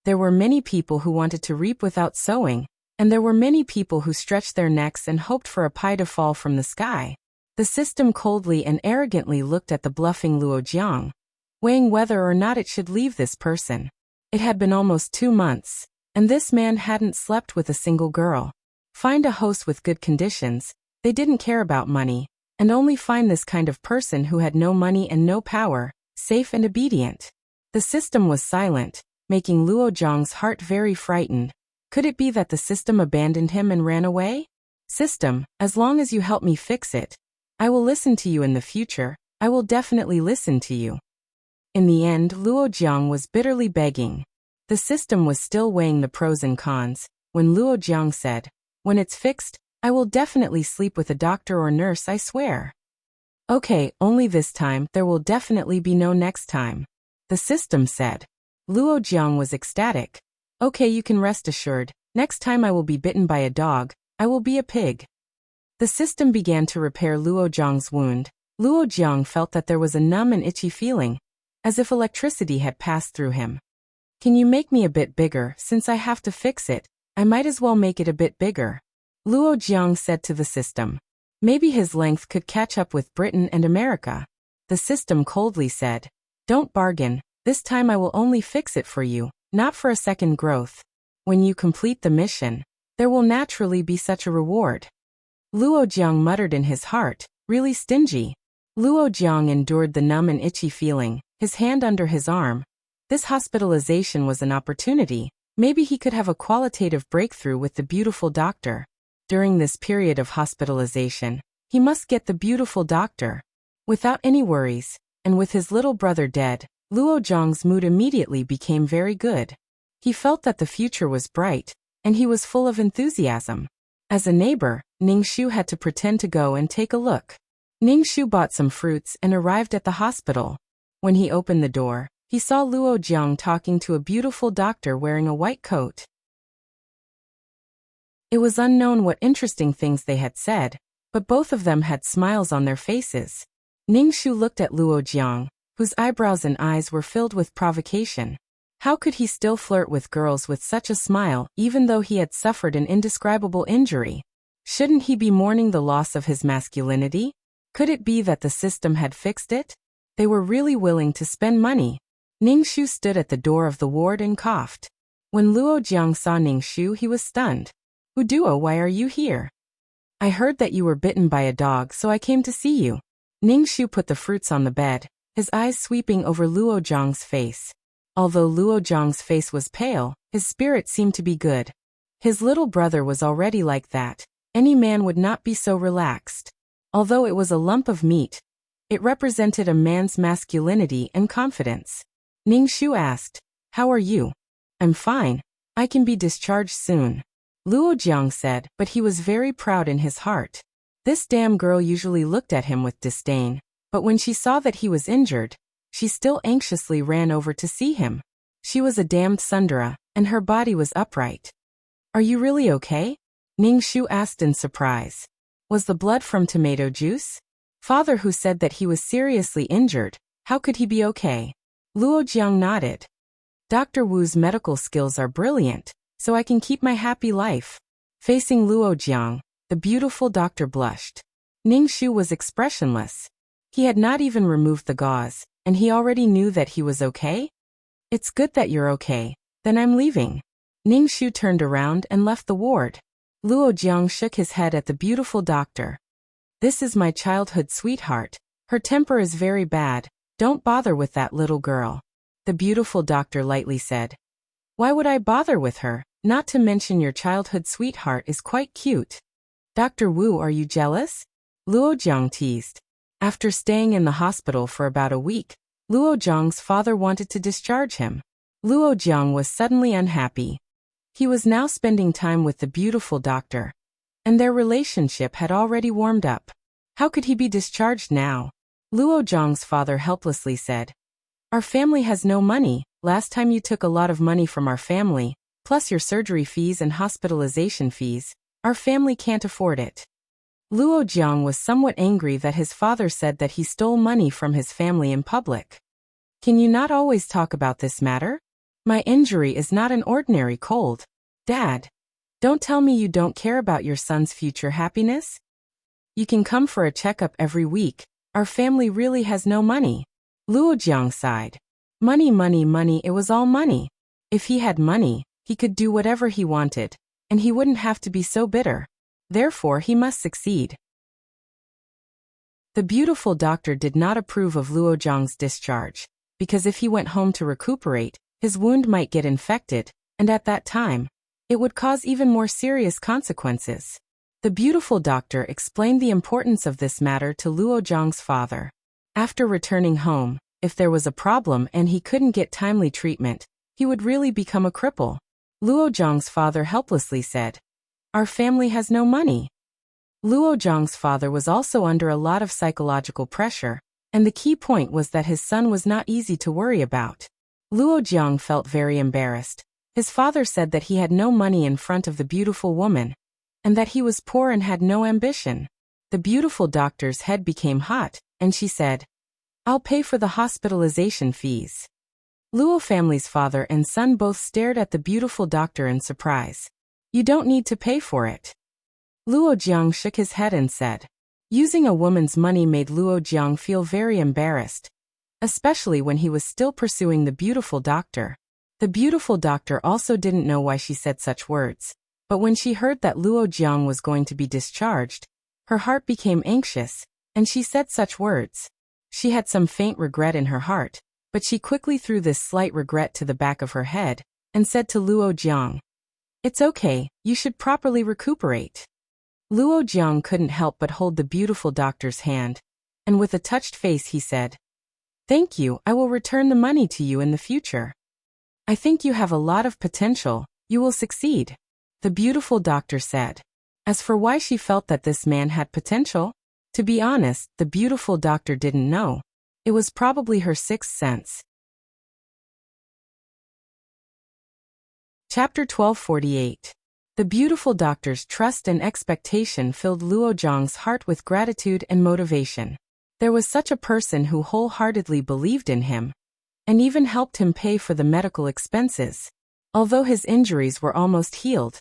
There were many people who wanted to reap without sowing, and there were many people who stretched their necks and hoped for a pie to fall from the sky. The system coldly and arrogantly looked at the bluffing Luo Jiang, weighing whether or not it should leave this person. It had been almost 2 months, and this man hadn't slept with a single girl. Find a host with good conditions, they didn't care about money, and only find this kind of person who had no money and no power, safe and obedient. The system was silent, making Luo Jiang's heart very frightened. Could it be that the system abandoned him and ran away? System, as long as you help me fix it, I will listen to you in the future. I will definitely listen to you. In the end, Luo Jiang was bitterly begging. The system was still weighing the pros and cons, when Luo Jiang said, when it's fixed, I will definitely sleep with a doctor or nurse, I swear. Okay, only this time, there will definitely be no next time. The system said. Luo Jiang was ecstatic. Okay, you can rest assured, next time I will be bitten by a dog, I will be a pig. The system began to repair Luo Jiang's wound. Luo Jiang felt that there was a numb and itchy feeling, as if electricity had passed through him. Can you make me a bit bigger? Since I have to fix it, I might as well make it a bit bigger. Luo Jiang said to the system. Maybe his length could catch up with Britain and America. The system coldly said. Don't bargain, this time I will only fix it for you, not for a second growth. When you complete the mission, there will naturally be such a reward. Luo Jiang muttered in his heart, really stingy. Luo Jiang endured the numb and itchy feeling, his hand under his arm. This hospitalization was an opportunity. Maybe he could have a qualitative breakthrough with the beautiful doctor. During this period of hospitalization, he must get the beautiful doctor. Without any worries, and with his little brother dead, Luo Jiang's mood immediately became very good. He felt that the future was bright, and he was full of enthusiasm. As a neighbor, Ningshu had to pretend to go and take a look. Ningshu bought some fruits and arrived at the hospital. When he opened the door, he saw Luo Jiang talking to a beautiful doctor wearing a white coat. It was unknown what interesting things they had said, but both of them had smiles on their faces. Ningshu looked at Luo Jiang, whose eyebrows and eyes were filled with provocation. How could he still flirt with girls with such a smile, even though he had suffered an indescribable injury? Shouldn't he be mourning the loss of his masculinity? Could it be that the system had fixed it? They were really willing to spend money. Ningshu stood at the door of the ward and coughed. When Luo Jiang saw Ningshu, he was stunned. Uduo, why are you here? I heard that you were bitten by a dog, so I came to see you. Ningshu put the fruits on the bed, his eyes sweeping over Luo Jiang's face. Although Luo Jiang's face was pale, his spirit seemed to be good. His little brother was already like that. Any man would not be so relaxed. Although it was a lump of meat, it represented a man's masculinity and confidence. Ningshu asked, how are you? I'm fine. I can be discharged soon. Luo Jiang said, but he was very proud in his heart. This damn girl usually looked at him with disdain, but when she saw that he was injured, she still anxiously ran over to see him. She was a damned Sundara, and her body was upright. Are you really okay? Ningshu asked in surprise. Was the blood from tomato juice? Father who said that he was seriously injured, how could he be okay? Luo Jiang nodded. Dr. Wu's medical skills are brilliant, so I can keep my happy life. Facing Luo Jiang, the beautiful doctor blushed. Ningshu was expressionless. He had not even removed the gauze, and he already knew that he was okay? It's good that you're okay. Then I'm leaving. Ning Shu turned around and left the ward. Luo Jiang shook his head at the beautiful doctor. This is my childhood sweetheart. Her temper is very bad. Don't bother with that little girl. The beautiful doctor lightly said. Why would I bother with her? Not to mention your childhood sweetheart is quite cute. Dr. Wu, are you jealous? Luo Jiang teased. After staying in the hospital for about a week, Luo Jiang's father wanted to discharge him. Luo Jiang was suddenly unhappy. He was now spending time with the beautiful doctor, and their relationship had already warmed up. How could he be discharged now? Luo Jiang's father helplessly said. Our family has no money. Last time you took a lot of money from our family, plus your surgery fees and hospitalization fees. Our family can't afford it. Luo Jiang was somewhat angry that his father said that he stole money from his family in public. Can you not always talk about this matter? My injury is not an ordinary cold. Dad, don't tell me you don't care about your son's future happiness? You can come for a checkup every week. Our family really has no money. Luo Jiang sighed. Money, money, money, it was all money. If he had money, he could do whatever he wanted, and he wouldn't have to be so bitter. Therefore, he must succeed. The beautiful doctor did not approve of Luo Jiang's discharge, because if he went home to recuperate, his wound might get infected, and at that time, it would cause even more serious consequences. The beautiful doctor explained the importance of this matter to Luo Jiang's father. After returning home, if there was a problem and he couldn't get timely treatment, he would really become a cripple. Luo Jiang's father helplessly said, Our family has no money. Luo Jiang's father was also under a lot of psychological pressure, and the key point was that his son was not easy to worry about. Luo Jiang felt very embarrassed. His father said that he had no money in front of the beautiful woman, and that he was poor and had no ambition. The beautiful doctor's head became hot, and she said, I'll pay for the hospitalization fees. Luo family's father and son both stared at the beautiful doctor in surprise. You don't need to pay for it. Luo Jiang shook his head and said, Using a woman's money made Luo Jiang feel very embarrassed, especially when he was still pursuing the beautiful doctor. The beautiful doctor also didn't know why she said such words, but when she heard that Luo Jiang was going to be discharged, her heart became anxious, and she said such words. She had some faint regret in her heart, but she quickly threw this slight regret to the back of her head, and said to Luo Jiang, It's okay, you should properly recuperate. Luo Jiang couldn't help but hold the beautiful doctor's hand, and with a touched face he said, Thank you, I will return the money to you in the future. I think you have a lot of potential, you will succeed, the beautiful doctor said. As for why she felt that this man had potential, to be honest, the beautiful doctor didn't know. It was probably her sixth sense. Chapter 1248. The beautiful doctor's trust and expectation filled Luo Jiang's heart with gratitude and motivation. There was such a person who wholeheartedly believed in him, and even helped him pay for the medical expenses. Although his injuries were almost healed,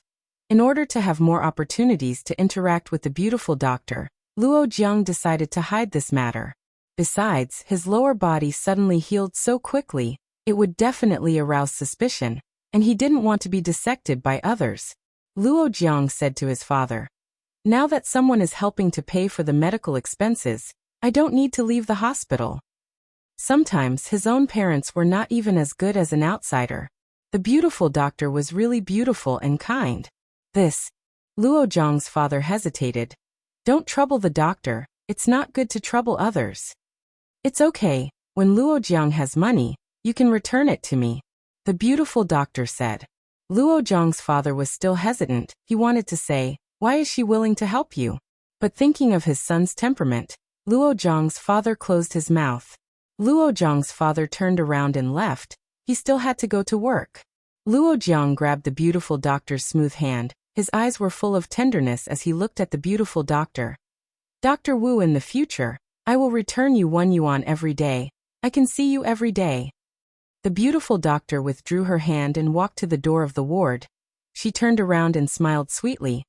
in order to have more opportunities to interact with the beautiful doctor, Luo Jiang decided to hide this matter. Besides, his lower body suddenly healed so quickly, it would definitely arouse suspicion, and he didn't want to be dissected by others. Luo Jiang said to his father, Now that someone is helping to pay for the medical expenses, I don't need to leave the hospital. Sometimes his own parents were not even as good as an outsider. The beautiful doctor was really beautiful and kind. Luo Jiang's father hesitated. Don't trouble the doctor, it's not good to trouble others. It's okay, when Luo Jiang has money, you can return it to me, the beautiful doctor said. Luo Jiang's father was still hesitant. He wanted to say, Why is she willing to help you? But thinking of his son's temperament, Luo Jiang's father closed his mouth. Luo Jiang's father turned around and left. He still had to go to work. Luo Jiang grabbed the beautiful doctor's smooth hand. His eyes were full of tenderness as he looked at the beautiful doctor. Dr. Wu, in the future, I will return you 1 yuan every day. I can see you every day. The beautiful doctor withdrew her hand and walked to the door of the ward. She turned around and smiled sweetly.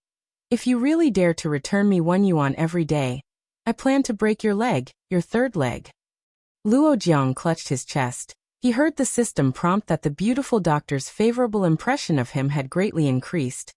If you really dare to return me 1 yuan every day, I plan to break your leg, your third leg. Luo Jiang clutched his chest. He heard the system prompt that the beautiful doctor's favorable impression of him had greatly increased.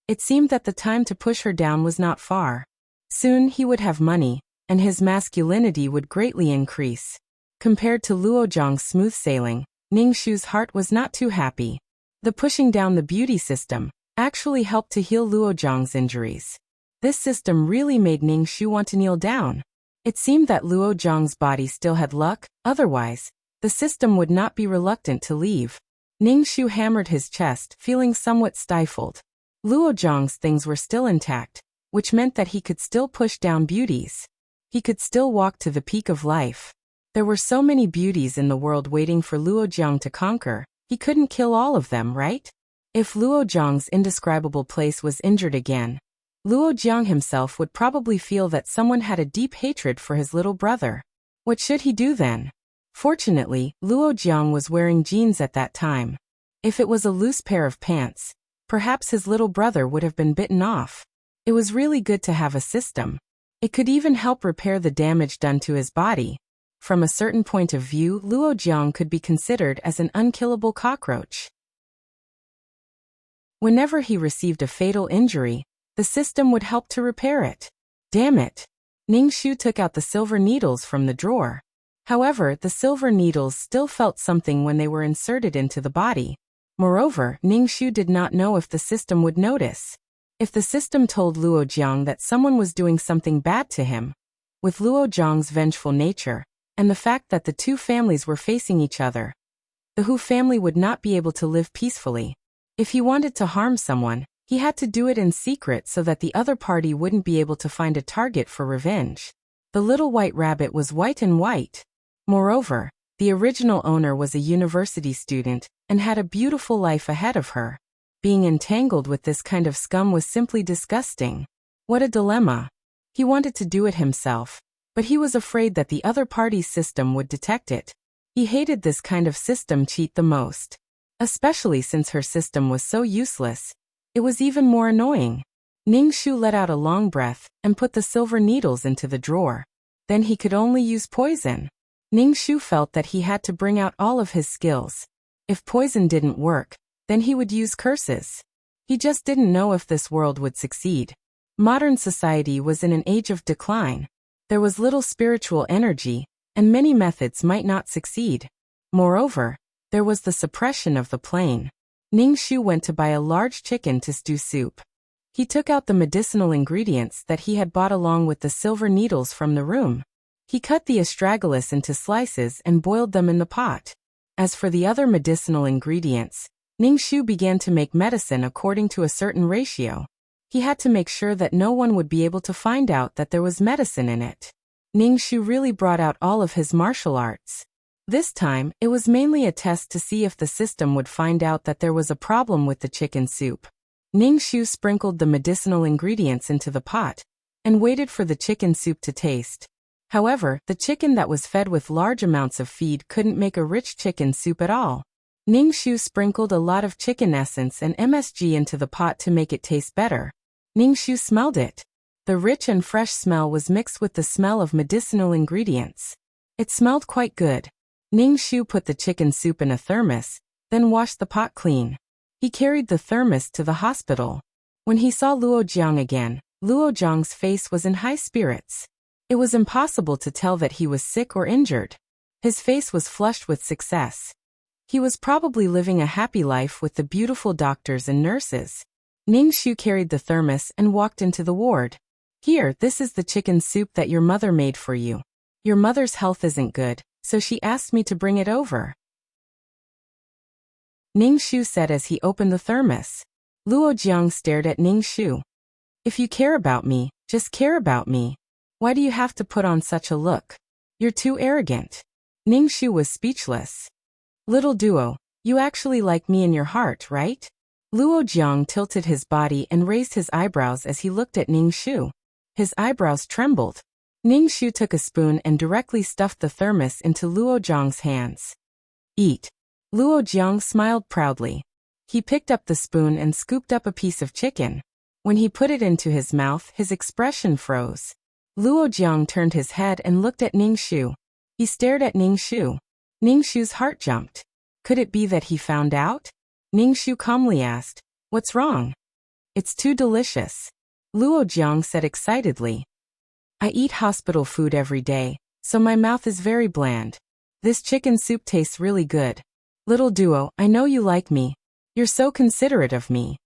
It seemed that the time to push her down was not far. Soon he would have money, and his masculinity would greatly increase. Compared to Luo Jiang's smooth sailing, Ning Shu's heart was not too happy. The pushing down the beauty system actually helped to heal Luo Jiang's injuries. This system really made Ning Shu want to kneel down. It seemed that Luo Jiang's body still had luck, otherwise, the system would not be reluctant to leave. Ning Shu hammered his chest, feeling somewhat stifled. Luo Jiang's things were still intact, which meant that he could still push down beauties. He could still walk to the peak of life. There were so many beauties in the world waiting for Luo Jiang to conquer, he couldn't kill all of them, right? If Luo Jiang's indescribable place was injured again, Luo Jiang himself would probably feel that someone had a deep hatred for his little brother. What should he do then? Fortunately, Luo Jiang was wearing jeans at that time. If it was a loose pair of pants, perhaps his little brother would have been bitten off. It was really good to have a system. It could even help repair the damage done to his body. From a certain point of view, Luo Jiang could be considered as an unkillable cockroach. Whenever he received a fatal injury, the system would help to repair it. Damn it! Ning Shu took out the silver needles from the drawer. However, the silver needles still felt something when they were inserted into the body. Moreover, Ning Shu did not know if the system would notice. If the system told Luo Jiang that someone was doing something bad to him, with Luo Jiang's vengeful nature, and the fact that the two families were facing each other, the Hu family would not be able to live peacefully. If he wanted to harm someone, he had to do it in secret so that the other party wouldn't be able to find a target for revenge. The little white rabbit was white and white. Moreover, the original owner was a university student and had a beautiful life ahead of her. Being entangled with this kind of scum was simply disgusting. What a dilemma. He wanted to do it himself, but he was afraid that the other party's system would detect it. He hated this kind of system cheat the most. Especially since her system was so useless. It was even more annoying. Ning Shu let out a long breath and put the silver needles into the drawer. Then he could only use poison. Ning Shu felt that he had to bring out all of his skills. If poison didn't work, then he would use curses. He just didn't know if this world would succeed. Modern society was in an age of decline. There was little spiritual energy, and many methods might not succeed. Moreover, there was the suppression of the plane. Ning Shu went to buy a large chicken to stew soup. He took out the medicinal ingredients that he had bought along with the silver needles from the room. He cut the astragalus into slices and boiled them in the pot. As for the other medicinal ingredients, Ning Shu began to make medicine according to a certain ratio. He had to make sure that no one would be able to find out that there was medicine in it. Ning Shu really brought out all of his martial arts. This time, it was mainly a test to see if the system would find out that there was a problem with the chicken soup. Ning Shu sprinkled the medicinal ingredients into the pot and waited for the chicken soup to taste. However, the chicken that was fed with large amounts of feed couldn't make a rich chicken soup at all. Ning Shu sprinkled a lot of chicken essence and MSG into the pot to make it taste better. Ning Shu smelled it. The rich and fresh smell was mixed with the smell of medicinal ingredients. It smelled quite good. Ning Shu put the chicken soup in a thermos, then washed the pot clean. He carried the thermos to the hospital. When he saw Luo Jiang again, Luo Jiang's face was in high spirits. It was impossible to tell that he was sick or injured. His face was flushed with success. He was probably living a happy life with the beautiful doctors and nurses. Ning Shu carried the thermos and walked into the ward. Here, this is the chicken soup that your mother made for you. Your mother's health isn't good, so she asked me to bring it over. Ning Shu said as he opened the thermos. Luo Jiang stared at Ning Shu. If you care about me, just care about me. Why do you have to put on such a look? You're too arrogant. Ning Shu was speechless. Little duo, you actually like me in your heart, right? Luo Jiang tilted his body and raised his eyebrows as he looked at Ning Shu. His eyebrows trembled. Ning Shu took a spoon and directly stuffed the thermos into Luo Jiang's hands. Eat. Luo Jiang smiled proudly. He picked up the spoon and scooped up a piece of chicken. When he put it into his mouth, his expression froze. Luo Jiang turned his head and looked at Ning Shu. He stared at Ning Shu. Ningshu's heart jumped. Could it be that he found out? Ningshu calmly asked, "What's wrong?" "It's too delicious," Luo Jiang said excitedly. "I eat hospital food every day, so my mouth is very bland. This chicken soup tastes really good. Little duo, I know you like me. You're so considerate of me."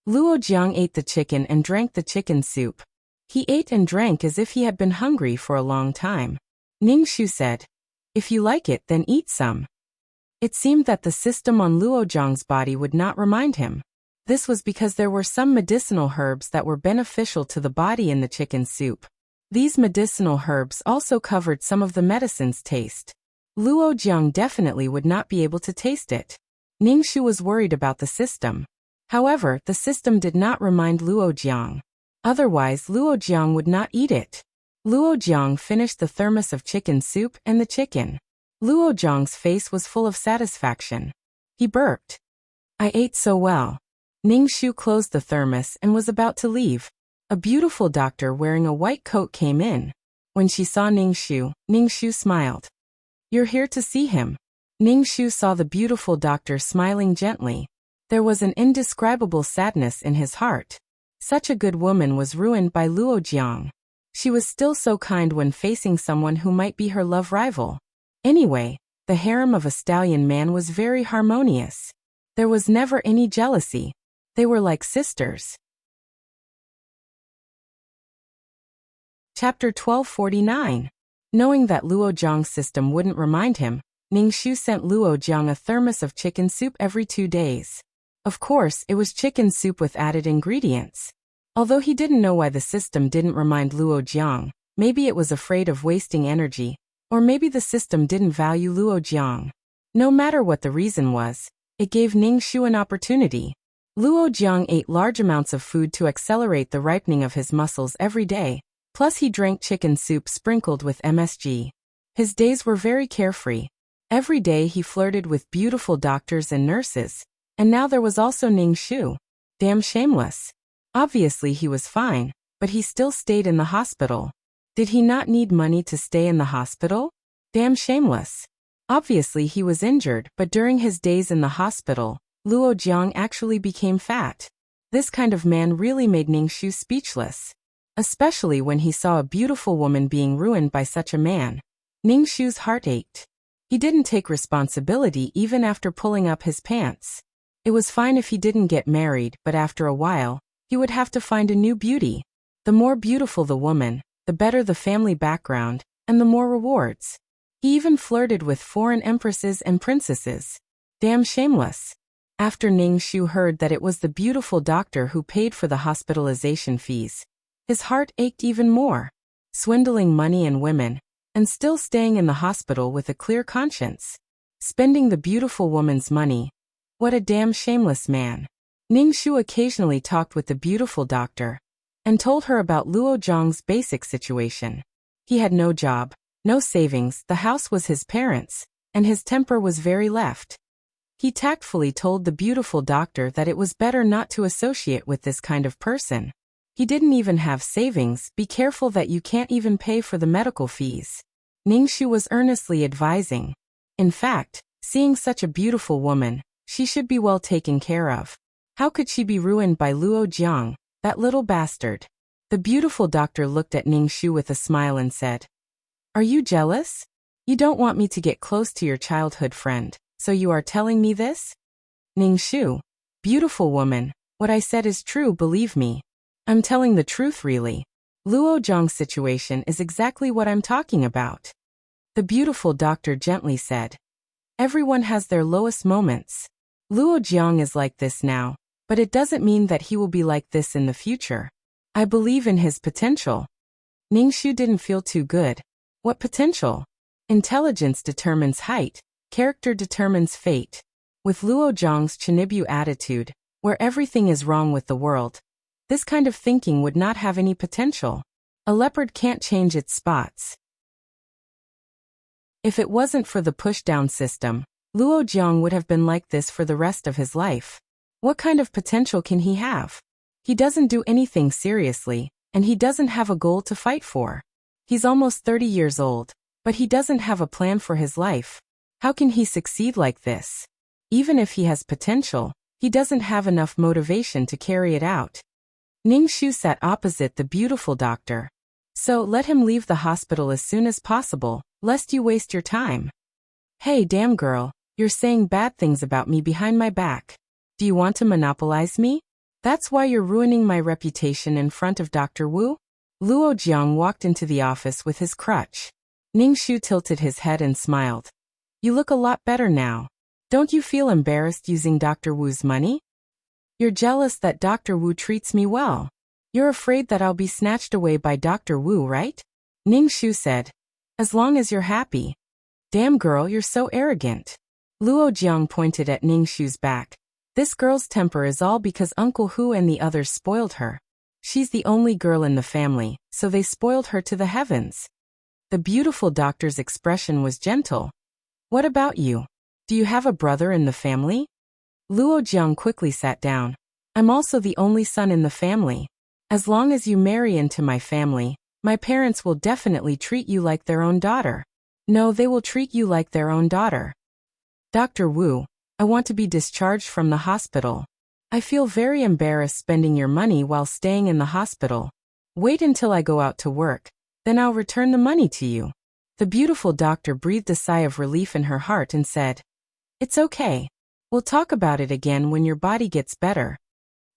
Luo Jiang ate the chicken and drank the chicken soup. He ate and drank as if he had been hungry for a long time. Ningshu said, "If you like it, then eat some." It seemed that the system on Luo Jiang's body would not remind him. This was because there were some medicinal herbs that were beneficial to the body in the chicken soup. These medicinal herbs also covered some of the medicine's taste. Luo Jiang definitely would not be able to taste it. Ningshu was worried about the system. However, the system did not remind Luo Jiang. Otherwise, Luo Jiang would not eat it. Luo Jiang finished the thermos of chicken soup and the chicken. Luo Jiang's face was full of satisfaction. He burped. "I ate so well." Ningshu closed the thermos and was about to leave. A beautiful doctor wearing a white coat came in. When she saw Ningshu, Ningshu smiled. "You're here to see him." Ningshu saw the beautiful doctor smiling gently. There was an indescribable sadness in his heart. Such a good woman was ruined by Luo Jiang. She was still so kind when facing someone who might be her love rival. Anyway, the harem of a stallion man was very harmonious. There was never any jealousy. They were like sisters. Chapter 1249. Knowing that Luo Jiang's system wouldn't remind him, Ningshu sent Luo Jiang a thermos of chicken soup every 2 days. Of course, it was chicken soup with added ingredients. Although he didn't know why the system didn't remind Luo Jiang, maybe it was afraid of wasting energy, or maybe the system didn't value Luo Jiang. No matter what the reason was, it gave Ningshu an opportunity. Luo Jiang ate large amounts of food to accelerate the ripening of his muscles every day, plus he drank chicken soup sprinkled with MSG. His days were very carefree. Every day he flirted with beautiful doctors and nurses, and now there was also Ningshu. Damn shameless. Obviously he was fine, but he still stayed in the hospital. Did he not need money to stay in the hospital? Damn shameless. Obviously he was injured, but during his days in the hospital, Luo Jiang actually became fat. This kind of man really made Ningshu speechless. Especially when he saw a beautiful woman being ruined by such a man. Ningshu's heart ached. He didn't take responsibility even after pulling up his pants. It was fine if he didn't get married, but after a while, he would have to find a new beauty. The more beautiful the woman, the better the family background, and the more rewards. He even flirted with foreign empresses and princesses. Damn shameless. After Ningshu heard that it was the beautiful doctor who paid for the hospitalization fees, his heart ached even more. Swindling money and women, and still staying in the hospital with a clear conscience. Spending the beautiful woman's money. What a damn shameless man. Ningshu occasionally talked with the beautiful doctor and told her about Luo Jiang's basic situation. He had no job, no savings, the house was his parents', and his temper was very left. He tactfully told the beautiful doctor that it was better not to associate with this kind of person. He didn't even have savings, be careful that you can't even pay for the medical fees. Ningshu was earnestly advising. In fact, seeing such a beautiful woman, she should be well taken care of. How could she be ruined by Luo Jiang, that little bastard? The beautiful doctor looked at Ningshu with a smile and said, "Are you jealous? You don't want me to get close to your childhood friend, so you are telling me this?" Ningshu, beautiful woman, what I said is true, believe me. I'm telling the truth really. Luo Jiang's situation is exactly what I'm talking about. The beautiful doctor gently said, "Everyone has their lowest moments. Luo Jiang is like this now, but it doesn't mean that he will be like this in the future. I believe in his potential." Ningshu didn't feel too good. What potential? Intelligence determines height, character determines fate. With Luo Jiang's Chinibyu attitude, where everything is wrong with the world, this kind of thinking would not have any potential. A leopard can't change its spots. If it wasn't for the push-down system, Luo Jiang would have been like this for the rest of his life. What kind of potential can he have? He doesn't do anything seriously, and he doesn't have a goal to fight for. He's almost 30 years old, but he doesn't have a plan for his life. How can he succeed like this? Even if he has potential, he doesn't have enough motivation to carry it out. Ning Shu sat opposite the beautiful doctor. So let him leave the hospital as soon as possible, lest you waste your time. Hey damn girl, you're saying bad things about me behind my back. Do you want to monopolize me? That's why you're ruining my reputation in front of Dr. Wu? Luo Jiang walked into the office with his crutch. Ning Shu tilted his head and smiled. You look a lot better now. Don't you feel embarrassed using Dr. Wu's money? You're jealous that Dr. Wu treats me well. You're afraid that I'll be snatched away by Dr. Wu, right? Ning Shu said. As long as you're happy. Damn girl, you're so arrogant. Luo Jiang pointed at Ning Shu's back. This girl's temper is all because Uncle Hu and the others spoiled her. She's the only girl in the family, so they spoiled her to the heavens. The beautiful doctor's expression was gentle. What about you? Do you have a brother in the family? Luo Jiang quickly sat down. I'm also the only son in the family. As long as you marry into my family, my parents will definitely treat you like their own daughter. No, they will treat you like their own daughter. Dr. Wu, I want to be discharged from the hospital. I feel very embarrassed spending your money while staying in the hospital. Wait until I go out to work, then I'll return the money to you. The beautiful doctor breathed a sigh of relief in her heart and said, It's okay. We'll talk about it again when your body gets better.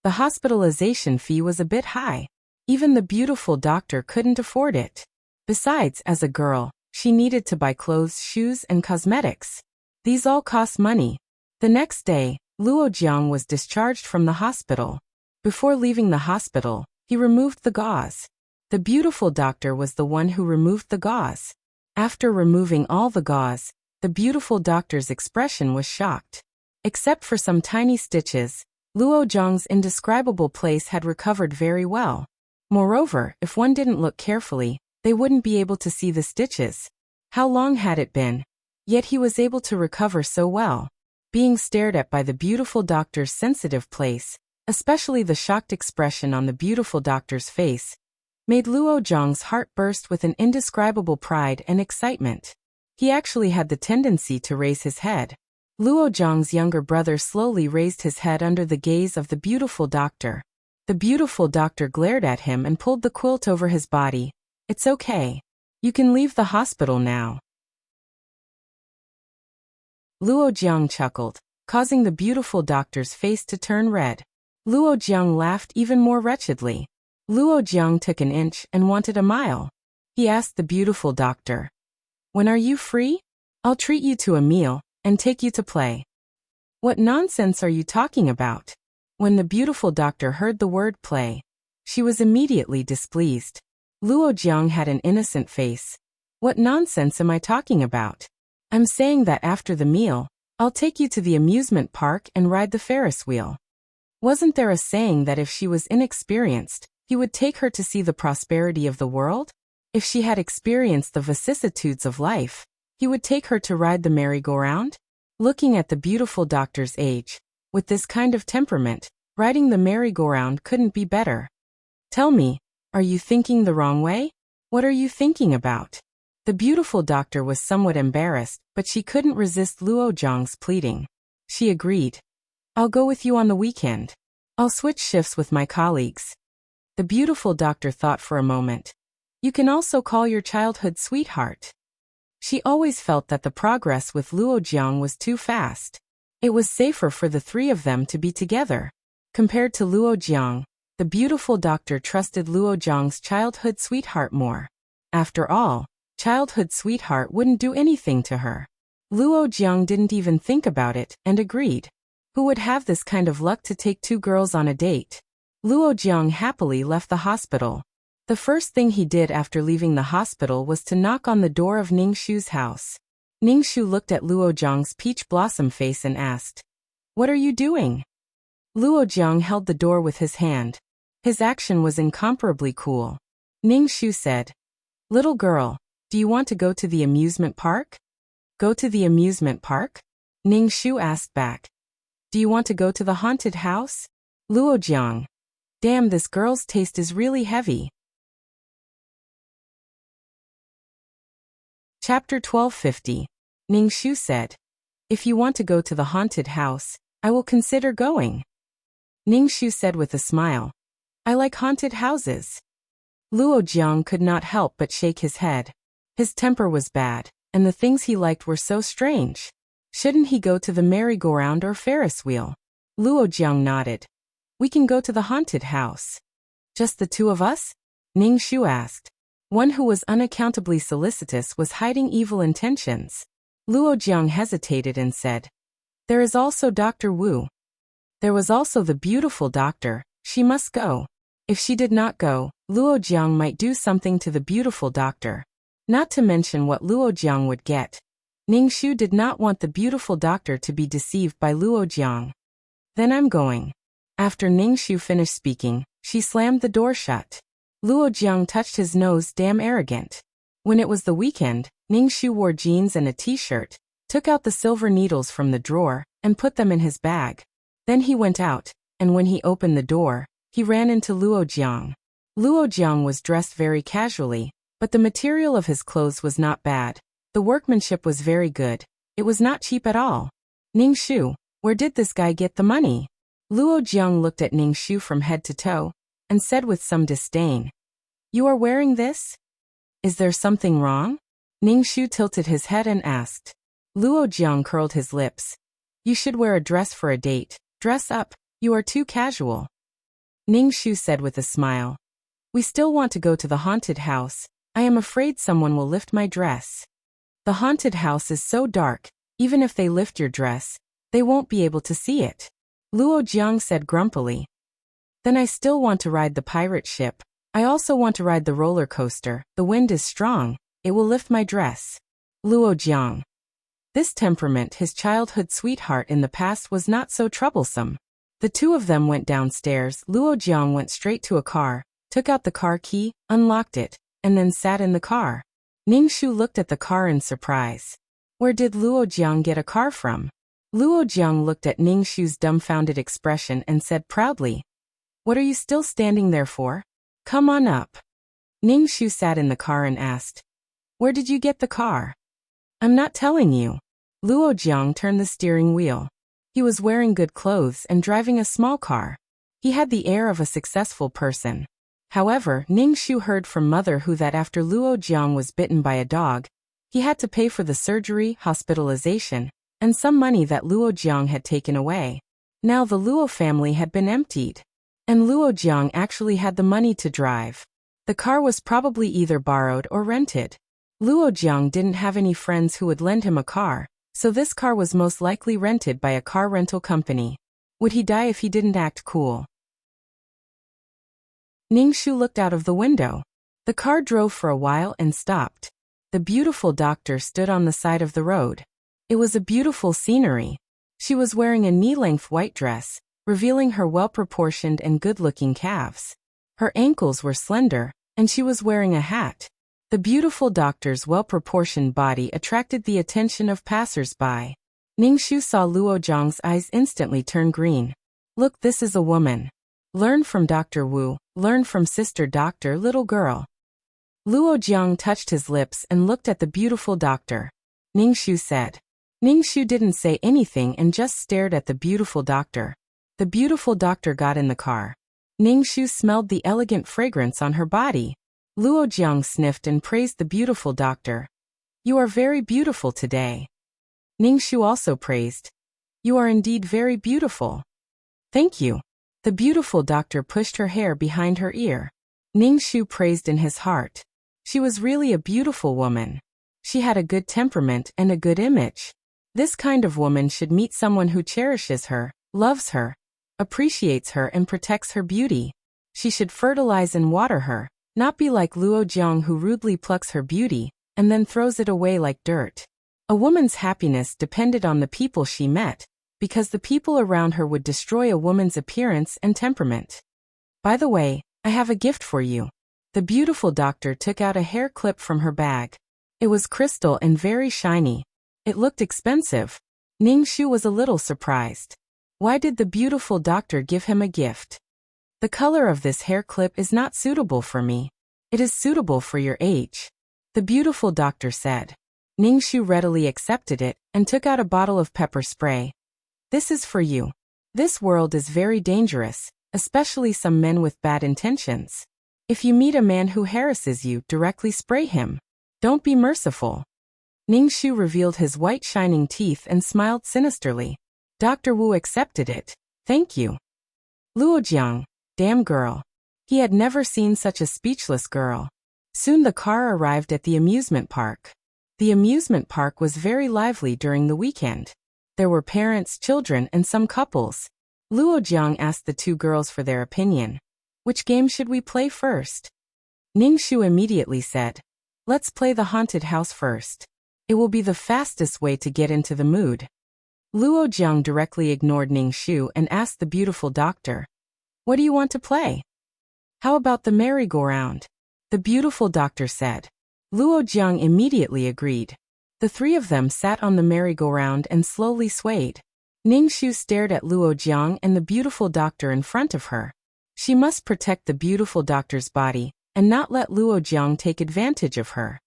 The hospitalization fee was a bit high. Even the beautiful doctor couldn't afford it. Besides, as a girl, she needed to buy clothes, shoes, and cosmetics. These all cost money. The next day, Luo Jiang was discharged from the hospital. Before leaving the hospital, he removed the gauze. The beautiful doctor was the one who removed the gauze. After removing all the gauze, the beautiful doctor's expression was shocked. Except for some tiny stitches, Luo Jiang's indescribable place had recovered very well. Moreover, if one didn't look carefully, they wouldn't be able to see the stitches. How long had it been? Yet he was able to recover so well. Being stared at by the beautiful doctor's sensitive place, especially the shocked expression on the beautiful doctor's face, made Luo Jiang's heart burst with an indescribable pride and excitement. He actually had the tendency to raise his head. Luo Jiang's younger brother slowly raised his head under the gaze of the beautiful doctor. The beautiful doctor glared at him and pulled the quilt over his body. It's okay. You can leave the hospital now. Luo Jiang chuckled, causing the beautiful doctor's face to turn red. Luo Jiang laughed even more wretchedly. Luo Jiang took an inch and wanted a mile. He asked the beautiful doctor, When are you free? I'll treat you to a meal and take you to play. What nonsense are you talking about? When the beautiful doctor heard the word play, she was immediately displeased. Luo Jiang had an innocent face. What nonsense am I talking about? I'm saying that after the meal, I'll take you to the amusement park and ride the Ferris wheel. Wasn't there a saying that if she was inexperienced, he would take her to see the prosperity of the world? If she had experienced the vicissitudes of life, he would take her to ride the merry-go-round? Looking at the beautiful doctor's age, with this kind of temperament, riding the merry-go-round couldn't be better. Tell me, are you thinking the wrong way? What are you thinking about? The beautiful doctor was somewhat embarrassed, but she couldn't resist Luo Jiang's pleading. She agreed. I'll go with you on the weekend. I'll switch shifts with my colleagues. The beautiful doctor thought for a moment. You can also call your childhood sweetheart. She always felt that the progress with Luo Jiang was too fast. It was safer for the three of them to be together. Compared to Luo Jiang, the beautiful doctor trusted Luo Jiang's childhood sweetheart more. After all, childhood sweetheart wouldn't do anything to her. Luo Jiang didn't even think about it and agreed. Who would have this kind of luck to take two girls on a date? Luo Jiang happily left the hospital. The first thing he did after leaving the hospital was to knock on the door of Ning Shu's house. Ning Shu looked at Luo Jiang's peach blossom face and asked, What are you doing? Luo Jiang held the door with his hand. His action was incomparably cool. Ning Shu said, Little girl, do you want to go to the amusement park? Go to the amusement park? Ning Shu asked back. Do you want to go to the haunted house? Luo Jiang. Damn, this girl's taste is really heavy. Chapter 1250. Ning Shu said. If you want to go to the haunted house, I will consider going. Ning Shu said with a smile. I like haunted houses. Luo Jiang could not help but shake his head. His temper was bad, and the things he liked were so strange. Shouldn't he go to the merry-go-round or Ferris wheel? Luo Jiang nodded. We can go to the haunted house. Just the two of us? Ning Shu asked. One who was unaccountably solicitous was hiding evil intentions. Luo Jiang hesitated and said, There is also Dr. Wu. There was also the beautiful doctor. She must go. If she did not go, Luo Jiang might do something to the beautiful doctor. Not to mention what Luo Jiang would get. Ning Shu did not want the beautiful doctor to be deceived by Luo Jiang. Then I'm going. After Ning Shu finished speaking, she slammed the door shut. Luo Jiang touched his nose. Damn arrogant. When it was the weekend, Ning Shu wore jeans and a t-shirt, took out the silver needles from the drawer, and put them in his bag. Then he went out, and when he opened the door, he ran into Luo Jiang. Luo Jiang was dressed very casually, but the material of his clothes was not bad. The workmanship was very good. It was not cheap at all. Ning Shu, where did this guy get the money? Luo Jiang looked at Ning Shu from head to toe, and said with some disdain, You are wearing this? Is there something wrong? Ning Shu tilted his head and asked. Luo Jiang curled his lips. You should wear a dress for a date. Dress up. You are too casual. Ning Shu said with a smile. We still want to go to the haunted house. I am afraid someone will lift my dress. The haunted house is so dark, even if they lift your dress, they won't be able to see it. Luo Jiang said grumpily. Then I still want to ride the pirate ship. I also want to ride the roller coaster. The wind is strong. It will lift my dress. Luo Jiang. This temperament, his childhood sweetheart in the past, was not so troublesome. The two of them went downstairs. Luo Jiang went straight to a car, took out the car key, unlocked it, and then sat in the car. Ning Shu looked at the car in surprise. Where did Luo Jiang get a car from? Luo Jiang looked at Ning Shu's dumbfounded expression and said proudly, What are you still standing there for? Come on up. Ning Shu sat in the car and asked, Where did you get the car? I'm not telling you. Luo Jiang turned the steering wheel. He was wearing good clothes and driving a small car. He had the air of a successful person. However, Ning Shu heard from mother who that after Luo Jiang was bitten by a dog, he had to pay for the surgery, hospitalization, and some money that Luo Jiang had taken away. Now the Luo family had been emptied. And Luo Jiang actually had the money to drive. The car was probably either borrowed or rented. Luo Jiang didn't have any friends who would lend him a car, so this car was most likely rented by a car rental company. Would he die if he didn't act cool? Ning Shu looked out of the window. The car drove for a while and stopped. The beautiful doctor stood on the side of the road. It was a beautiful scenery. She was wearing a knee-length white dress, revealing her well-proportioned and good-looking calves. Her ankles were slender, and she was wearing a hat. The beautiful doctor's well-proportioned body attracted the attention of passers-by. Ning Shu saw Luo Jiang's eyes instantly turn green. Look, this is a woman. Learn from Dr. Wu, learn from Sister Doctor, little girl. Luo Jiang touched his lips and looked at the beautiful doctor. Ning Shu said. Ning Shu didn't say anything and just stared at the beautiful doctor. The beautiful doctor got in the car. Ning Shu smelled the elegant fragrance on her body. Luo Jiang sniffed and praised the beautiful doctor. You are very beautiful today. Ning Shu also praised. You are indeed very beautiful. Thank you. The beautiful doctor pushed her hair behind her ear. Ning Shu praised in his heart. She was really a beautiful woman. She had a good temperament and a good image. This kind of woman should meet someone who cherishes her, loves her, appreciates her and protects her beauty. She should fertilize and water her, not be like Luo Jiang who rudely plucks her beauty and then throws it away like dirt. A woman's happiness depended on the people she met, because the people around her would destroy a woman's appearance and temperament. By the way, I have a gift for you. The beautiful doctor took out a hair clip from her bag. It was crystal and very shiny. It looked expensive. Ning Shu was a little surprised. Why did the beautiful doctor give him a gift? The color of this hair clip is not suitable for me. It is suitable for your age. The beautiful doctor said. Ningshu readily accepted it and took out a bottle of pepper spray. This is for you. This world is very dangerous, especially some men with bad intentions. If you meet a man who harasses you, directly spray him. Don't be merciful. Ningshu revealed his white shining teeth and smiled sinisterly. Dr. Wu accepted it. Thank you. Luojiang, damn girl. He had never seen such a speechless girl. Soon the car arrived at the amusement park. The amusement park was very lively during the weekend. There were parents, children, and some couples. Luojiang asked the two girls for their opinion. Which game should we play first? Ningshu immediately said, let's play the haunted house first. It will be the fastest way to get into the mood. Luojiang directly ignored Ningshu and asked the beautiful doctor, what do you want to play? How about the merry-go-round? The beautiful doctor said. Luojiang immediately agreed. The three of them sat on the merry-go-round and slowly swayed. Ningshu stared at Luojiang and the beautiful doctor in front of her. She must protect the beautiful doctor's body and not let Luojiang take advantage of her.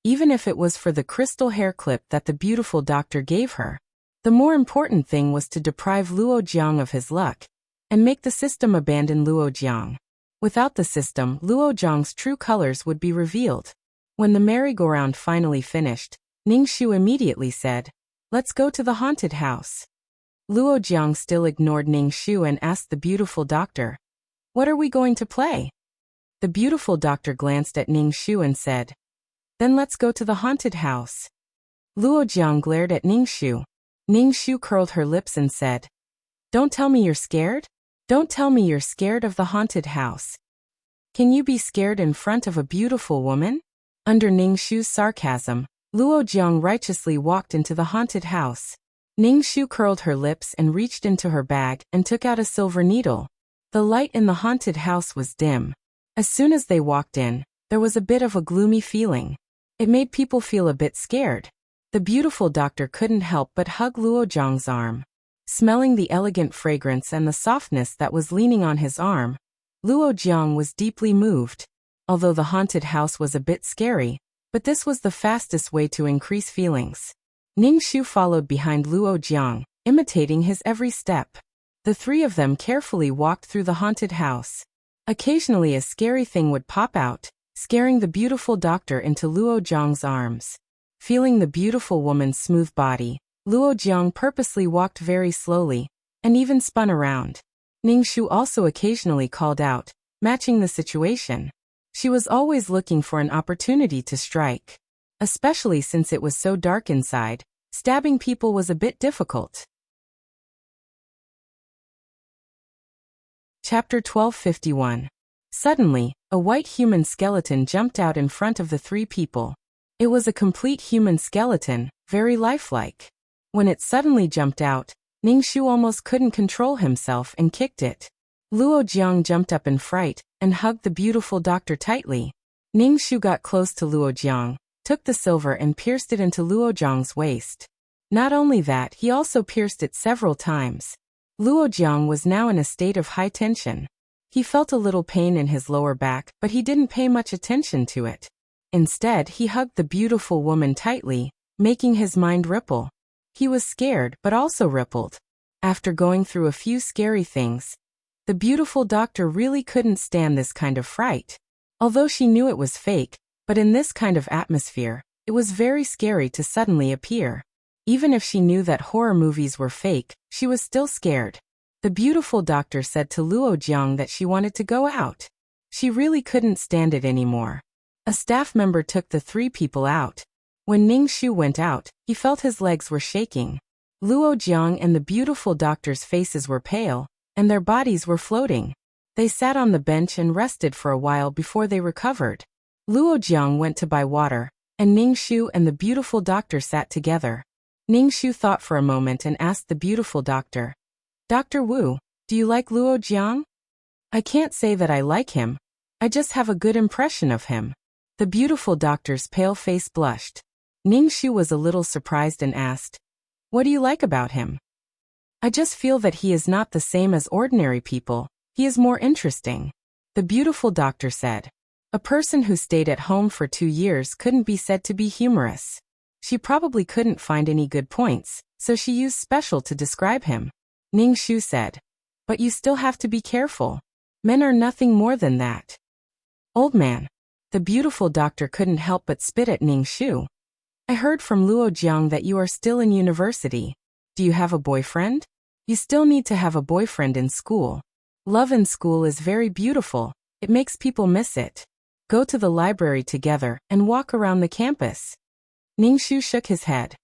Even if it was for the crystal hair clip that the beautiful doctor gave her. The more important thing was to deprive Luojiang of his luck and make the system abandon Luojiang. Without the system, Luojiang's true colors would be revealed. When the merry-go-round finally finished, Ningshu immediately said, let's go to the haunted house. Luojiang still ignored Ningshu and asked the beautiful doctor, what are we going to play? The beautiful doctor glanced at Ningshu and said, then let's go to the haunted house. Luojiang glared at Ningshu. Ningshu curled her lips and said, don't tell me you're scared? Don't tell me you're scared of the haunted house. Can you be scared in front of a beautiful woman? Under Ningshu's sarcasm, Luojiang righteously walked into the haunted house. Ningshu curled her lips and reached into her bag and took out a silver needle. The light in the haunted house was dim. As soon as they walked in, there was a bit of a gloomy feeling. It made people feel a bit scared. The beautiful doctor couldn't help but hug Luojiang's arm. Smelling the elegant fragrance and the softness that was leaning on his arm, Luojiang was deeply moved. Although the haunted house was a bit scary, but this was the fastest way to increase feelings. Ningshu followed behind Luojiang, imitating his every step. The three of them carefully walked through the haunted house. Occasionally a scary thing would pop out, scaring the beautiful doctor into Luojiang's arms. Feeling the beautiful woman's smooth body, Luojiang purposely walked very slowly, and even spun around. Ningshu also occasionally called out, matching the situation. She was always looking for an opportunity to strike. Especially since it was so dark inside, stabbing people was a bit difficult. Chapter 1251. Suddenly, a white human skeleton jumped out in front of the three people. It was a complete human skeleton, very lifelike. When it suddenly jumped out, Ningshu almost couldn't control himself and kicked it. Luojiang jumped up in fright and hugged the beautiful doctor tightly. Ningshu got close to Luojiang, took the silver and pierced it into Luojiang's waist. Not only that, he also pierced it several times. Luojiang was now in a state of high tension. He felt a little pain in his lower back, but he didn't pay much attention to it. Instead, he hugged the beautiful woman tightly, making his mind ripple. He was scared but also rippled. After going through a few scary things, the beautiful doctor really couldn't stand this kind of fright. Although she knew it was fake, but in this kind of atmosphere, it was very scary to suddenly appear. Even if she knew that horror movies were fake, she was still scared. The beautiful doctor said to Luojiang that she wanted to go out. She really couldn't stand it anymore. A staff member took the three people out. When Ningshu went out, he felt his legs were shaking. Luojiang and the beautiful doctor's faces were pale, and their bodies were floating. They sat on the bench and rested for a while before they recovered. Luojiang went to buy water, and Ningshu and the beautiful doctor sat together. Ningshu thought for a moment and asked the beautiful doctor, Dr. Wu, do you like Luojiang? I can't say that I like him. I just have a good impression of him. The beautiful doctor's pale face blushed. Ningshu was a little surprised and asked, what do you like about him? I just feel that he is not the same as ordinary people. He is more interesting. The beautiful doctor said. A person who stayed at home for 2 years couldn't be said to be humorous. She probably couldn't find any good points, so she used special to describe him. Ning Shu said. But you still have to be careful. Men are nothing more than that. Old man. The beautiful doctor couldn't help but spit at Ning Shu. I heard from Luo Jiang that you are still in university. Do you have a boyfriend? You still need to have a boyfriend in school. Love in school is very beautiful. It makes people miss it. Go to the library together and walk around the campus. Ning Shu shook his head.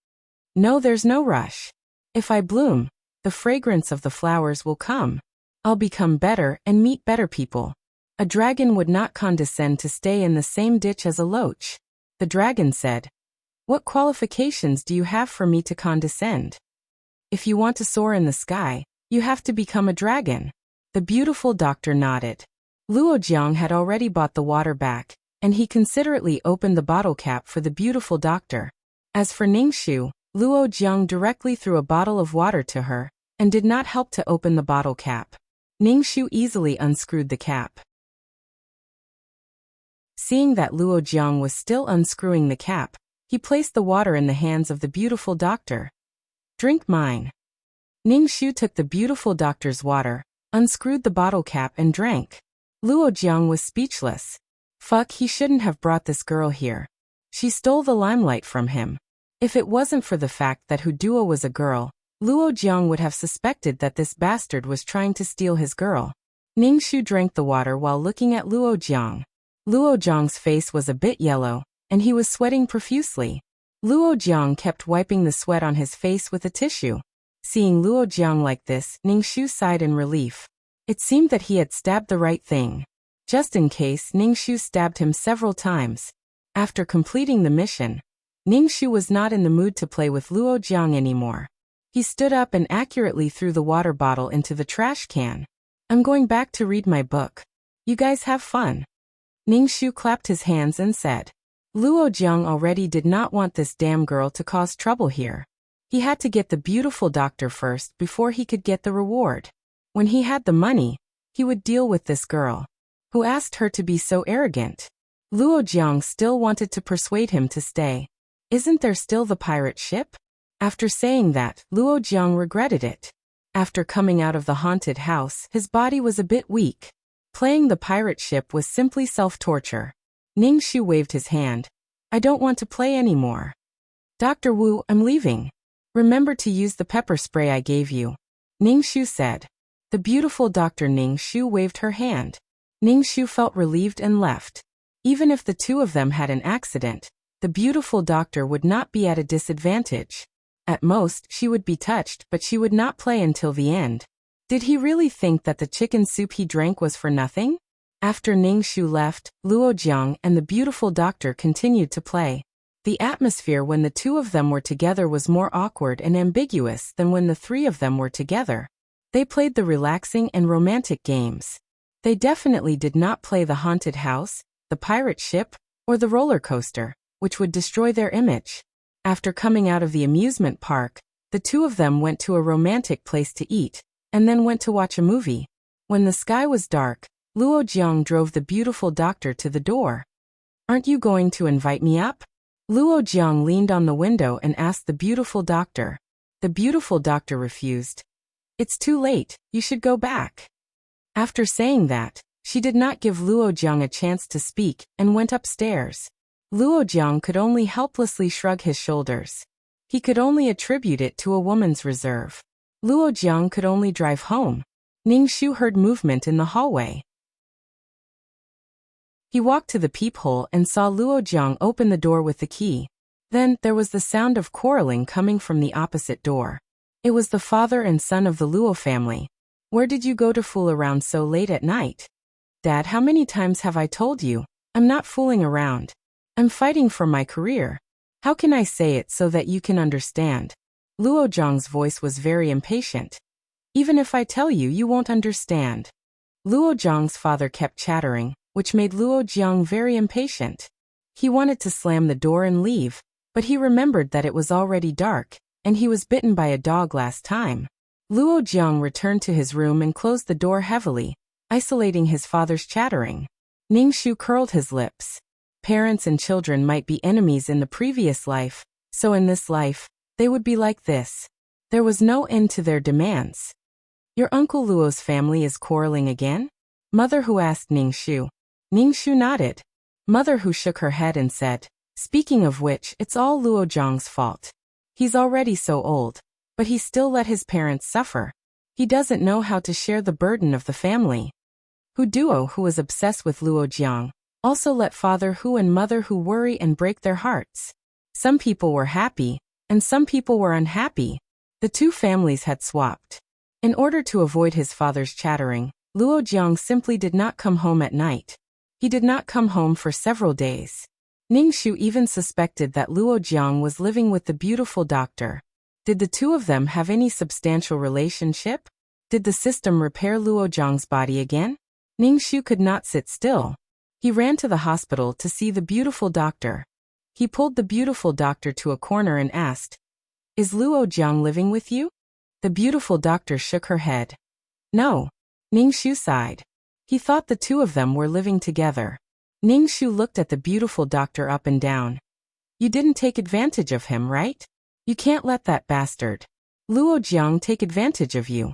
No, there's no rush. If I bloom, the fragrance of the flowers will come. I'll become better and meet better people. A dragon would not condescend to stay in the same ditch as a loach. The dragon said, What qualifications do you have for me to condescend? If you want to soar in the sky, you have to become a dragon. The beautiful doctor nodded. Luo Jiang had already bought the water back, and he considerately opened the bottle cap for the beautiful doctor. As for Ning Shu, Luo Jiang directly threw a bottle of water to her, and did not help to open the bottle cap. Ning Shu easily unscrewed the cap. Seeing that Luo Jiang was still unscrewing the cap, he placed the water in the hands of the beautiful doctor. Drink mine. Ning Shu took the beautiful doctor's water, unscrewed the bottle cap and drank. Luo Jiang was speechless. Fuck, he shouldn't have brought this girl here. She stole the limelight from him. If it wasn't for the fact that Hu Duo was a girl, Luo Jiang would have suspected that this bastard was trying to steal his girl. Ning Shu drank the water while looking at Luo Jiang. Luo Jiang's face was a bit yellow, and he was sweating profusely. Luo Jiang kept wiping the sweat on his face with a tissue. Seeing Luo Jiang like this, Ning Shu sighed in relief. It seemed that he had stabbed the right thing. Just in case, Ning Shu stabbed him several times. After completing the mission, Ning Shu was not in the mood to play with Luo Jiang anymore. He stood up and accurately threw the water bottle into the trash can. I'm going back to read my book. You guys have fun. Ning Shu clapped his hands and said. Luo Jiang already did not want this damn girl to cause trouble here. He had to get the beautiful doctor first before he could get the reward. When he had the money, he would deal with this girl. Who asked her to be so arrogant? Luo Jiang still wanted to persuade him to stay. Isn't there still the pirate ship? After saying that, Luo Jiang regretted it. After coming out of the haunted house, his body was a bit weak. Playing the pirate ship was simply self-torture. Ning Shu waved his hand. I don't want to play anymore. Dr. Wu, I'm leaving. Remember to use the pepper spray I gave you. Ning Shu said. The beautiful Dr. Ning Shu waved her hand. Ning Shu felt relieved and left. Even if the two of them had an accident, the beautiful doctor would not be at a disadvantage. At most, she would be touched, but she would not play until the end. Did he really think that the chicken soup he drank was for nothing? After Ning Shu left, Luo Jiang and the beautiful doctor continued to play. The atmosphere when the two of them were together was more awkward and ambiguous than when the three of them were together. They played the relaxing and romantic games. They definitely did not play the haunted house, the pirate ship, or the roller coaster, which would destroy their image. After coming out of the amusement park, the two of them went to a romantic place to eat, and then went to watch a movie. When the sky was dark, Luo Jiang drove the beautiful doctor to the door. Aren't you going to invite me up? Luo Jiang leaned on the window and asked the beautiful doctor. The beautiful doctor refused. It's too late, you should go back. After saying that, she did not give Luo Jiang a chance to speak and went upstairs. Luo Jiang could only helplessly shrug his shoulders. He could only attribute it to a woman's reserve. Luo Jiang could only drive home. Ning Shu heard movement in the hallway. He walked to the peephole and saw Luo Jiang open the door with the key. Then, there was the sound of quarreling coming from the opposite door. It was the father and son of the Luo family. Where did you go to fool around so late at night? Dad, how many times have I told you? I'm not fooling around. I'm fighting for my career. How can I say it so that you can understand? Luo Jiang's voice was very impatient. Even if I tell you, you won't understand. Luo Jiang's father kept chattering, which made Luo Jiang very impatient. He wanted to slam the door and leave, but he remembered that it was already dark, and he was bitten by a dog last time. Luo Jiang returned to his room and closed the door heavily, isolating his father's chattering. Ningxu curled his lips. Parents and children might be enemies in the previous life, so in this life, they would be like this. There was no end to their demands. Your Uncle Luo's family is quarreling again? Mother Hu asked Ningxu. Ningxu nodded. Mother Hu shook her head and said, speaking of which, it's all Luo Jiang's fault. He's already so old, but he still let his parents suffer. He doesn't know how to share the burden of the family. Hu Duo, who was obsessed with Luo Jiang, also let Father Hu and Mother Hu worry and break their hearts. Some people were happy, and some people were unhappy. The two families had swapped. In order to avoid his father's chattering, Luo Jiang simply did not come home at night. He did not come home for several days. Ningxu even suspected that Luo Jiang was living with the beautiful doctor. Did the two of them have any substantial relationship? Did the system repair Luo Jiang's body again? Ningxu could not sit still. He ran to the hospital to see the beautiful doctor. He pulled the beautiful doctor to a corner and asked, "Is Luo Jiang living with you?" The beautiful doctor shook her head. "No." Ningxu sighed. He thought the two of them were living together. Ningxu looked at the beautiful doctor up and down. "You didn't take advantage of him, right? You can't let that bastard Luo Jiang take advantage of you."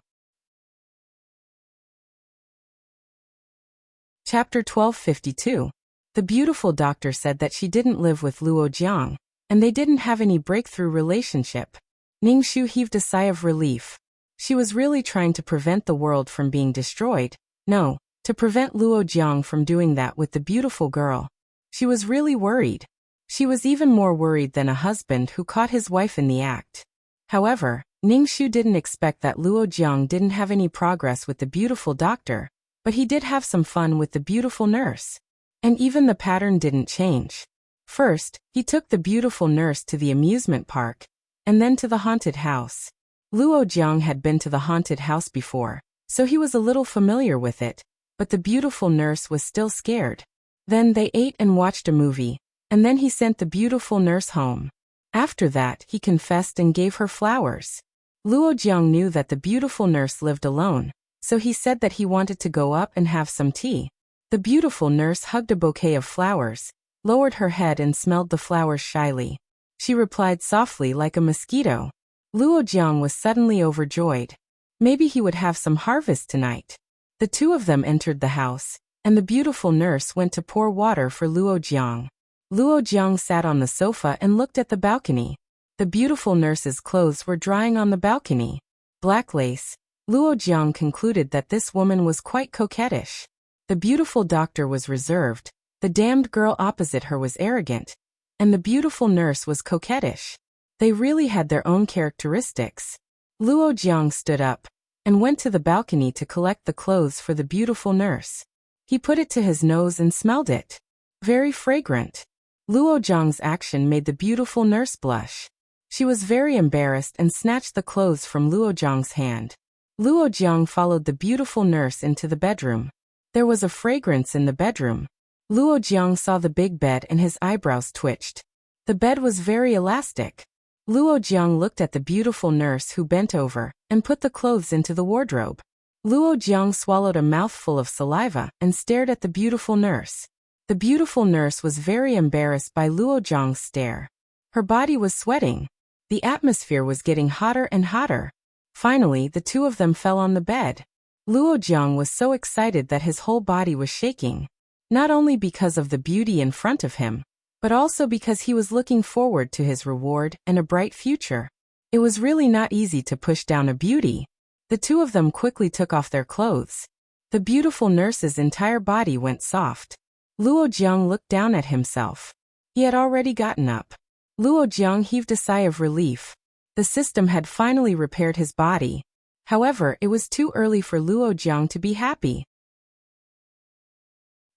Chapter 1252. The beautiful doctor said that she didn't live with Luo Jiang, and they didn't have any breakthrough relationship. Ningxu heaved a sigh of relief. She was really trying to prevent the world from being destroyed. No, to prevent Luo Jiang from doing that with the beautiful girl. She was really worried. She was even more worried than a husband who caught his wife in the act. However, Ningxu didn't expect that Luo Jiang didn't have any progress with the beautiful doctor, but he did have some fun with the beautiful nurse. And even the pattern didn't change. First, he took the beautiful nurse to the amusement park, and then to the haunted house. Luo Jiang had been to the haunted house before, so he was a little familiar with it, but the beautiful nurse was still scared. Then they ate and watched a movie, and then he sent the beautiful nurse home. After that, he confessed and gave her flowers. Luo Jiang knew that the beautiful nurse lived alone, so he said that he wanted to go up and have some tea. The beautiful nurse hugged a bouquet of flowers, lowered her head and smelled the flowers shyly. She replied softly like a mosquito. Luo Jiang was suddenly overjoyed. Maybe he would have some harvest tonight. The two of them entered the house, and the beautiful nurse went to pour water for Luo Jiang. Luo Jiang sat on the sofa and looked at the balcony. The beautiful nurse's clothes were drying on the balcony. Black lace. Luo Jiang concluded that this woman was quite coquettish. The beautiful doctor was reserved, the damned girl opposite her was arrogant, and the beautiful nurse was coquettish. They really had their own characteristics. Luo Jiang stood up and went to the balcony to collect the clothes for the beautiful nurse. He put it to his nose and smelled it. Very fragrant. Luo Jiang's action made the beautiful nurse blush. She was very embarrassed and snatched the clothes from Luo Jiang's hand. Luo Jiang followed the beautiful nurse into the bedroom. There was a fragrance in the bedroom. Luo Jiang saw the big bed and his eyebrows twitched. The bed was very elastic. Luo Jiang looked at the beautiful nurse who bent over and put the clothes into the wardrobe. Luo Jiang swallowed a mouthful of saliva and stared at the beautiful nurse. The beautiful nurse was very embarrassed by Luo Jiang's stare. Her body was sweating. The atmosphere was getting hotter and hotter. Finally, the two of them fell on the bed. Luo Jiang was so excited that his whole body was shaking. Not only because of the beauty in front of him, but also because he was looking forward to his reward and a bright future. It was really not easy to push down a beauty. The two of them quickly took off their clothes. The beautiful nurse's entire body went soft. Luo Jiang looked down at himself. He had already gotten up. Luo Jiang heaved a sigh of relief. The system had finally repaired his body. However, it was too early for Luo Jiang to be happy.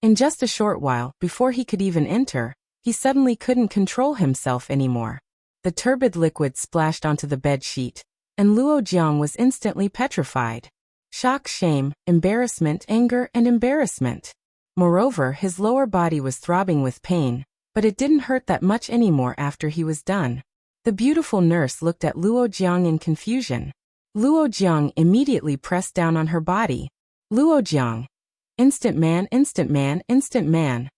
In just a short while, before he could even enter, he suddenly couldn't control himself anymore. The turbid liquid splashed onto the bed sheet, and Luo Jiang was instantly petrified. Shock, shame, embarrassment, anger, and embarrassment. Moreover, his lower body was throbbing with pain, but it didn't hurt that much anymore after he was done. The beautiful nurse looked at Luo Jiang in confusion. Luo Jiang immediately pressed down on her body. Luo Jiang. Instant man, instant man, instant man.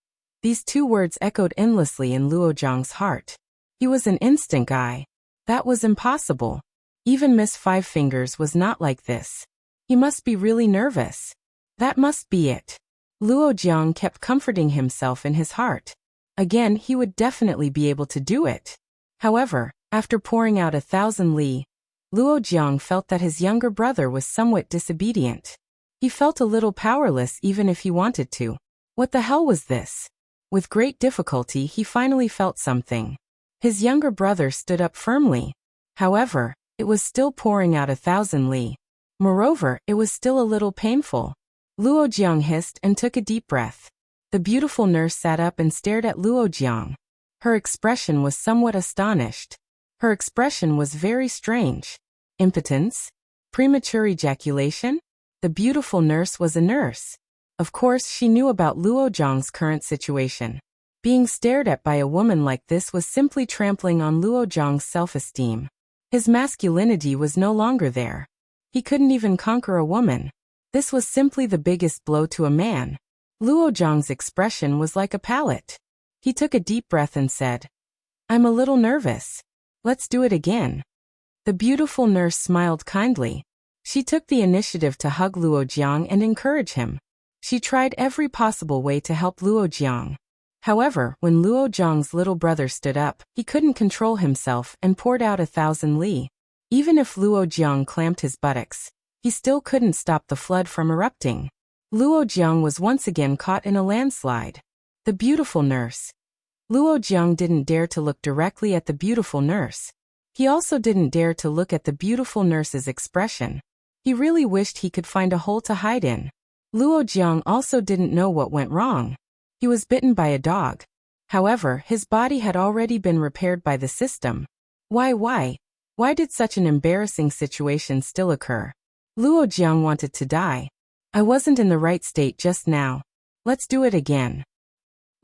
These two words echoed endlessly in Luo Jiang's heart. He was an instant guy. That was impossible. Even Miss Five Fingers was not like this. He must be really nervous. That must be it. Luo Jiang kept comforting himself in his heart. Again, he would definitely be able to do it. However, after pouring out 1,000 li, Luo Jiang felt that his younger brother was somewhat disobedient. He felt a little powerless even if he wanted to. What the hell was this? With great difficulty, he finally felt something. His younger brother stood up firmly. However, it was still pouring out 1,000 li. Moreover, it was still a little painful. Luo Jiang hissed and took a deep breath. The beautiful nurse sat up and stared at Luo Jiang. Her expression was somewhat astonished. Her expression was very strange. Impotence? Premature ejaculation? The beautiful nurse was a nurse. Of course, she knew about Luo Jiang's current situation. Being stared at by a woman like this was simply trampling on Luo Jiang's self-esteem. His masculinity was no longer there. He couldn't even conquer a woman. This was simply the biggest blow to a man. Luo Jiang's expression was like a pallet. He took a deep breath and said, "I'm a little nervous. Let's do it again." The beautiful nurse smiled kindly. She took the initiative to hug Luo Jiang and encourage him. She tried every possible way to help Luo Jiang. However, when Luo Jiang's little brother stood up, he couldn't control himself and poured out 1,000 li. Even if Luo Jiang clamped his buttocks, he still couldn't stop the flood from erupting. Luo Jiang was once again caught in a landslide. The beautiful nurse. Luo Jiang didn't dare to look directly at the beautiful nurse. He also didn't dare to look at the beautiful nurse's expression. He really wished he could find a hole to hide in. Luo Jiang also didn't know what went wrong. He was bitten by a dog. However, his body had already been repaired by the system. Why did such an embarrassing situation still occur? Luo Jiang wanted to die. I wasn't in the right state just now. Let's do it again.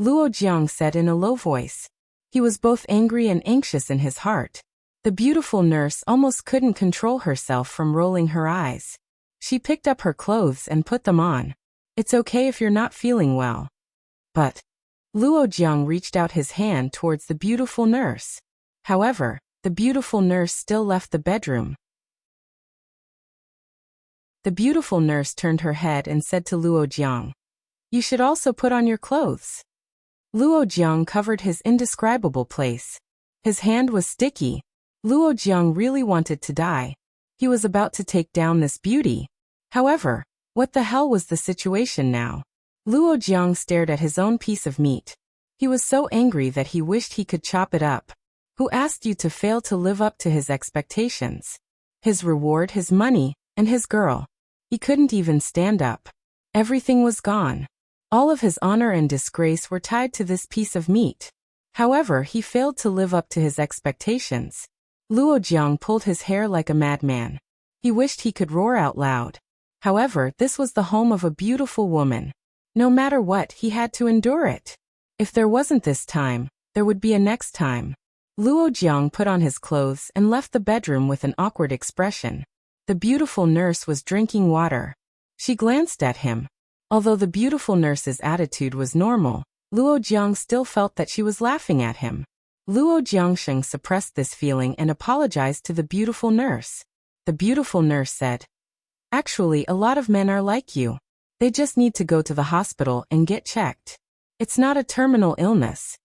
Luo Jiang said in a low voice. He was both angry and anxious in his heart. The beautiful nurse almost couldn't control herself from rolling her eyes. She picked up her clothes and put them on. It's okay if you're not feeling well. But Luo Jiang reached out his hand towards the beautiful nurse. However, the beautiful nurse still left the bedroom. The beautiful nurse turned her head and said to Luo Jiang, "You should also put on your clothes." Luo Jiang covered his indescribable place. His hand was sticky. Luo Jiang really wanted to die. He was about to take down this beauty. However, what the hell was the situation now? Luo Jiang stared at his own piece of meat. He was so angry that he wished he could chop it up. Who asked you to fail to live up to his expectations? His reward, his money, and his girl. He couldn't even stand up. Everything was gone. All of his honor and disgrace were tied to this piece of meat. However, he failed to live up to his expectations. Luo Jiang pulled his hair like a madman. He wished he could roar out loud. However, this was the home of a beautiful woman. No matter what, he had to endure it. If there wasn't this time, there would be a next time. Luo Jiang put on his clothes and left the bedroom with an awkward expression. The beautiful nurse was drinking water. She glanced at him. Although the beautiful nurse's attitude was normal, Luo Jiang still felt that she was laughing at him. Luo Jiangsheng suppressed this feeling and apologized to the beautiful nurse. The beautiful nurse said, "Actually, a lot of men are like you. They just need to go to the hospital and get checked. It's not a terminal illness."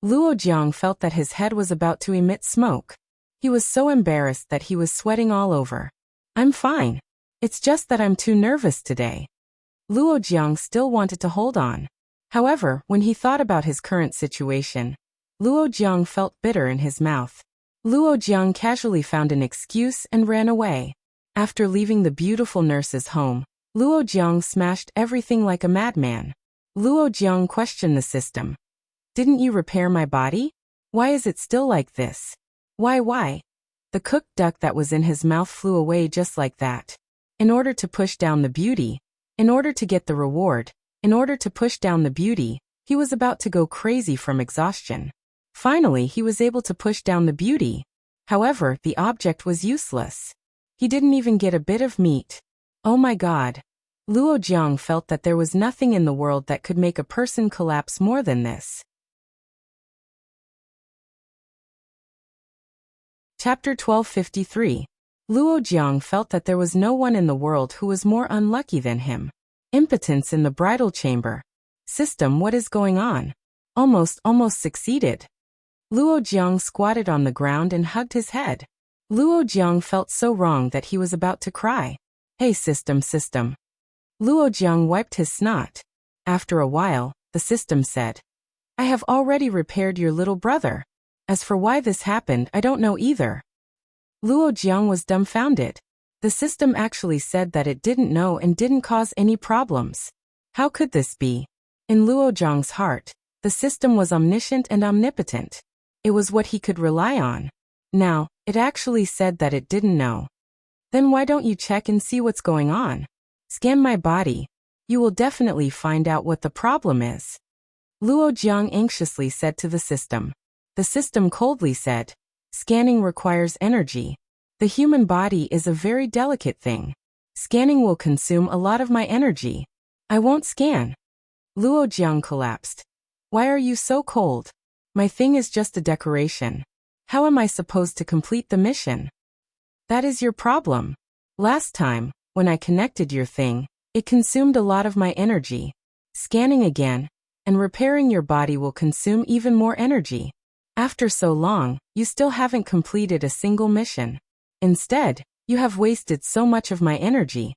Luo Jiang felt that his head was about to emit smoke. He was so embarrassed that he was sweating all over. "I'm fine. It's just that I'm too nervous today." Luo Jiang still wanted to hold on. However, when he thought about his current situation, Luo Jiang felt bitter in his mouth. Luo Jiang casually found an excuse and ran away. After leaving the beautiful nurse's home, Luo Jiang smashed everything like a madman. Luo Jiang questioned the system. "Didn't you repair my body? Why is it still like this? Why?" The cooked duck that was in his mouth flew away just like that. In order to push down the beauty, in order to get the reward, in order to push down the beauty, he was about to go crazy from exhaustion. Finally, he was able to push down the beauty. However, the object was useless. He didn't even get a bit of meat. Oh my God. Luo Jiang felt that there was nothing in the world that could make a person collapse more than this. Chapter 1253. Luo Jiang felt that there was no one in the world who was more unlucky than him. Impotence in the bridal chamber. System, what is going on? Almost succeeded. Luo Jiang squatted on the ground and hugged his head. Luo Jiang felt so wrong that he was about to cry. Hey system. Luo Jiang wiped his snot. After a while, the system said, I have already repaired your little brother. As for why this happened, I don't know either. Luo Jiang was dumbfounded. The system actually said that it didn't know and didn't cause any problems. How could this be? In Luo Jiang's heart, the system was omniscient and omnipotent. It was what he could rely on. Now, it actually said that it didn't know. Then why don't you check and see what's going on? Scan my body. You will definitely find out what the problem is. Luo Jiang anxiously said to the system. The system coldly said, scanning requires energy. The human body is a very delicate thing. Scanning will consume a lot of my energy. I won't scan. Luo Jiang collapsed. Why are you so cold? My thing is just a decoration. How am I supposed to complete the mission? That is your problem. Last time, when I connected your thing, it consumed a lot of my energy. Scanning again, and repairing your body will consume even more energy. After so long, you still haven't completed a single mission. Instead, you have wasted so much of my energy.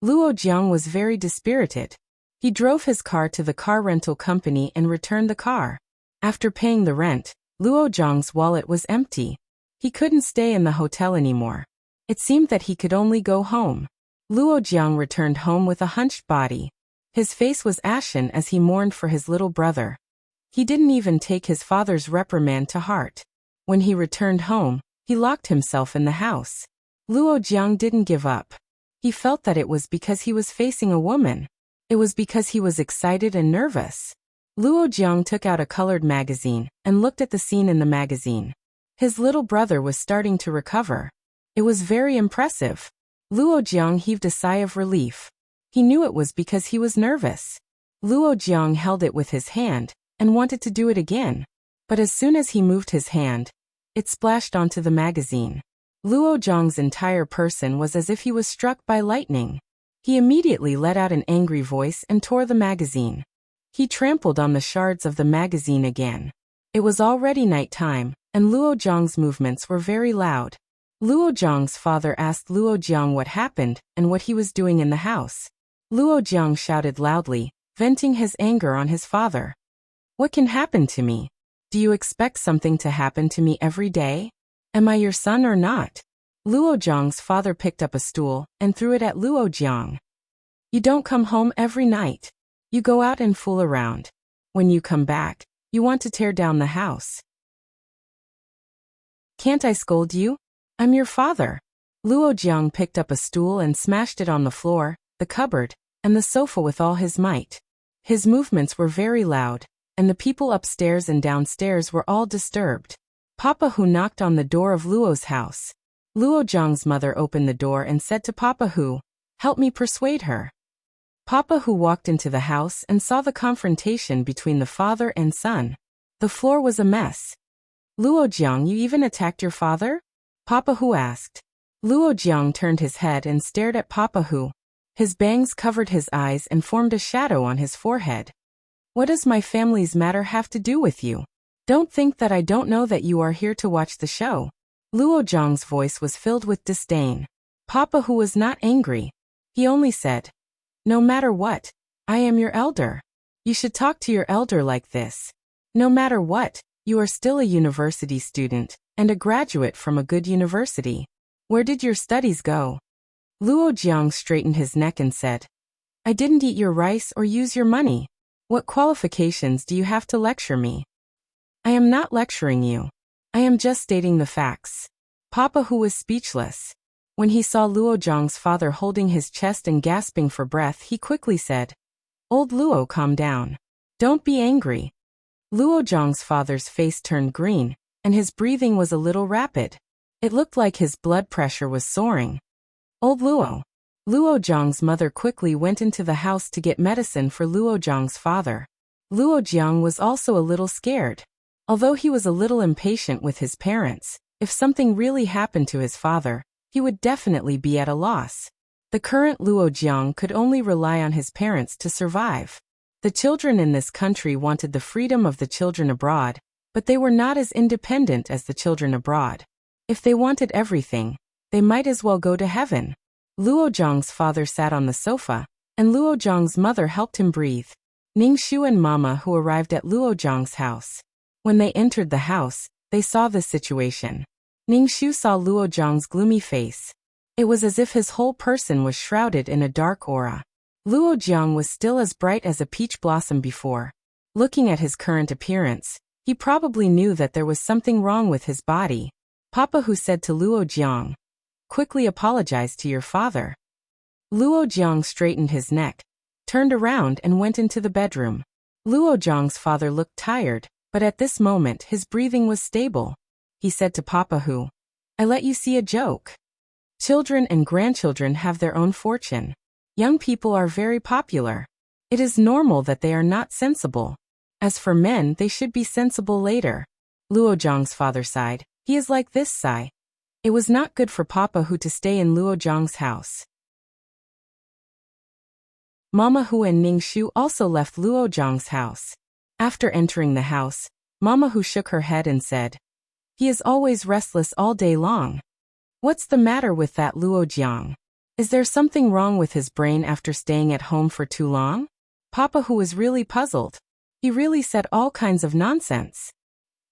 Luo Jiang was very dispirited. He drove his car to the car rental company and returned the car. After paying the rent, Luo Jiang's wallet was empty. He couldn't stay in the hotel anymore. It seemed that he could only go home. Luo Jiang returned home with a hunched body. His face was ashen as he mourned for his little brother. He didn't even take his father's reprimand to heart. When he returned home, he locked himself in the house. Luo Jiang didn't give up. He felt that it was because he was facing a woman. It was because he was excited and nervous. Luo Jiang took out a colored magazine and looked at the scene in the magazine. His little brother was starting to recover. It was very impressive. Luo Jiang heaved a sigh of relief. He knew it was because he was nervous. Luo Jiang held it with his hand and wanted to do it again. But as soon as he moved his hand, it splashed onto the magazine. Luo Jiang's entire person was as if he was struck by lightning. He immediately let out an angry voice and tore the magazine. He trampled on the shards of the magazine again. It was already night time, and Luo Jiang's movements were very loud. Luo Jiang's father asked Luo Jiang what happened and what he was doing in the house. Luo Jiang shouted loudly, venting his anger on his father. What can happen to me? Do you expect something to happen to me every day? Am I your son or not? Luo Jiang's father picked up a stool and threw it at Luo Jiang. You don't come home every night. You go out and fool around. When you come back, you want to tear down the house. Can't I scold you? I'm your father. Luo Jiang picked up a stool and smashed it on the floor, the cupboard, and the sofa with all his might. His movements were very loud, and the people upstairs and downstairs were all disturbed. Papa Hu knocked on the door of Luo's house. Luo Jiang's mother opened the door and said to Papa Hu, "Help me persuade her." Papa Hu walked into the house and saw the confrontation between the father and son. The floor was a mess. Luo Jiang, you even attacked your father? Papa Hu asked. Luo Jiang turned his head and stared at Papa Hu. His bangs covered his eyes and formed a shadow on his forehead. What does my family's matter have to do with you? Don't think that I don't know that you are here to watch the show. Luo Jiang's voice was filled with disdain. Papa Hu was not angry. He only said, "No matter what, I am your elder. You should talk to your elder like this. No matter what, you are still a university student and a graduate from a good university. Where did your studies go?" Luo Jiang straightened his neck and said, "I didn't eat your rice or use your money. What qualifications do you have to lecture me?" "I am not lecturing you. I am just stating the facts." Papa Hu was speechless. When he saw Luo Jiang's father holding his chest and gasping for breath, he quickly said, "Old Luo, calm down. Don't be angry." Luo Jiang's father's face turned green, and his breathing was a little rapid. It looked like his blood pressure was soaring. "Old Luo." Luo Jiang's mother quickly went into the house to get medicine for Luo Jiang's father. Luo Jiang was also a little scared. Although he was a little impatient with his parents, if something really happened to his father, he would definitely be at a loss. The current Luo Jiang could only rely on his parents to survive. The children in this country wanted the freedom of the children abroad, but they were not as independent as the children abroad. If they wanted everything, they might as well go to heaven. Luo Jiang's father sat on the sofa, and Luo Jiang's mother helped him breathe. Ningxu and Mama who arrived at Luo Jiang's house. When they entered the house, they saw this situation. Ningxu saw Luo Jiang's gloomy face. It was as if his whole person was shrouded in a dark aura. Luo Jiang was still as bright as a peach blossom before. Looking at his current appearance, he probably knew that there was something wrong with his body. Papa Hu said to Luo Jiang, "Quickly apologize to your father." Luo Jiang straightened his neck, turned around and went into the bedroom. Luo Jiang's father looked tired, but at this moment his breathing was stable. He said to Papa Hu, "I let you see a joke. Children and grandchildren have their own fortune. Young people are very popular. It is normal that they are not sensible. As for men, they should be sensible later." Luo Jiang's father sighed. "He is like this, sigh." It was not good for Papa Hu to stay in Luo Jiang's house. Mama Hu and Ningxu also left Luo Jiang's house. After entering the house, Mama Hu shook her head and said, "He is always restless all day long. What's the matter with that Luo Jiang? Is there something wrong with his brain after staying at home for too long?" Papa Hu was really puzzled. He really said all kinds of nonsense.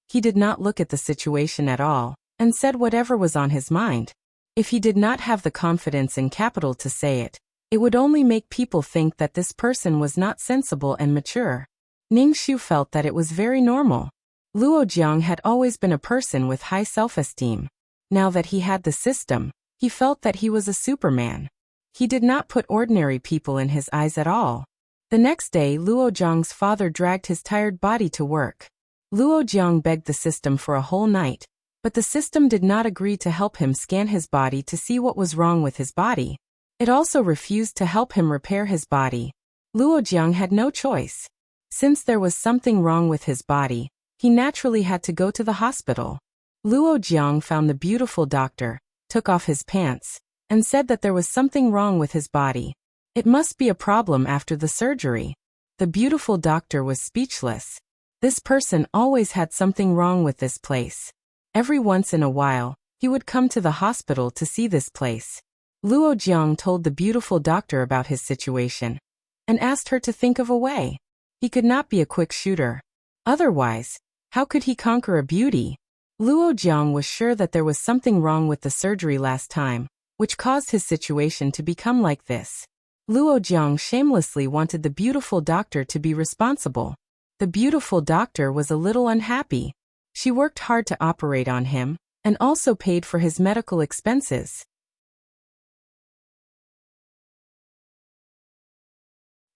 He did not look at the situation at all, and said whatever was on his mind. If he did not have the confidence and capital to say it, it would only make people think that this person was not sensible and mature. Ningxu felt that it was very normal. Luo Jiang had always been a person with high self-esteem. Now that he had the system, he felt that he was a superman. He did not put ordinary people in his eyes at all. The next day, Luo Jiang's father dragged his tired body to work. Luo Jiang begged the system for a whole night, but the system did not agree to help him scan his body to see what was wrong with his body. It also refused to help him repair his body. Luo Jiang had no choice. Since there was something wrong with his body, he naturally had to go to the hospital. Luo Jiang found the beautiful doctor, took off his pants, and said that there was something wrong with his body. It must be a problem after the surgery. The beautiful doctor was speechless. This person always had something wrong with this place. Every once in a while, he would come to the hospital to see this place. Luo Jiang told the beautiful doctor about his situation, and asked her to think of a way. He could not be a quick shooter. Otherwise, how could he conquer a beauty? Luo Jiang was sure that there was something wrong with the surgery last time, which caused his situation to become like this. Luo Jiang shamelessly wanted the beautiful doctor to be responsible. The beautiful doctor was a little unhappy. She worked hard to operate on him, and also paid for his medical expenses.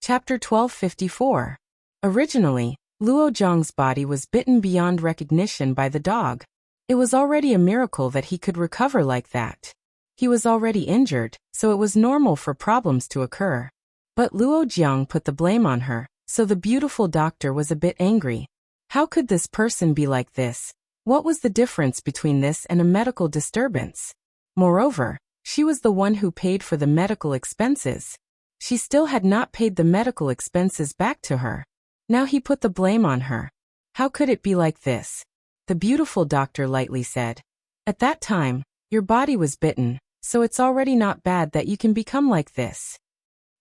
Chapter 1254. Originally, Luo Jiang's body was bitten beyond recognition by the dog. It was already a miracle that he could recover like that. He was already injured, so it was normal for problems to occur. But Luo Jiang put the blame on her, so the beautiful doctor was a bit angry. How could this person be like this? What was the difference between this and a medical disturbance? Moreover, she was the one who paid for the medical expenses. She still had not paid the medical expenses back to her. Now he put the blame on her. How could it be like this? The beautiful doctor lightly said, "At that time, your body was bitten, so it's already not bad that you can become like this."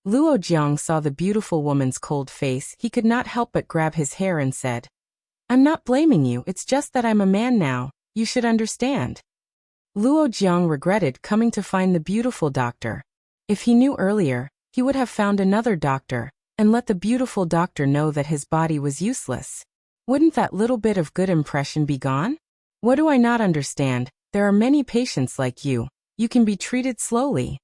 Luo Jiang saw the beautiful woman's cold face. He could not help but grab his hair and said, "I'm not blaming you, it's just that I'm a man now, you should understand." Luo Jiang regretted coming to find the beautiful doctor. If he knew earlier, he would have found another doctor, and let the beautiful doctor know that his body was useless. Wouldn't that little bit of good impression be gone? What do I not understand? There are many patients like you. You can be treated slowly.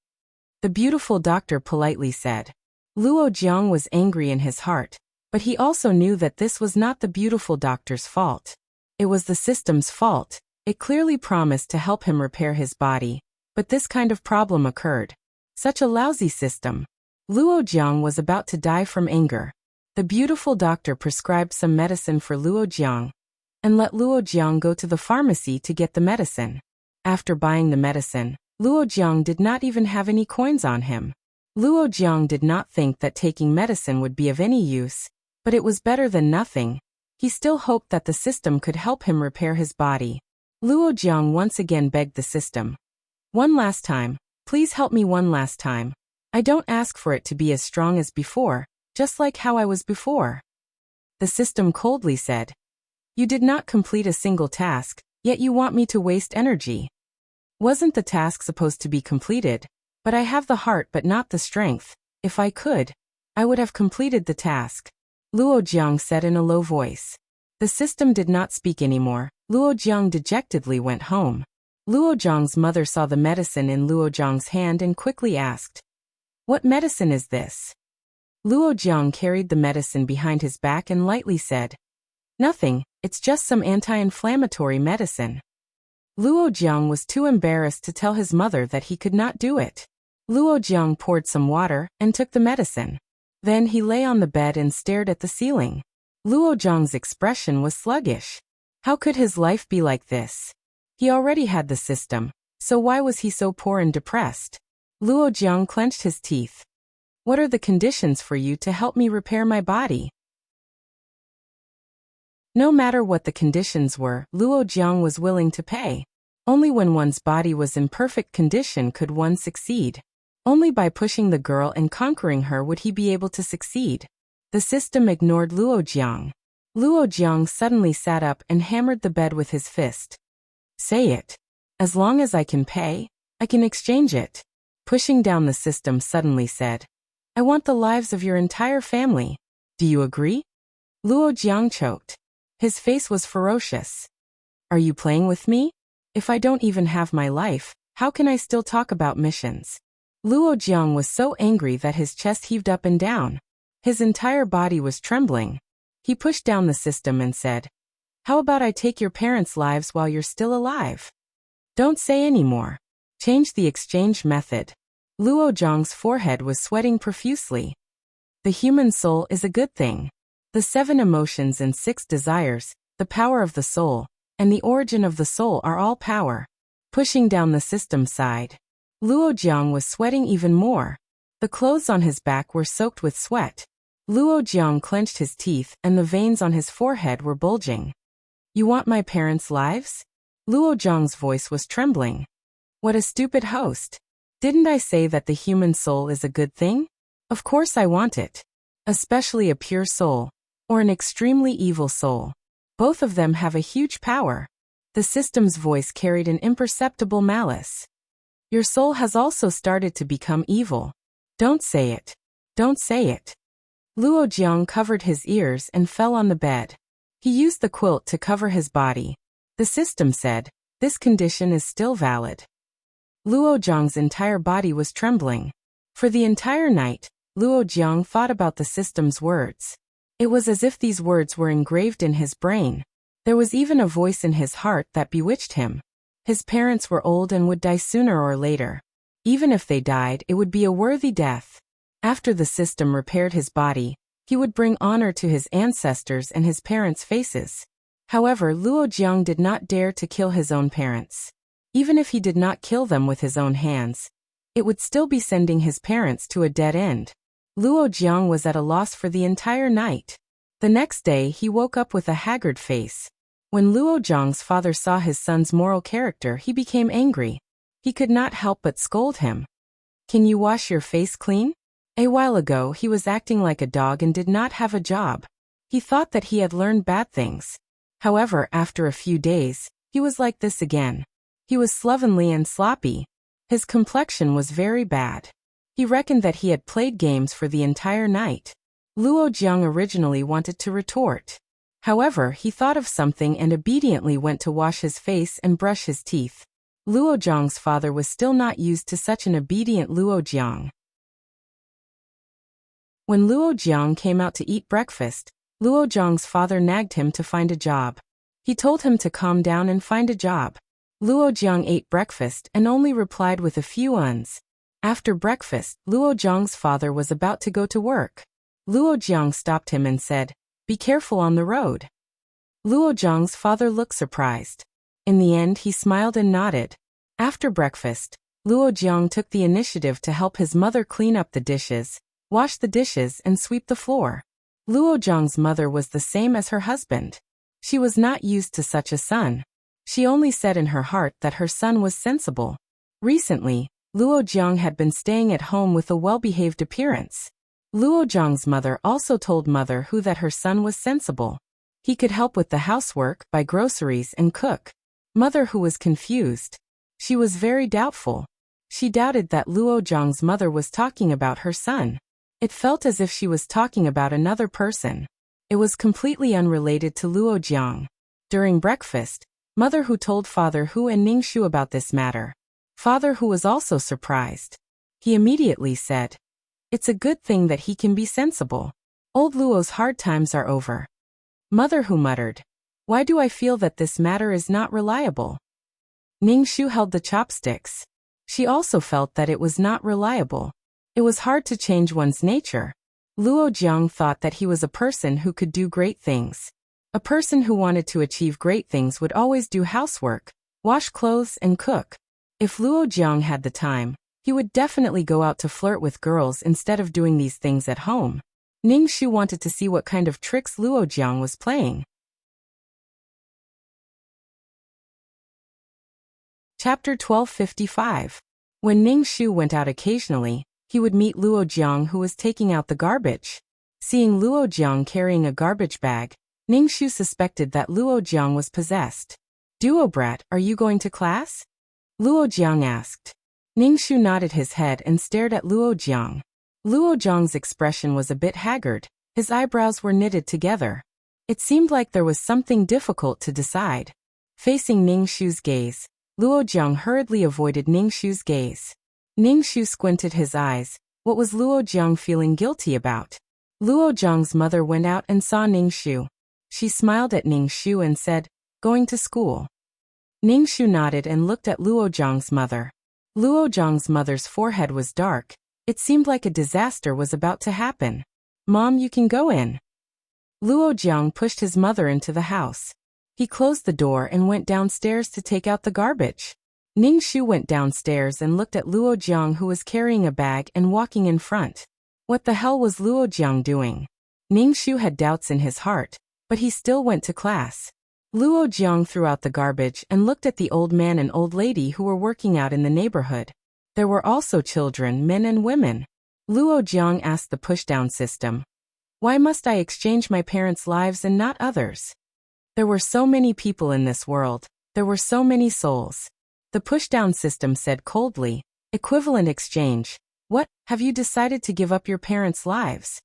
The beautiful doctor politely said. Luo Jiang was angry in his heart, but he also knew that this was not the beautiful doctor's fault. It was the system's fault. It clearly promised to help him repair his body, but this kind of problem occurred. Such a lousy system. Luo Jiang was about to die from anger. The beautiful doctor prescribed some medicine for Luo Jiang and let Luo Jiang go to the pharmacy to get the medicine. After buying the medicine, Luo Jiang did not even have any coins on him. Luo Jiang did not think that taking medicine would be of any use, but it was better than nothing. He still hoped that the system could help him repair his body. Luo Jiang once again begged the system. One last time, please help me one last time. I don't ask for it to be as strong as before, just like how I was before. The system coldly said. You did not complete a single task, yet you want me to waste energy. Wasn't the task supposed to be completed? But I have the heart but not the strength. If I could, I would have completed the task. Luo Jiang said in a low voice. The system did not speak anymore. Luo Jiang dejectedly went home. Luo Jiang's mother saw the medicine in Luo Jiang's hand and quickly asked, "What medicine is this?" Luo Jiang carried the medicine behind his back and lightly said, "Nothing, it's just some anti-inflammatory medicine." Luo Jiang was too embarrassed to tell his mother that he could not do it. Luo Jiang poured some water and took the medicine. Then he lay on the bed and stared at the ceiling. Luo Jiang's expression was sluggish. How could his life be like this? He already had the system, so why was he so poor and depressed? Luo Jiang clenched his teeth. What are the conditions for you to help me repair my body? No matter what the conditions were, Luo Jiang was willing to pay. Only when one's body was in perfect condition could one succeed. Only by pushing the girl and conquering her would he be able to succeed. The system ignored Luo Jiang. Luo Jiang suddenly sat up and hammered the bed with his fist. Say it. As long as I can pay, I can exchange it. Pushing down the system suddenly said, I want the lives of your entire family. Do you agree? Luo Jiang choked. His face was ferocious. Are you playing with me? If I don't even have my life, how can I still talk about missions? Luo Jiang was so angry that his chest heaved up and down. His entire body was trembling. He pushed down the system and said, How about I take your parents' lives while you're still alive? Don't say any more. Change the exchange method. Luo Jiang's forehead was sweating profusely. The human soul is a good thing. The 7 emotions and 6 desires, the power of the soul, and the origin of the soul are all power. Pushing down the system sighed. Luo Jiang was sweating even more. The clothes on his back were soaked with sweat. Luo Jiang clenched his teeth and the veins on his forehead were bulging. You want my parents' lives? Luo Jiang's voice was trembling. What a stupid host. Didn't I say that the human soul is a good thing? Of course I want it. Especially a pure soul. Or an extremely evil soul. Both of them have a huge power. The system's voice carried an imperceptible malice. Your soul has also started to become evil. Don't say it. Don't say it. Luo Jiang covered his ears and fell on the bed. He used the quilt to cover his body. The system said, This condition is still valid. Luo Jiang's entire body was trembling. For the entire night, Luo Jiang thought about the system's words. It was as if these words were engraved in his brain. There was even a voice in his heart that bewitched him. His parents were old and would die sooner or later. Even if they died, it would be a worthy death. After the system repaired his body, he would bring honor to his ancestors and his parents' faces. However, Luo Jiang did not dare to kill his own parents. Even if he did not kill them with his own hands, it would still be sending his parents to a dead end. Luo Jiang was at a loss for the entire night. The next day he woke up with a haggard face. When Luo Jiang's father saw his son's moral character, he became angry. He could not help but scold him. Can you wash your face clean? A while ago he was acting like a dog and did not have a job. He thought that he had learned bad things. However, after a few days, he was like this again. He was slovenly and sloppy. His complexion was very bad. He reckoned that he had played games for the entire night. Luo Jiang originally wanted to retort. However, he thought of something and obediently went to wash his face and brush his teeth. Luo Jiang's father was still not used to such an obedient Luo Jiang. When Luo Jiang came out to eat breakfast, Luo Jiang's father nagged him to find a job. He told him to calm down and find a job. Luo Jiang ate breakfast and only replied with a few uns. After breakfast, Luo Jiang's father was about to go to work. Luo Jiang stopped him and said, "Be careful on the road." Luo Jiang's father looked surprised. In the end, he smiled and nodded. After breakfast, Luo Jiang took the initiative to help his mother clean up the dishes, wash the dishes and sweep the floor. Luo Jiang's mother was the same as her husband. She was not used to such a son. She only said in her heart that her son was sensible. Recently, Luo Jiang had been staying at home with a well-behaved appearance. Luo Jiang's mother also told Mother Hu that her son was sensible. He could help with the housework, buy groceries and cook. Mother Hu was confused. She was very doubtful. She doubted that Luo Jiang's mother was talking about her son. It felt as if she was talking about another person. It was completely unrelated to Luo Jiang. During breakfast, Mother Hu told Father Hu and Ning Shu about this matter. Father Hu was also surprised. He immediately said, "It's a good thing that he can be sensible. Old Luo's hard times are over." Mother Hu muttered, "Why do I feel that this matter is not reliable?" Ning Shu held the chopsticks. She also felt that it was not reliable. It was hard to change one's nature. Luo Jiang thought that he was a person who could do great things. A person who wanted to achieve great things would always do housework, wash clothes and cook. If Luo Jiang had the time, he would definitely go out to flirt with girls instead of doing these things at home. Ning Shu wanted to see what kind of tricks Luo Jiang was playing. Chapter 1255. When Ning Shu went out occasionally, he would meet Luo Jiang who was taking out the garbage. Seeing Luo Jiang carrying a garbage bag, Ning Shu suspected that Luo Jiang was possessed. "Duo brat, are you going to class?" Luo Jiang asked. Ning Shu nodded his head and stared at Luo Jiang. Luo Jiang's expression was a bit haggard. His eyebrows were knitted together. It seemed like there was something difficult to decide. Facing Ning Shu's gaze, Luo Jiang hurriedly avoided Ning Shu's gaze. Ning Shu squinted his eyes. What was Luo Jiang feeling guilty about? Luo Jiang's mother went out and saw Ning Shu. She smiled at Ning Shu and said, "Going to school?" Ning Shu nodded and looked at Luo Jiang's mother. Luo Jiang's mother's forehead was dark. It seemed like a disaster was about to happen. "Mom, you can go in." Luo Jiang pushed his mother into the house. He closed the door and went downstairs to take out the garbage. Ning Shu went downstairs and looked at Luo Jiang who was carrying a bag and walking in front. What the hell was Luo Jiang doing? Ning Shu had doubts in his heart, but he still went to class. Luo Jiang threw out the garbage and looked at the old man and old lady who were working out in the neighborhood. There were also children, men and women. Luo Jiang asked the pushdown system, "Why must I exchange my parents' lives and not others? There were so many people in this world. There were so many souls." The pushdown system said coldly, "Equivalent exchange. What, have you decided to give up your parents' lives?"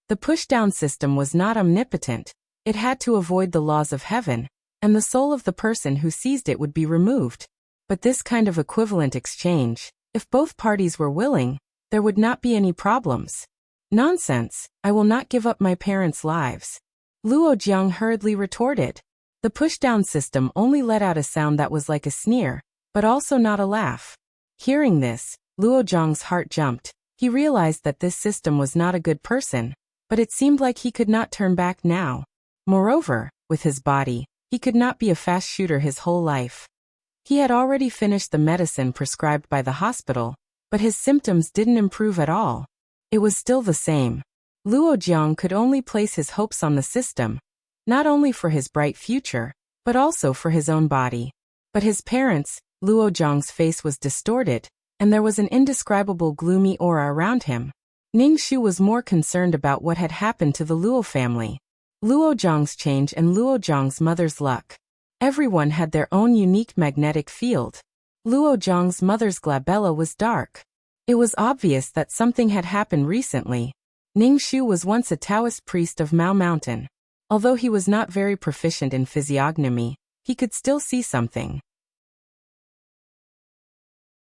The pushdown system was not omnipotent. It had to avoid the laws of heaven, and the soul of the person who seized it would be removed. But this kind of equivalent exchange, if both parties were willing, there would not be any problems. "Nonsense, I will not give up my parents' lives," Luo Jiang hurriedly retorted. The pushdown system only let out a sound that was like a sneer, but also not a laugh. Hearing this, Luo Jiang's heart jumped. He realized that this system was not a good person, but it seemed like he could not turn back now. Moreover, with his body, he could not be a fast shooter his whole life. He had already finished the medicine prescribed by the hospital, but his symptoms didn't improve at all. It was still the same. Luo Jiang could only place his hopes on the system, not only for his bright future, but also for his own body. But his parents, Luo Jiang's face was distorted, and there was an indescribable gloomy aura around him. Ning Shu was more concerned about what had happened to the Luo family. Luo Jiang's change and Luo Jiang's mother's luck. Everyone had their own unique magnetic field. Luo Jiang's mother's glabella was dark. It was obvious that something had happened recently. Ning Shu was once a Taoist priest of Mao Mountain. Although he was not very proficient in physiognomy, he could still see something.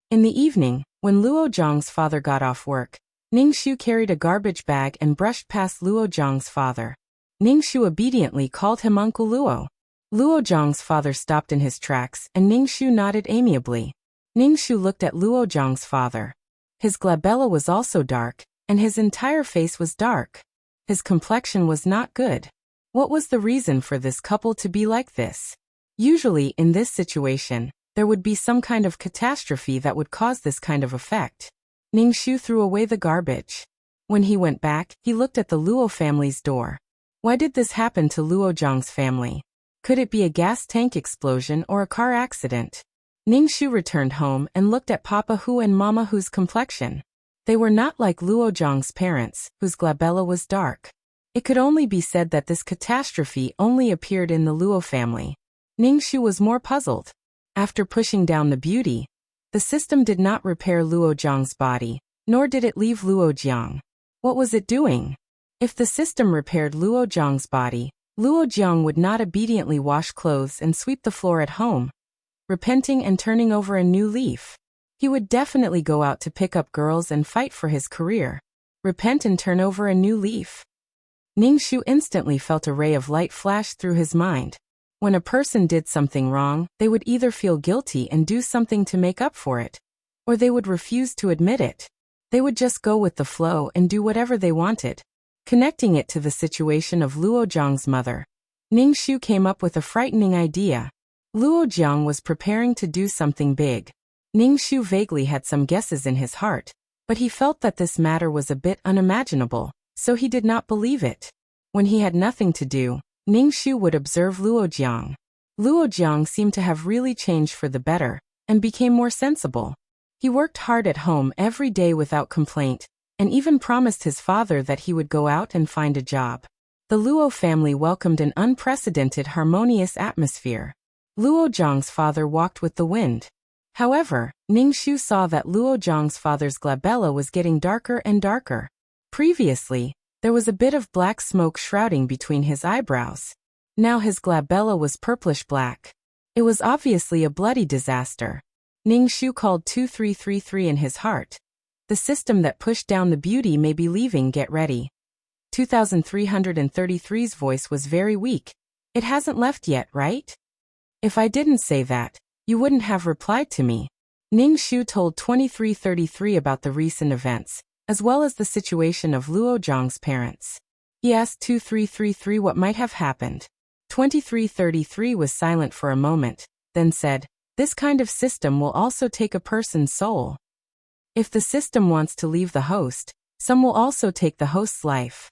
In the evening, when Luo Jiang's father got off work, Ning Shu carried a garbage bag and brushed past Luo Jiang's father. Ning Shu obediently called him Uncle Luo. Luo Jiang's father stopped in his tracks and Ning Shu nodded amiably. Ning Shu looked at Luo Jiang's father. His glabella was also dark, and his entire face was dark. His complexion was not good. What was the reason for this couple to be like this? Usually, in this situation, there would be some kind of catastrophe that would cause this kind of effect. Ningxu threw away the garbage. When he went back, he looked at the Luo family's door. Why did this happen to Luo Zhang's family? Could it be a gas tank explosion or a car accident? Ningxu returned home and looked at Papa Hu and Mama Hu's complexion. They were not like Luo Zhang's parents, whose glabella was dark. It could only be said that this catastrophe only appeared in the Luo family. Ningxu was more puzzled. After pushing down the beauty, the system did not repair Luo Zhang's body, nor did it leave Luo Jiang. What was it doing? If the system repaired Luo Zhang's body, Luo Jiang would not obediently wash clothes and sweep the floor at home, repenting and turning over a new leaf. He would definitely go out to pick up girls and fight for his career. Repent and turn over a new leaf. Ningxu instantly felt a ray of light flash through his mind. When a person did something wrong, they would either feel guilty and do something to make up for it, or they would refuse to admit it. They would just go with the flow and do whatever they wanted. Connecting it to the situation of Luo Zhang's mother, Ningxu came up with a frightening idea. Luo Jiang was preparing to do something big. Ningxu vaguely had some guesses in his heart, but he felt that this matter was a bit unimaginable, so he did not believe it. When he had nothing to do, Ningxu would observe Luo Jiang. Luo Jiang seemed to have really changed for the better, and became more sensible. He worked hard at home every day without complaint, and even promised his father that he would go out and find a job. The Luo family welcomed an unprecedented harmonious atmosphere. Luo Zhang's father walked with the wind. However, Ningxu saw that Luo Zhang's father's glabella was getting darker and darker. Previously, there was a bit of black smoke shrouding between his eyebrows. Now his glabella was purplish-black. It was obviously a bloody disaster. Ningxu called 2333 in his heart. The system that pushed down the beauty may be leaving, get ready. 2333's voice was very weak. It hasn't left yet, right? If I didn't say that, you wouldn't have replied to me. Ningxu told 2333 about the recent events, as well as the situation of Luo Zhang's parents. He asked 2333 what might have happened. 2333 was silent for a moment, then said, "This kind of system will also take a person's soul. If the system wants to leave the host, some will also take the host's life.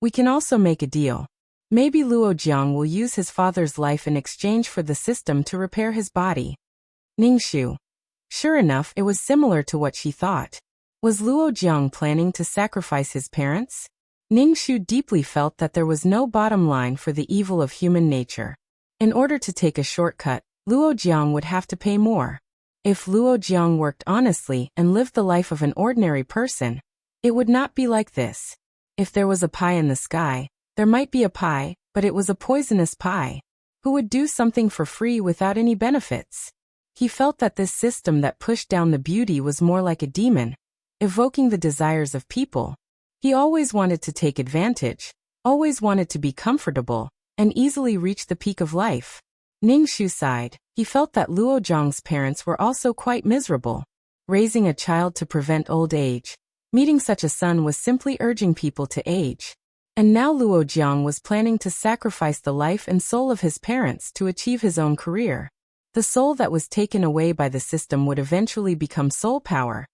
We can also make a deal. Maybe Luo Jiang will use his father's life in exchange for the system to repair his body." Ningxu. Sure enough, it was similar to what she thought. Was Luo Jiang planning to sacrifice his parents? Ningxu deeply felt that there was no bottom line for the evil of human nature. In order to take a shortcut, Luo Jiang would have to pay more. If Luo Jiang worked honestly and lived the life of an ordinary person, it would not be like this. If there was a pie in the sky, there might be a pie, but it was a poisonous pie. Who would do something for free without any benefits? He felt that this system that pushed down the beauty was more like a demon, evoking the desires of people. He always wanted to take advantage, always wanted to be comfortable, and easily reach the peak of life. Ningxu sighed. He felt that Luo Zhang's parents were also quite miserable. Raising a child to prevent old age, meeting such a son was simply urging people to age. And now Luo Jiang was planning to sacrifice the life and soul of his parents to achieve his own career. The soul that was taken away by the system would eventually become soul power.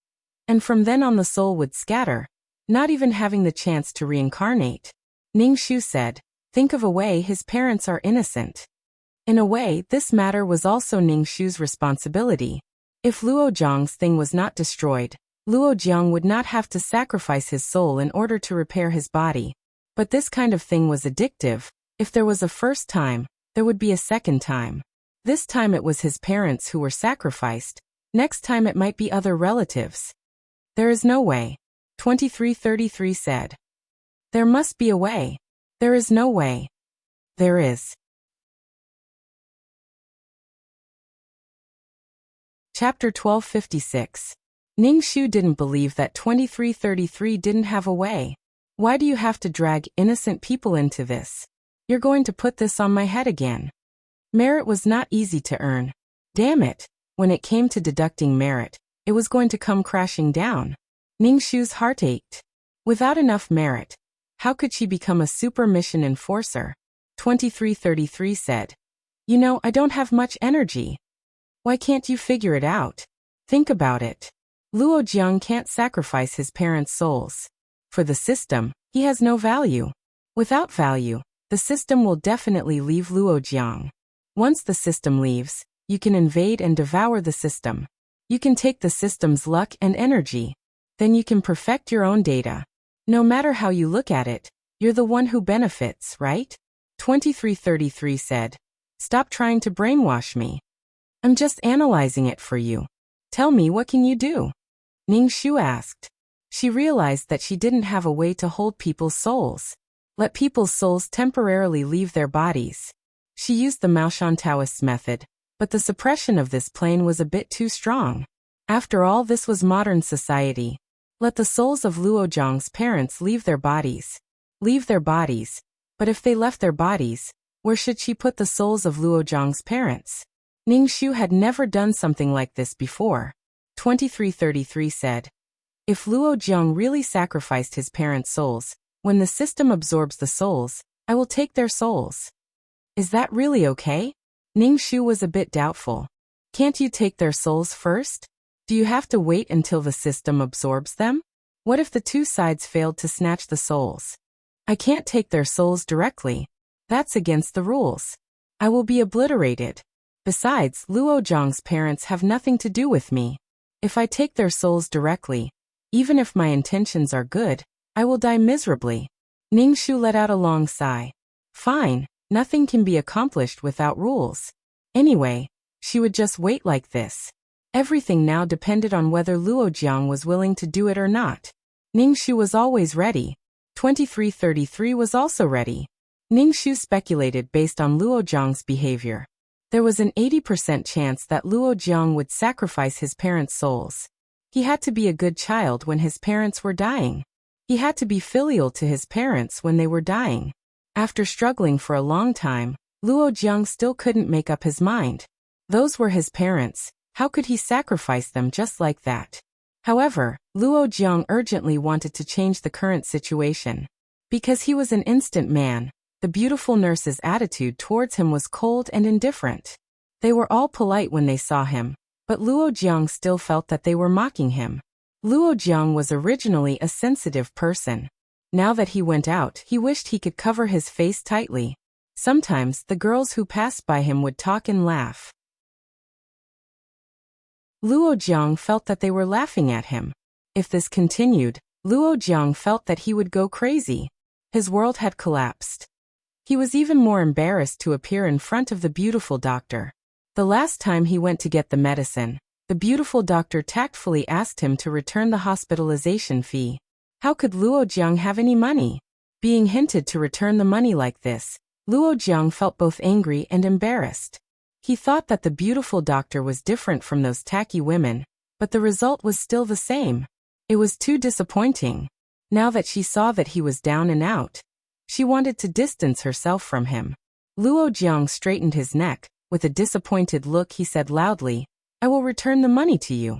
And from then on the soul would scatter, not even having the chance to reincarnate. Ningxu said, "Think of a way his parents are innocent." In a way, this matter was also Ningxu's responsibility. If Luo Zhang's thing was not destroyed, Luo Jiang would not have to sacrifice his soul in order to repair his body. But this kind of thing was addictive. If there was a first time, there would be a second time. This time it was his parents who were sacrificed. Next time it might be other relatives. "There is no way," 2333 said. "There must be a way." "There is no way." "There is." Chapter 1256. Ningxu didn't believe that 2333 didn't have a way. "Why do you have to drag innocent people into this? You're going to put this on my head again." Merit was not easy to earn. Damn it, when it came to deducting merit, It was going to come crashing down. Ningshu's heart ached. Without enough merit, how could she become a super mission enforcer? 2333 said. You know, I don't have much energy. Why can't you figure it out? Think about it. Luo Jiang can't sacrifice his parents' souls. For the system, he has no value. Without value, the system will definitely leave Luo Jiang. Once the system leaves, you can invade and devour the system. You can take the system's luck and energy. Then you can perfect your own data. No matter how you look at it, you're the one who benefits, right? 2333 said. Stop trying to brainwash me. I'm just analyzing it for you. Tell me, what can you do? Ningshu asked. She realized that she didn't have a way to hold people's souls. Let people's souls temporarily leave their bodies. She used the Maoshan Taoist method, but the suppression of this plane was a bit too strong. After all, this was modern society. Let the souls of Luo Jiang's parents leave their bodies. Leave their bodies. But if they left their bodies, where should she put the souls of Luo Jiang's parents? Ningshu had never done something like this before. 2333 said. If Luo Jiang really sacrificed his parents' souls, when the system absorbs the souls, I will take their souls. Is that really okay? Ningshu was a bit doubtful. Can't you take their souls first? Do you have to wait until the system absorbs them? What if the two sides failed to snatch the souls? I can't take their souls directly. That's against the rules. I will be obliterated. Besides, Luo Jiang's parents have nothing to do with me. If I take their souls directly, even if my intentions are good, I will die miserably. Ningshu let out a long sigh. Fine, nothing can be accomplished without rules. Anyway, she would just wait like this. Everything now depended on whether Luo Jiang was willing to do it or not. Ningshu was always ready. 2333 was also ready. Ningshu speculated based on Luo Jiang's behavior. There was an 80% chance that Luo Jiang would sacrifice his parents' souls. He had to be a good child when his parents were dying. He had to be filial to his parents when they were dying. After struggling for a long time, Luo Jiang still couldn't make up his mind. Those were his parents. How could he sacrifice them just like that? However, Luo Jiang urgently wanted to change the current situation. Because he was an instant man, the beautiful nurse's attitude towards him was cold and indifferent. They were all polite when they saw him, but Luo Jiang still felt that they were mocking him. Luo Jiang was originally a sensitive person. Now that he went out, he wished he could cover his face tightly. Sometimes, the girls who passed by him would talk and laugh. Luo Jiang felt that they were laughing at him. If this continued, Luo Jiang felt that he would go crazy. His world had collapsed. He was even more embarrassed to appear in front of the beautiful doctor. The last time he went to get the medicine, the beautiful doctor tactfully asked him to return the hospitalization fee. How could Luo Jiang have any money? Being hinted to return the money like this, Luo Jiang felt both angry and embarrassed. He thought that the beautiful doctor was different from those tacky women, but the result was still the same. It was too disappointing. Now that she saw that he was down and out, she wanted to distance herself from him. Luo Jiang straightened his neck. With a disappointed look, he said loudly, I will return the money to you.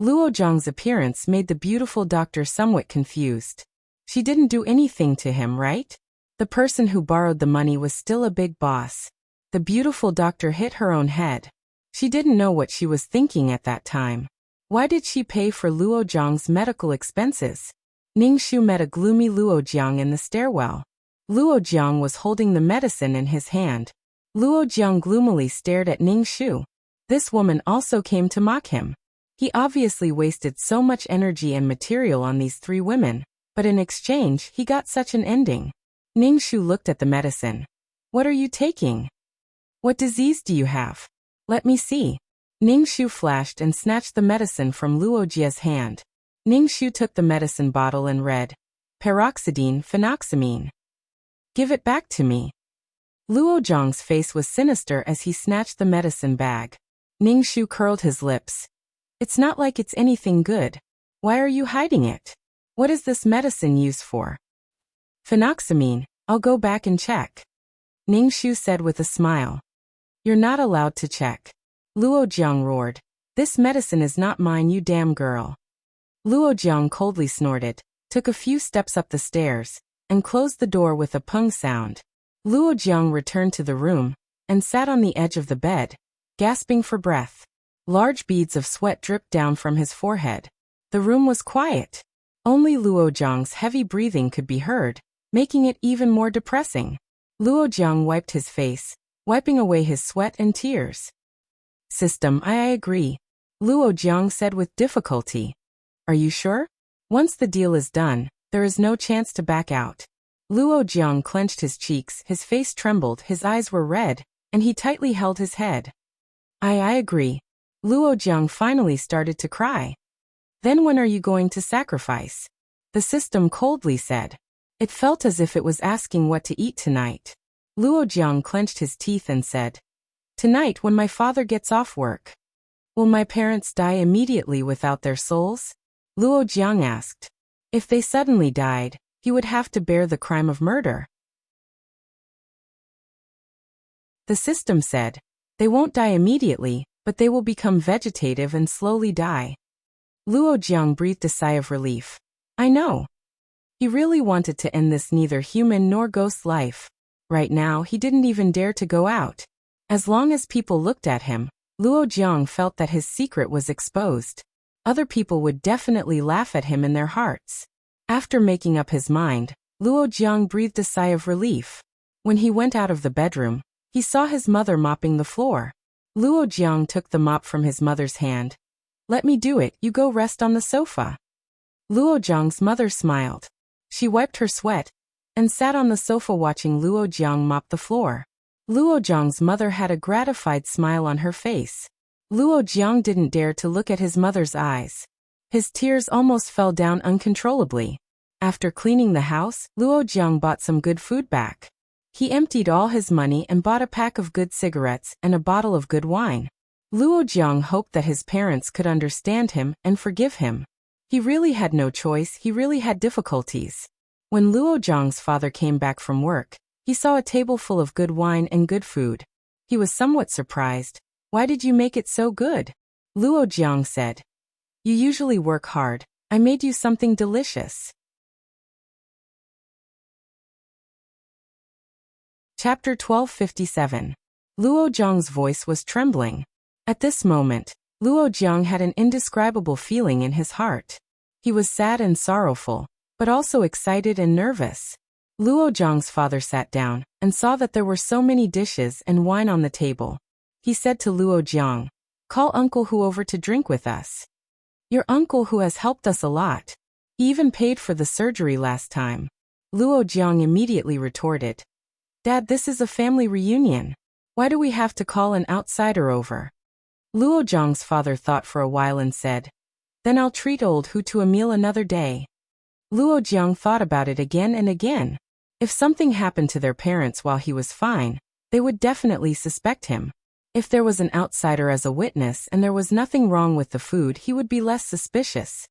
Luo Jiang's appearance made the beautiful doctor somewhat confused. She didn't do anything to him, right? The person who borrowed the money was still a big boss. The beautiful doctor hit her own head. She didn't know what she was thinking at that time. Why did she pay for Luo Jiang's medical expenses? Ningshu met a gloomy Luo Jiang in the stairwell. Luo Jiang was holding the medicine in his hand. Luo Jiang gloomily stared at Ningshu. This woman also came to mock him. He obviously wasted so much energy and material on these three women, but in exchange he got such an ending. Ningshu looked at the medicine. What are you taking? What disease do you have? Let me see. Ningshu flashed and snatched the medicine from Luo Jia's hand. Ningshu took the medicine bottle and read, Paroxidine phenoxamine. Give it back to me. Luo Jiang's face was sinister as he snatched the medicine bag. Ningshu curled his lips. It's not like it's anything good. Why are you hiding it? What is this medicine used for? Phenoxamine, I'll go back and check. Ningshu said with a smile. You're not allowed to check. Luo Jiang roared. This medicine is not mine, you damn girl. Luo Jiang coldly snorted, took a few steps up the stairs, and closed the door with a pung sound. Luo Jiang returned to the room, and sat on the edge of the bed, gasping for breath. Large beads of sweat dripped down from his forehead. The room was quiet. Only Luo Jiang's heavy breathing could be heard, making it even more depressing. Luo Jiang wiped his face, wiping away his sweat and tears. System, I agree. Luo Jiang said with difficulty. Are you sure? Once the deal is done, there is no chance to back out. Luo Jiang clenched his cheeks, his face trembled, his eyes were red, and he tightly held his head. I agree. Luo Jiang finally started to cry. Then when are you going to sacrifice? The system coldly said. It felt as if it was asking what to eat tonight. Luo Jiang clenched his teeth and said, Tonight when my father gets off work. Will my parents die immediately without their souls? Luo Jiang asked. If they suddenly died, he would have to bear the crime of murder. The system said, They won't die immediately, but they will become vegetative and slowly die. Luo Jiang breathed a sigh of relief. I know. He really wanted to end this neither human nor ghost life. Right now he didn't even dare to go out. As long as people looked at him, Luo Jiang felt that his secret was exposed. Other people would definitely laugh at him in their hearts. After making up his mind, Luo Jiang breathed a sigh of relief. When he went out of the bedroom, he saw his mother mopping the floor. Luo Jiang took the mop from his mother's hand. Let me do it, you go rest on the sofa. Luo Jiang's mother smiled. She wiped her sweat, and sat on the sofa watching Luo Jiang mop the floor. Luo Jiang's mother had a gratified smile on her face. Luo Jiang didn't dare to look at his mother's eyes. His tears almost fell down uncontrollably. After cleaning the house, Luo Jiang bought some good food back. He emptied all his money and bought a pack of good cigarettes and a bottle of good wine. Luo Jiang hoped that his parents could understand him and forgive him. He really had no choice, he really had difficulties. When Luo Jiang's father came back from work, he saw a table full of good wine and good food. He was somewhat surprised. Why did you make it so good? Luo Jiang said. You usually work hard. I made you something delicious. Chapter 1257. Luo Jiang's voice was trembling. At this moment, Luo Jiang had an indescribable feeling in his heart. He was sad and sorrowful, but also excited and nervous. Luo Jiang's father sat down and saw that there were so many dishes and wine on the table. He said to Luo Jiang, Call Uncle Hu over to drink with us. Your uncle Hu has helped us a lot. He even paid for the surgery last time. Luo Jiang immediately retorted, Dad, this is a family reunion. Why do we have to call an outsider over? Luo Jiang's father thought for a while and said, Then I'll treat old Hu to a meal another day. Luo Jiang thought about it again and again. If something happened to their parents while he was fine, they would definitely suspect him. If there was an outsider as a witness and there was nothing wrong with the food, he would be less suspicious.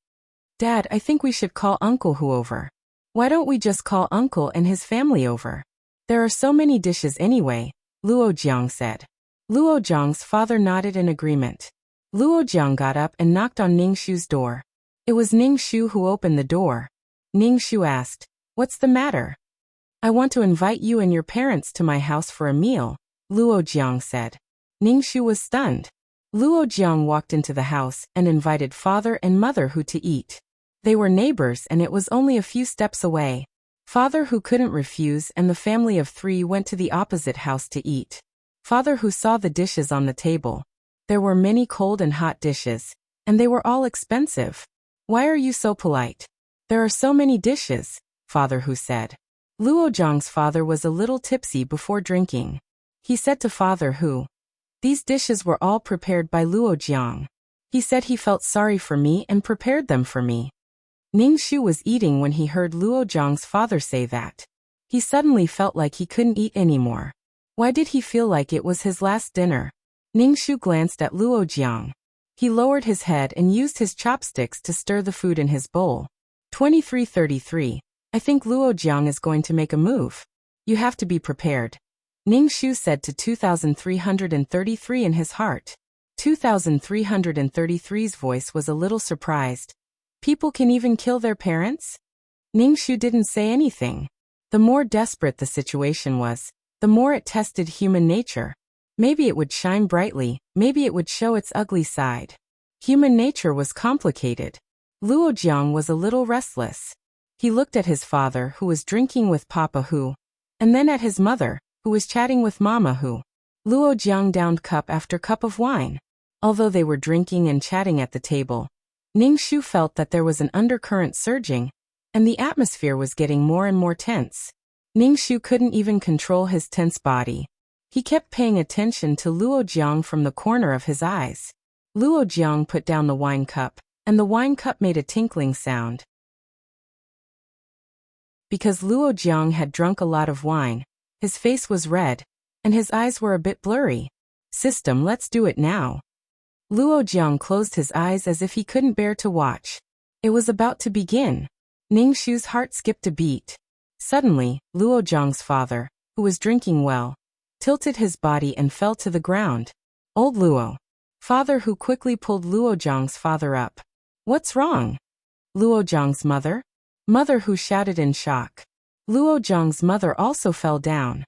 Dad, I think we should call Uncle Hu over. Why don't we just call Uncle and his family over? There are so many dishes anyway, Luo Jiang said. Luo Jiang's father nodded in agreement. Luo Jiang got up and knocked on Ning Shu's door. It was Ning Shu who opened the door. Ning Shu asked, What's the matter? I want to invite you and your parents to my house for a meal, Luo Jiang said. Ning Shu was stunned. Luo Jiang walked into the house and invited Father and Mother Hu to eat. They were neighbors and it was only a few steps away. Father Hu couldn't refuse and the family of 3 went to the opposite house to eat. Father Hu saw the dishes on the table. There were many cold and hot dishes, and they were all expensive. Why are you so polite? There are so many dishes, Father Hu said. Luo Jiang's father was a little tipsy before drinking. He said to Father Hu, These dishes were all prepared by Luo Jiang. He said he felt sorry for me and prepared them for me. Ning Shu was eating when he heard Luo Jiang's father say that. He suddenly felt like he couldn't eat anymore. Why did he feel like it was his last dinner? Ning Shu glanced at Luo Jiang. He lowered his head and used his chopsticks to stir the food in his bowl. 2333. I think Luo Jiang is going to make a move. You have to be prepared. Ning Shu said to 2333 in his heart. 2333's voice was a little surprised. People can even kill their parents? Ningxu didn't say anything. The more desperate the situation was, the more it tested human nature. Maybe it would shine brightly, maybe it would show its ugly side. Human nature was complicated. Luo Jiang was a little restless. He looked at his father, who was drinking with Papa Hu, and then at his mother, who was chatting with Mama Hu. Luo Jiang downed cup after cup of wine. Although they were drinking and chatting at the table, Ningxu felt that there was an undercurrent surging, and the atmosphere was getting more and more tense. Ningxu couldn't even control his tense body. He kept paying attention to Luo Jiang from the corner of his eyes. Luo Jiang put down the wine cup, and the wine cup made a tinkling sound. Because Luo Jiang had drunk a lot of wine, his face was red, and his eyes were a bit blurry. System, let's do it now. Luo Jiang closed his eyes as if he couldn't bear to watch. It was about to begin. Ningxu's heart skipped a beat. Suddenly, Luo Jiang's father, who was drinking well, tilted his body and fell to the ground. Old Luo. Father Hu quickly pulled Luo Jiang's father up. What's wrong? Luo Jiang's mother? Mother Hu shouted in shock. Luo Jiang's mother also fell down.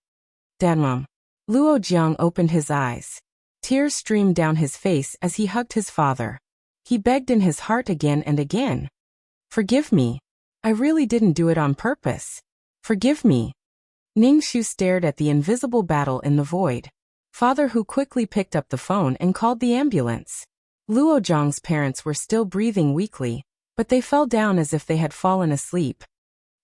Dadmom. Luo Jiang opened his eyes. Tears streamed down his face as he hugged his father. He begged in his heart again and again. Forgive me. I really didn't do it on purpose. Forgive me. Ningxu stared at the invisible battle in the void. Father Hu quickly picked up the phone and called the ambulance. Luo Jiang's parents were still breathing weakly, but they fell down as if they had fallen asleep.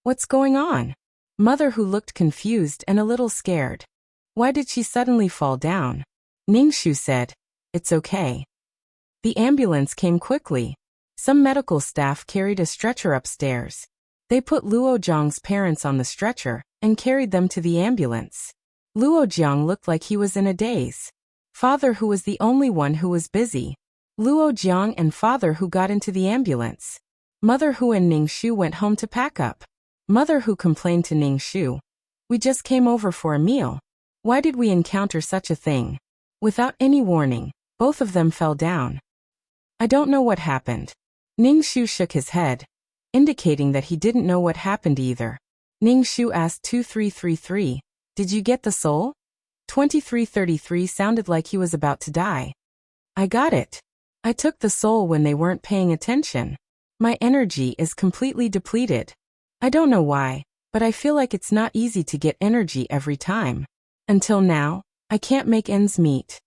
What's going on? Mother Hu looked confused and a little scared. Why did she suddenly fall down? Ningxu said, "It's okay." The ambulance came quickly. Some medical staff carried a stretcher upstairs. They put Luo Jiang's parents on the stretcher and carried them to the ambulance. Luo Jiang looked like he was in a daze. Father Hu was the only one who was busy. Luo Jiang and Father Hu got into the ambulance. Mother Hu and Ningxu went home to pack up. Mother Hu complained to Ningxu. We just came over for a meal. Why did we encounter such a thing? Without any warning, both of them fell down. I don't know what happened. Ningxu shook his head, indicating that he didn't know what happened either. Ningxu asked 2333, did you get the soul? 2333 sounded like he was about to die. I got it. I took the soul when they weren't paying attention. My energy is completely depleted. I don't know why, but I feel like it's not easy to get energy every time. Until now, I can't make ends meet.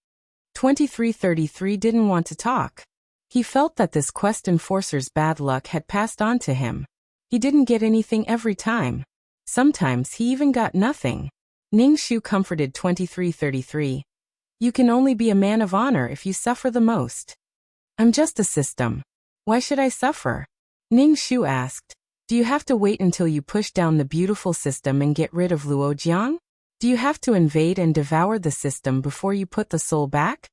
2333 didn't want to talk. He felt that this quest enforcer's bad luck had passed on to him. He didn't get anything every time. Sometimes he even got nothing. Ningxu comforted 2333. You can only be a man of honor if you suffer the most. I'm just a system. Why should I suffer? Ningxu asked. Do you have to wait until you push down the beautiful system and get rid of Luo Jiang? Do you have to invade and devour the system before you put the soul back?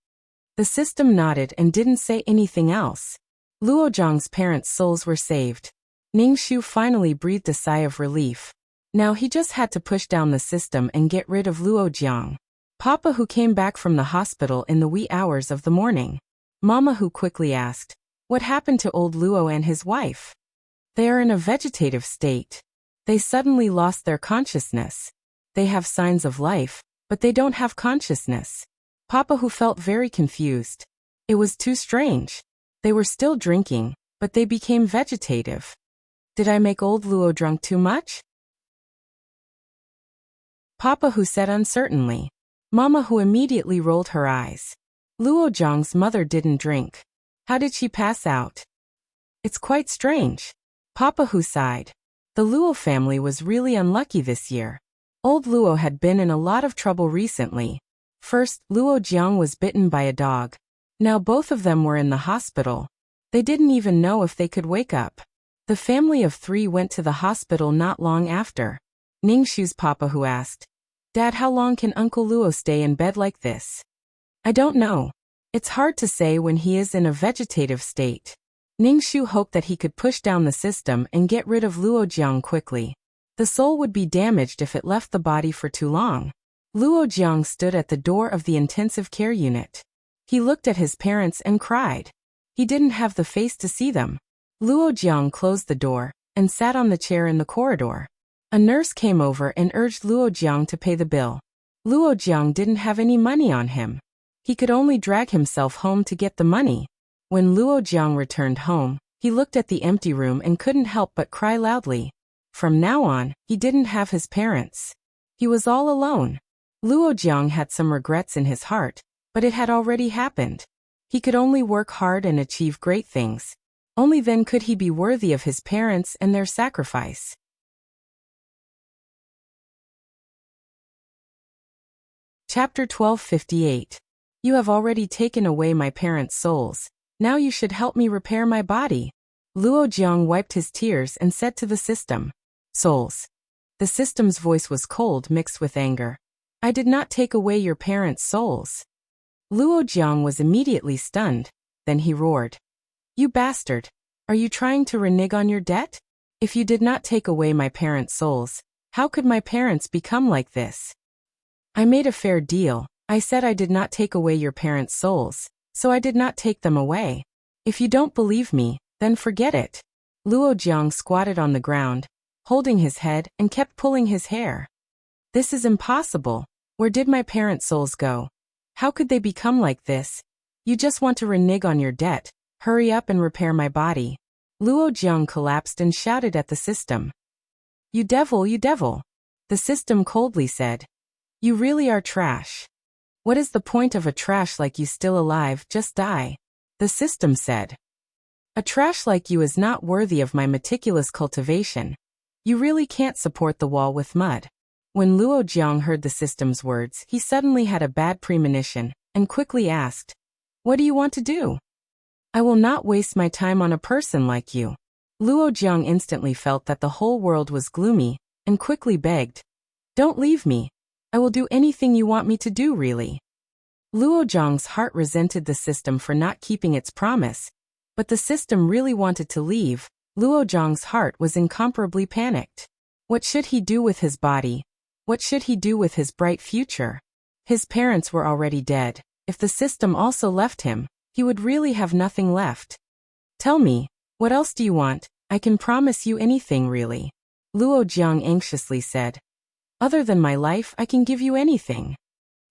The system nodded and didn't say anything else. Luo Jiang's parents' souls were saved. Ningxu finally breathed a sigh of relief. Now he just had to push down the system and get rid of Luo Jiang. Papa Hu came back from the hospital in the wee hours of the morning. Mama Hu quickly asked, what happened to old Luo and his wife? They are in a vegetative state. They suddenly lost their consciousness. They have signs of life, but they don't have consciousness. Papa Hu felt very confused. It was too strange. They were still drinking, but they became vegetative. Did I make old Luo drunk too much? Papa Hu said uncertainly. Mama Hu immediately rolled her eyes. Luo Jiang's mother didn't drink. How did she pass out? It's quite strange. Papa Hu sighed. The Luo family was really unlucky this year. Old Luo had been in a lot of trouble recently. First, Luo Jiang was bitten by a dog. Now both of them were in the hospital. They didn't even know if they could wake up. The family of 3 went to the hospital not long after. Ningxu's Papa Hu asked, Dad, how long can Uncle Luo stay in bed like this? I don't know. It's hard to say when he is in a vegetative state. Ningxu hoped that he could push down the system and get rid of Luo Jiang quickly. The soul would be damaged if it left the body for too long. Luo Jiang stood at the door of the intensive care unit. He looked at his parents and cried. He didn't have the face to see them. Luo Jiang closed the door and sat on the chair in the corridor. A nurse came over and urged Luo Jiang to pay the bill. Luo Jiang didn't have any money on him. He could only drag himself home to get the money. When Luo Jiang returned home, he looked at the empty room and couldn't help but cry loudly. From now on, he didn't have his parents. He was all alone. Luo Jiang had some regrets in his heart, but it had already happened. He could only work hard and achieve great things. Only then could he be worthy of his parents and their sacrifice. Chapter 1258. You have already taken away my parents' souls. Now you should help me repair my body. Luo Jiang wiped his tears and said to the system. Souls. The system's voice was cold mixed with anger. I did not take away your parents' souls. Luo Jiang was immediately stunned. Then he roared. You bastard! Are you trying to renege on your debt? If you did not take away my parents' souls, how could my parents become like this? I made a fair deal. I said I did not take away your parents' souls, so I did not take them away. If you don't believe me, then forget it. Luo Jiang squatted on the ground, holding his head and kept pulling his hair. This is impossible. Where did my parents' souls go? How could they become like this? You just want to renege on your debt. Hurry up and repair my body. Luo Jiang collapsed and shouted at the system. You devil, you devil. The system coldly said. You really are trash. What is the point of a trash like you still alive? Just die. The system said. A trash like you is not worthy of my meticulous cultivation. You really can't support the wall with mud. When Luo Jiang heard the system's words, he suddenly had a bad premonition and quickly asked, What do you want to do? I will not waste my time on a person like you. Luo Jiang instantly felt that the whole world was gloomy and quickly begged, Don't leave me. I will do anything you want me to do, really. Luo Jiang's heart resented the system for not keeping its promise, but the system really wanted to leave. Luo Jiang's heart was incomparably panicked. What should he do with his body? What should he do with his bright future? His parents were already dead. If the system also left him, he would really have nothing left. Tell me, what else do you want? I can promise you anything, really. Luo Jiang anxiously said. Other than my life, I can give you anything.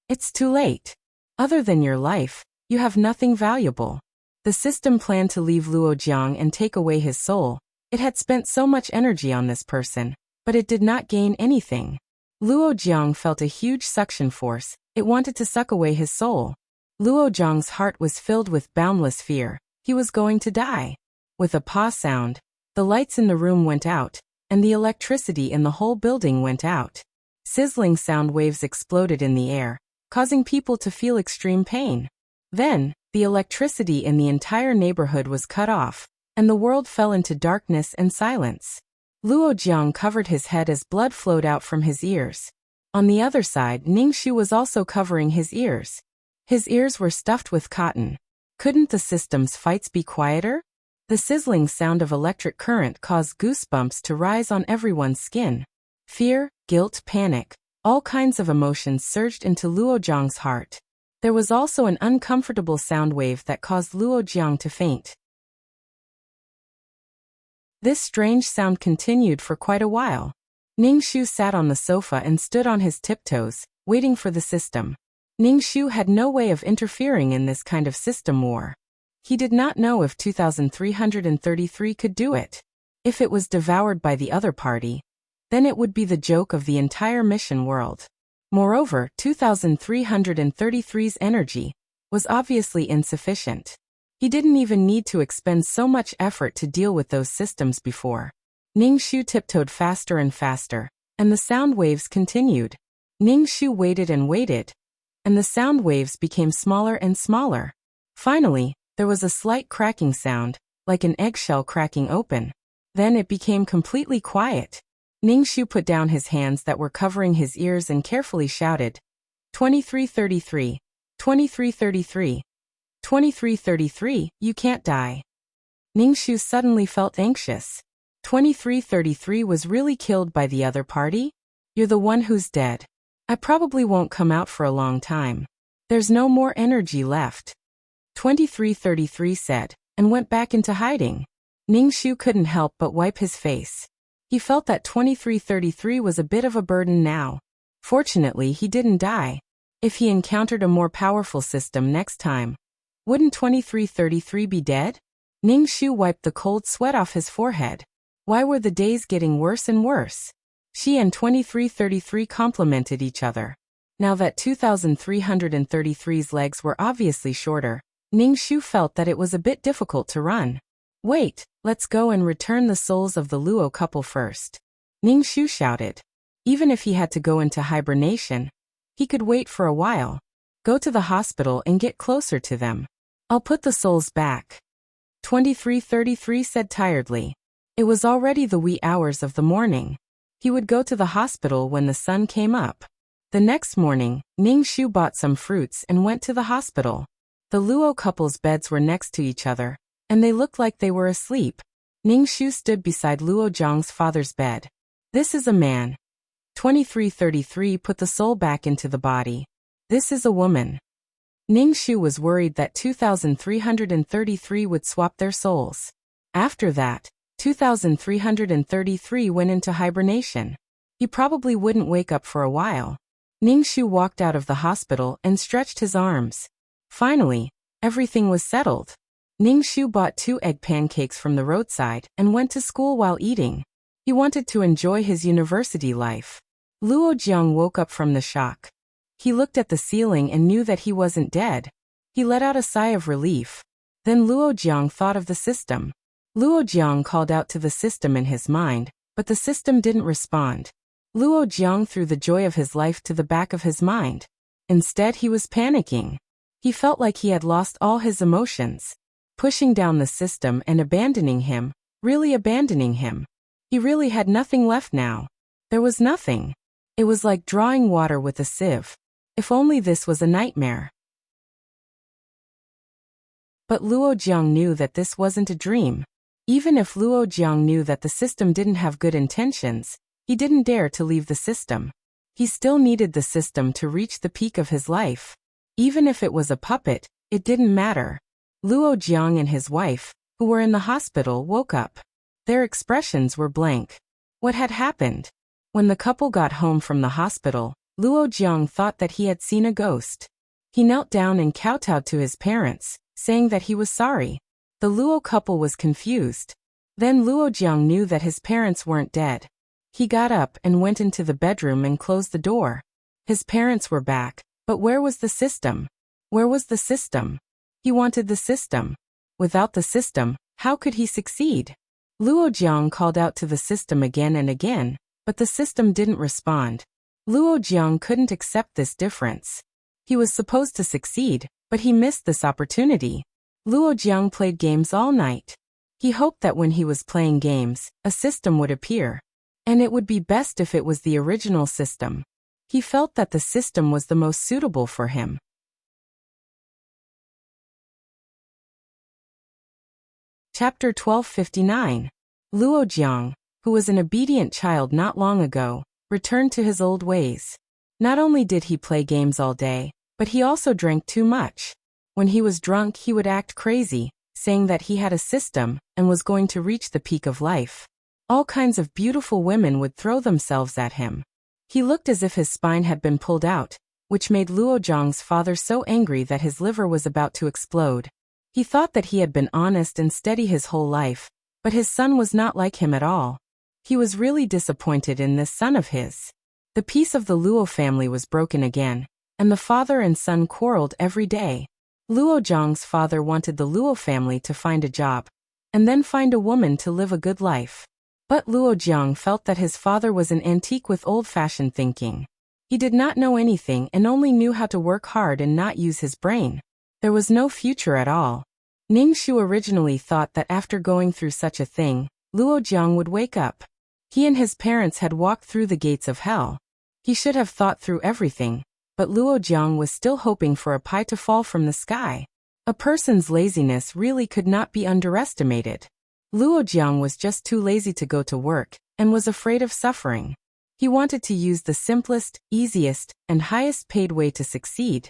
It's too late. Other than your life, you have nothing valuable. The system planned to leave Luo Jiang and take away his soul. It had spent so much energy on this person, but it did not gain anything. Luo Jiang felt a huge suction force. It wanted to suck away his soul. Luo Jiang's heart was filled with boundless fear. He was going to die. With a paw sound, the lights in the room went out, and the electricity in the whole building went out. Sizzling sound waves exploded in the air, causing people to feel extreme pain. Then, the electricity in the entire neighborhood was cut off, and the world fell into darkness and silence. Luo Jiang covered his head as blood flowed out from his ears. On the other side, Ningxu was also covering his ears. His ears were stuffed with cotton. Couldn't the system's fights be quieter? The sizzling sound of electric current caused goosebumps to rise on everyone's skin. Fear, guilt, panic, all kinds of emotions surged into Luo Jiang's heart. There was also an uncomfortable sound wave that caused Luo Jiang to faint. This strange sound continued for quite a while. Ningxu sat on the sofa and stood on his tiptoes, waiting for the system. Ningxu had no way of interfering in this kind of system war. He did not know if 2333 could do it. If it was devoured by the other party, then it would be the joke of the entire mission world. Moreover, 2333's energy was obviously insufficient. He didn't even need to expend so much effort to deal with those systems before. Ningxu tiptoed faster and faster, and the sound waves continued. Ningxu waited and waited, and the sound waves became smaller and smaller. Finally, there was a slight cracking sound, like an eggshell cracking open. Then it became completely quiet. Ningxu put down his hands that were covering his ears and carefully shouted, 2333, 2333, 2333, you can't die. Ningxu suddenly felt anxious. 2333 was really killed by the other party? You're the one who's dead. I probably won't come out for a long time. There's no more energy left. 2333 said, and went back into hiding. Ningshu couldn't help but wipe his face. He felt that 2333 was a bit of a burden now. Fortunately, he didn't die. If he encountered a more powerful system next time, wouldn't 2333 be dead? Ningshu wiped the cold sweat off his forehead. Why were the days getting worse and worse? She and 2333 complemented each other. Now that 2333's legs were obviously shorter, Ningshu felt that it was a bit difficult to run. Wait, let's go and return the souls of the Luo couple first. Ningshu shouted. Even if he had to go into hibernation, he could wait for a while. Go to the hospital and get closer to them. I'll put the souls back. 2333 said tiredly. It was already the wee hours of the morning. He would go to the hospital when the sun came up. The next morning, Ningshu bought some fruits and went to the hospital. The Luo couple's beds were next to each other, and they looked like they were asleep. Ningshu stood beside Luo Jiang's father's bed. This is a man. 2333 put the soul back into the body. This is a woman. Ningshu was worried that 2333 would swap their souls. After that, 2333 went into hibernation. He probably wouldn't wake up for a while. Ningshu walked out of the hospital and stretched his arms. Finally, everything was settled. Ningshu bought 2 egg pancakes from the roadside and went to school while eating. He wanted to enjoy his university life. Luo Jiang woke up from the shock. He looked at the ceiling and knew that he wasn't dead. He let out a sigh of relief. Then Luo Jiang thought of the system. Luo Jiang called out to the system in his mind, but the system didn't respond. Luo Jiang threw the joy of his life to the back of his mind. Instead, he was panicking. He felt like he had lost all his emotions. Pushing down the system and abandoning him, really abandoning him. He really had nothing left now. There was nothing. It was like drawing water with a sieve. If only this was a nightmare. But Luo Jiang knew that this wasn't a dream. Even if Luo Jiang knew that the system didn't have good intentions, he didn't dare to leave the system. He still needed the system to reach the peak of his life. Even if it was a puppet, it didn't matter. Luo Jiang and his wife, who were in the hospital, woke up. Their expressions were blank. What had happened? When the couple got home from the hospital, Luo Jiang thought that he had seen a ghost. He knelt down and kowtowed to his parents, saying that he was sorry. The Luo couple was confused. Then Luo Jiang knew that his parents weren't dead. He got up and went into the bedroom and closed the door. His parents were back, but where was the system? Where was the system? He wanted the system. Without the system, how could he succeed? Luo Jiang called out to the system again and again, but the system didn't respond. Luo Jiang couldn't accept this difference. He was supposed to succeed, but he missed this opportunity. Luo Jiang played games all night. He hoped that when he was playing games, a system would appear. And it would be best if it was the original system. He felt that the system was the most suitable for him. Chapter 1259. Luo Jiang, who was an obedient child not long ago, returned to his old ways. Not only did he play games all day, but he also drank too much. When he was drunk, he would act crazy, saying that he had a system and was going to reach the peak of life. All kinds of beautiful women would throw themselves at him. He looked as if his spine had been pulled out, which made Luo Jiang's father so angry that his liver was about to explode. He thought that he had been honest and steady his whole life, but his son was not like him at all. He was really disappointed in this son of his. The peace of the Luo family was broken again, and the father and son quarreled every day. Luo Jiang's father wanted the Luo family to find a job, and then find a woman to live a good life. But Luo Jiang felt that his father was an antique with old-fashioned thinking. He did not know anything and only knew how to work hard and not use his brain. There was no future at all. Ningshu originally thought that after going through such a thing, Luo Jiang would wake up. He and his parents had walked through the gates of hell. He should have thought through everything, but Luo Jiang was still hoping for a pie to fall from the sky. A person's laziness really could not be underestimated. Luo Jiang was just too lazy to go to work, and was afraid of suffering. He wanted to use the simplest, easiest, and highest paid way to succeed.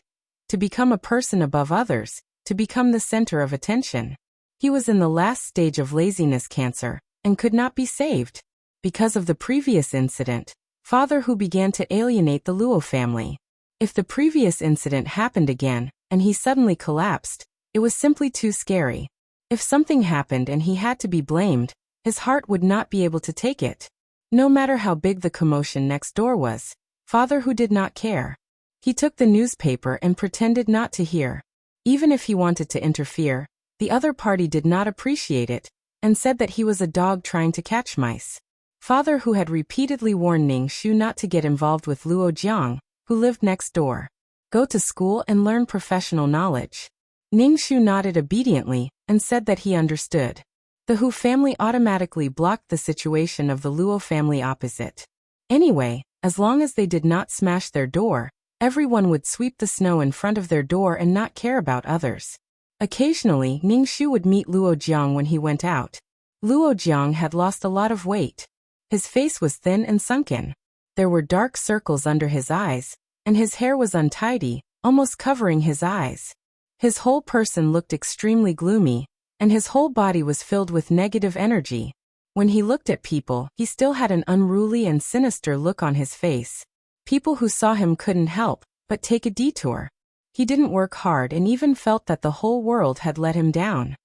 To become a person above others, to become the center of attention. He was in the last stage of laziness cancer and could not be saved. Because of the previous incident, Father Hu began to alienate the Luo family. If the previous incident happened again, and he suddenly collapsed, it was simply too scary. If something happened and he had to be blamed, his heart would not be able to take it. No matter how big the commotion next door was, Father Hu did not care. He took the newspaper and pretended not to hear. Even if he wanted to interfere, the other party did not appreciate it, and said that he was a dog trying to catch mice. Father Hu had repeatedly warned Ning Shu not to get involved with Luo Jiang, who lived next door. Go to school and learn professional knowledge. Ning Shu nodded obediently and said that he understood. The Hu family automatically blocked the situation of the Luo family opposite. Anyway, as long as they did not smash their door, everyone would sweep the snow in front of their door and not care about others. Occasionally, Ning Shu would meet Luo Jiang when he went out. Luo Jiang had lost a lot of weight. His face was thin and sunken. There were dark circles under his eyes, and his hair was untidy, almost covering his eyes. His whole person looked extremely gloomy, and his whole body was filled with negative energy. When he looked at people, he still had an unruly and sinister look on his face. People who saw him couldn't help but take a detour. He didn't work hard and even felt that the whole world had let him down.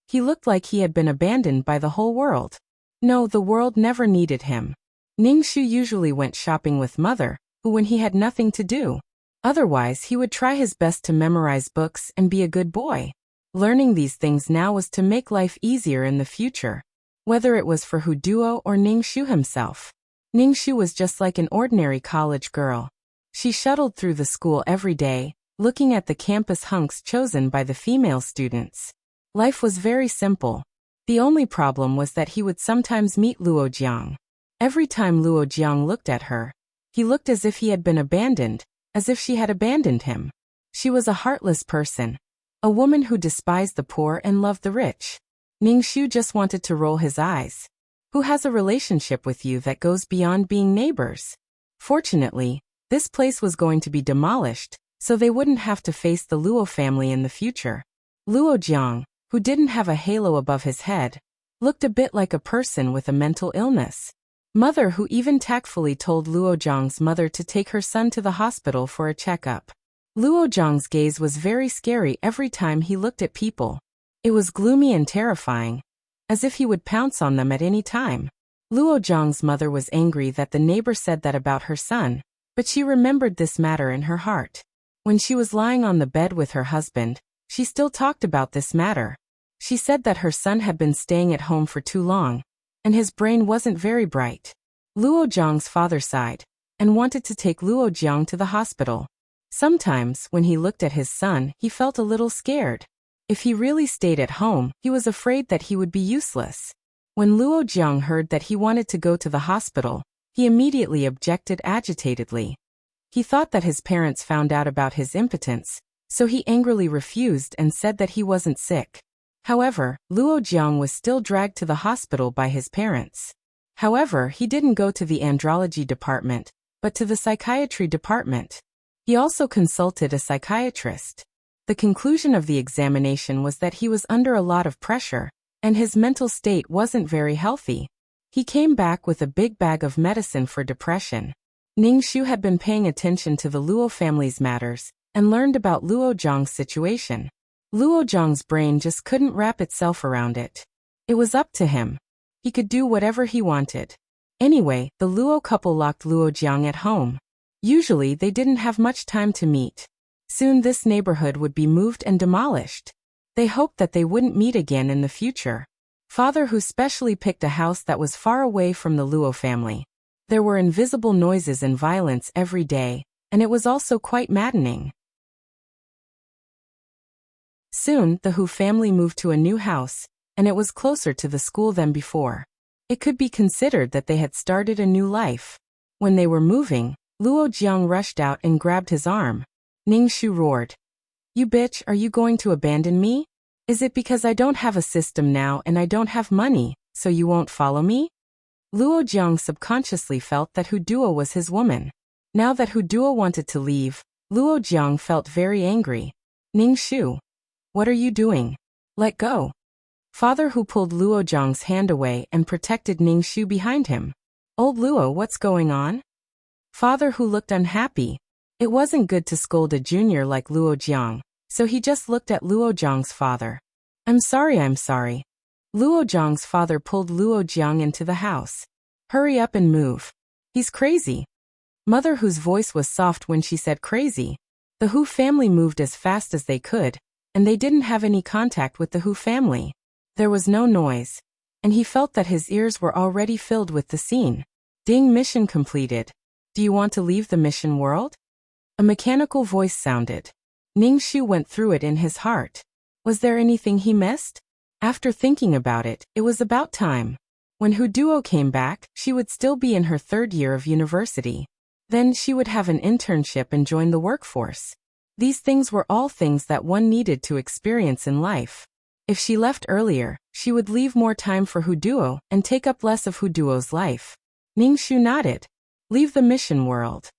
He looked like he had been abandoned by the whole world. No, the world never needed him. Ning Shu usually went shopping with Mother, who when he had nothing to do. Otherwise, he would try his best to memorize books and be a good boy. Learning these things now was to make life easier in the future, whether it was for Hu Duo or Ning Shu himself. Ning Shu was just like an ordinary college girl. She shuttled through the school every day, looking at the campus hunks chosen by the female students. Life was very simple. The only problem was that he would sometimes meet Luo Jiang. Every time Luo Jiang looked at her, he looked as if he had been abandoned, as if she had abandoned him. She was a heartless person, a woman who despised the poor and loved the rich. Ning Shu just wanted to roll his eyes. Who has a relationship with you that goes beyond being neighbors? Fortunately, this place was going to be demolished, so they wouldn't have to face the Luo family in the future. Luo Jiang, who didn't have a halo above his head, looked a bit like a person with a mental illness. Mother who even tactfully told Luo Jiang's mother to take her son to the hospital for a checkup. Luo Jiang's gaze was very scary every time he looked at people. It was gloomy and terrifying, as if he would pounce on them at any time. Luo Jiang's mother was angry that the neighbor said that about her son, but she remembered this matter in her heart. When she was lying on the bed with her husband, she still talked about this matter. She said that her son had been staying at home for too long, and his brain wasn't very bright. Luo Jiang's father sighed and wanted to take Luo Jiang to the hospital. Sometimes, when he looked at his son, he felt a little scared. If he really stayed at home, he was afraid that he would be useless. When Luo Jiang heard that he wanted to go to the hospital, he immediately objected agitatedly. He thought that his parents found out about his impotence, so he angrily refused and said that he wasn't sick. However, Luo Jiang was still dragged to the hospital by his parents. However, he didn't go to the andrology department, but to the psychiatry department. He also consulted a psychiatrist. The conclusion of the examination was that he was under a lot of pressure, and his mental state wasn't very healthy. He came back with a big bag of medicine for depression. Ning Shu had been paying attention to the Luo family's matters, and learned about Luo Jiang's situation. Luo Jiang's brain just couldn't wrap itself around it. It was up to him. He could do whatever he wanted. Anyway, the Luo couple locked Luo Jiang at home. Usually they didn't have much time to meet. Soon this neighborhood would be moved and demolished. They hoped that they wouldn't meet again in the future. Father Hu specially picked a house that was far away from the Luo family. There were invisible noises and violence every day, and it was also quite maddening. Soon, the Hu family moved to a new house, and it was closer to the school than before. It could be considered that they had started a new life. When they were moving, Luo Jiang rushed out and grabbed his arm. Ning Shu roared, "You bitch, are you going to abandon me? Is it because I don't have a system now and I don't have money, so you won't follow me?" Luo Jiang subconsciously felt that Hu Duo was his woman. Now that Hu Duo wanted to leave, Luo Jiang felt very angry. Ning Shu. What are you doing? Let go. Father Hu pulled Luo Jiang's hand away and protected Ning Shu behind him. Old Luo, what's going on? Father Hu looked unhappy. It wasn't good to scold a junior like Luo Jiang, so he just looked at Luo Jiang's father. I'm sorry. Luo Jiang's father pulled Luo Jiang into the house. Hurry up and move. He's crazy. Mother Hu's voice was soft when she said crazy. The Hu family moved as fast as they could, and they didn't have any contact with the Hu family. There was no noise, and he felt that his ears were already filled with the scene. Ding, mission completed. Do you want to leave the mission world? A mechanical voice sounded. Ning Shu went through it in his heart. Was there anything he missed? After thinking about it, it was about time. When Hu Duo came back, she would still be in her 3rd year of university. Then she would have an internship and join the workforce. These things were all things that one needed to experience in life. If she left earlier, she would leave more time for Hu Duo and take up less of Hu Duo's life. Ning Shu nodded. Leave the mission world.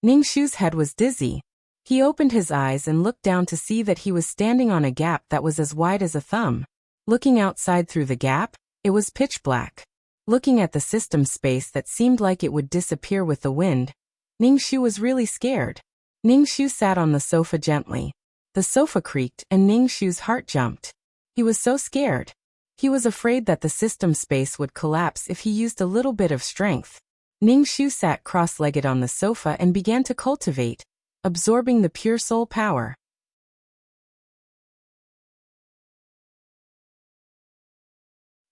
Ning Shu's head was dizzy. He opened his eyes and looked down to see that he was standing on a gap that was as wide as a thumb. Looking outside through the gap, it was pitch black. Looking at the system space that seemed like it would disappear with the wind, Ning Shu was really scared. Ning Shu sat on the sofa gently. The sofa creaked and Ning Shu's heart jumped. He was so scared. He was afraid that the system space would collapse if he used a little bit of strength. Ning Shu sat cross-legged on the sofa and began to cultivate, absorbing the pure soul power.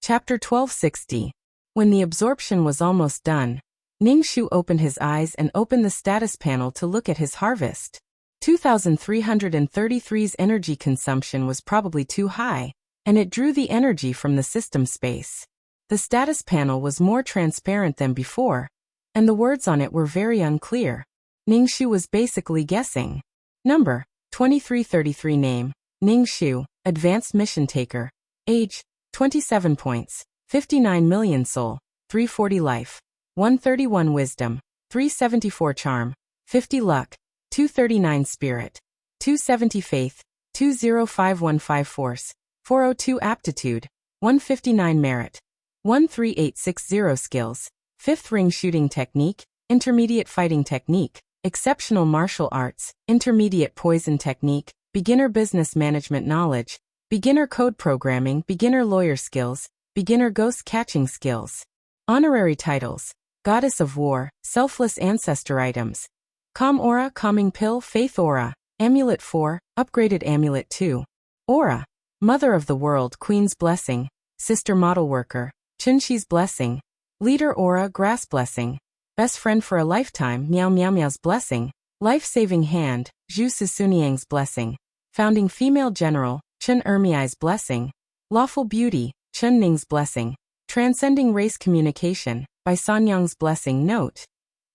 Chapter 1260. When the absorption was almost done, Ning Shu opened his eyes and opened the status panel to look at his harvest. 2333's energy consumption was probably too high, and it drew the energy from the system space. The status panel was more transparent than before, and the words on it were very unclear. Ning Shu was basically guessing. Number: 2333. Name: Ning Shu, Advanced Mission Taker. Age: 27 points, 59 million soul, 340 life, 131 wisdom, 374 charm, 50 luck, 239 spirit, 270 faith, 20515 force, 402 aptitude, 159 merit, 13860 skills, 5th ring shooting technique, intermediate fighting technique, exceptional martial arts, intermediate poison technique, beginner business management knowledge, beginner code programming, beginner lawyer skills, beginner ghost catching skills. Honorary titles: Goddess of War, Selfless Ancestor items, Calm Aura, Calming Pill, Faith Aura, Amulet 4, Upgraded Amulet 2. Aura: Mother of the World, Queen's Blessing, Sister Model Worker, Chunxi's Blessing, Leader Aura, Grass Blessing, Best Friend for a Lifetime, Miao Miao Miao's Blessing, Life-Saving Hand, Zhu Susuniang's Blessing, Founding Female General, Chen Ermiai's Blessing, Lawful Beauty, Chen Ning's Blessing, Transcending Race Communication, by Sanyang's Blessing. Note: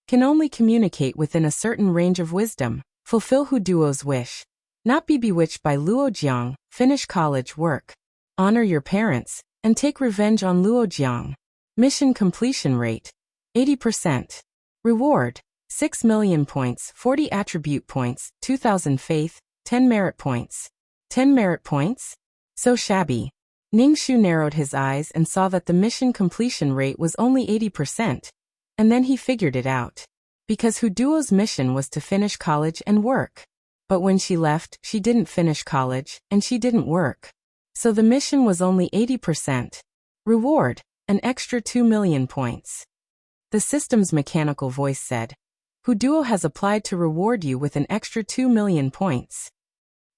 can only communicate within a certain range of wisdom, fulfill Hu Duo's wish, not be bewitched by Luo Jiang, finish college work, honor your parents, and take revenge on Luo Jiang. Mission completion rate: 80%. Reward: 6 million points, 40 attribute points, 2,000 faith, 10 merit points. 10 merit points? So shabby. Ning Shu narrowed his eyes and saw that the mission completion rate was only 80%. And then he figured it out. Because Hu Duo's mission was to finish college and work. But when she left, she didn't finish college, and she didn't work. So the mission was only 80%. Reward: an extra 2 million points. The system's mechanical voice said, Hu Duo has applied to reward you with an extra 2 million points.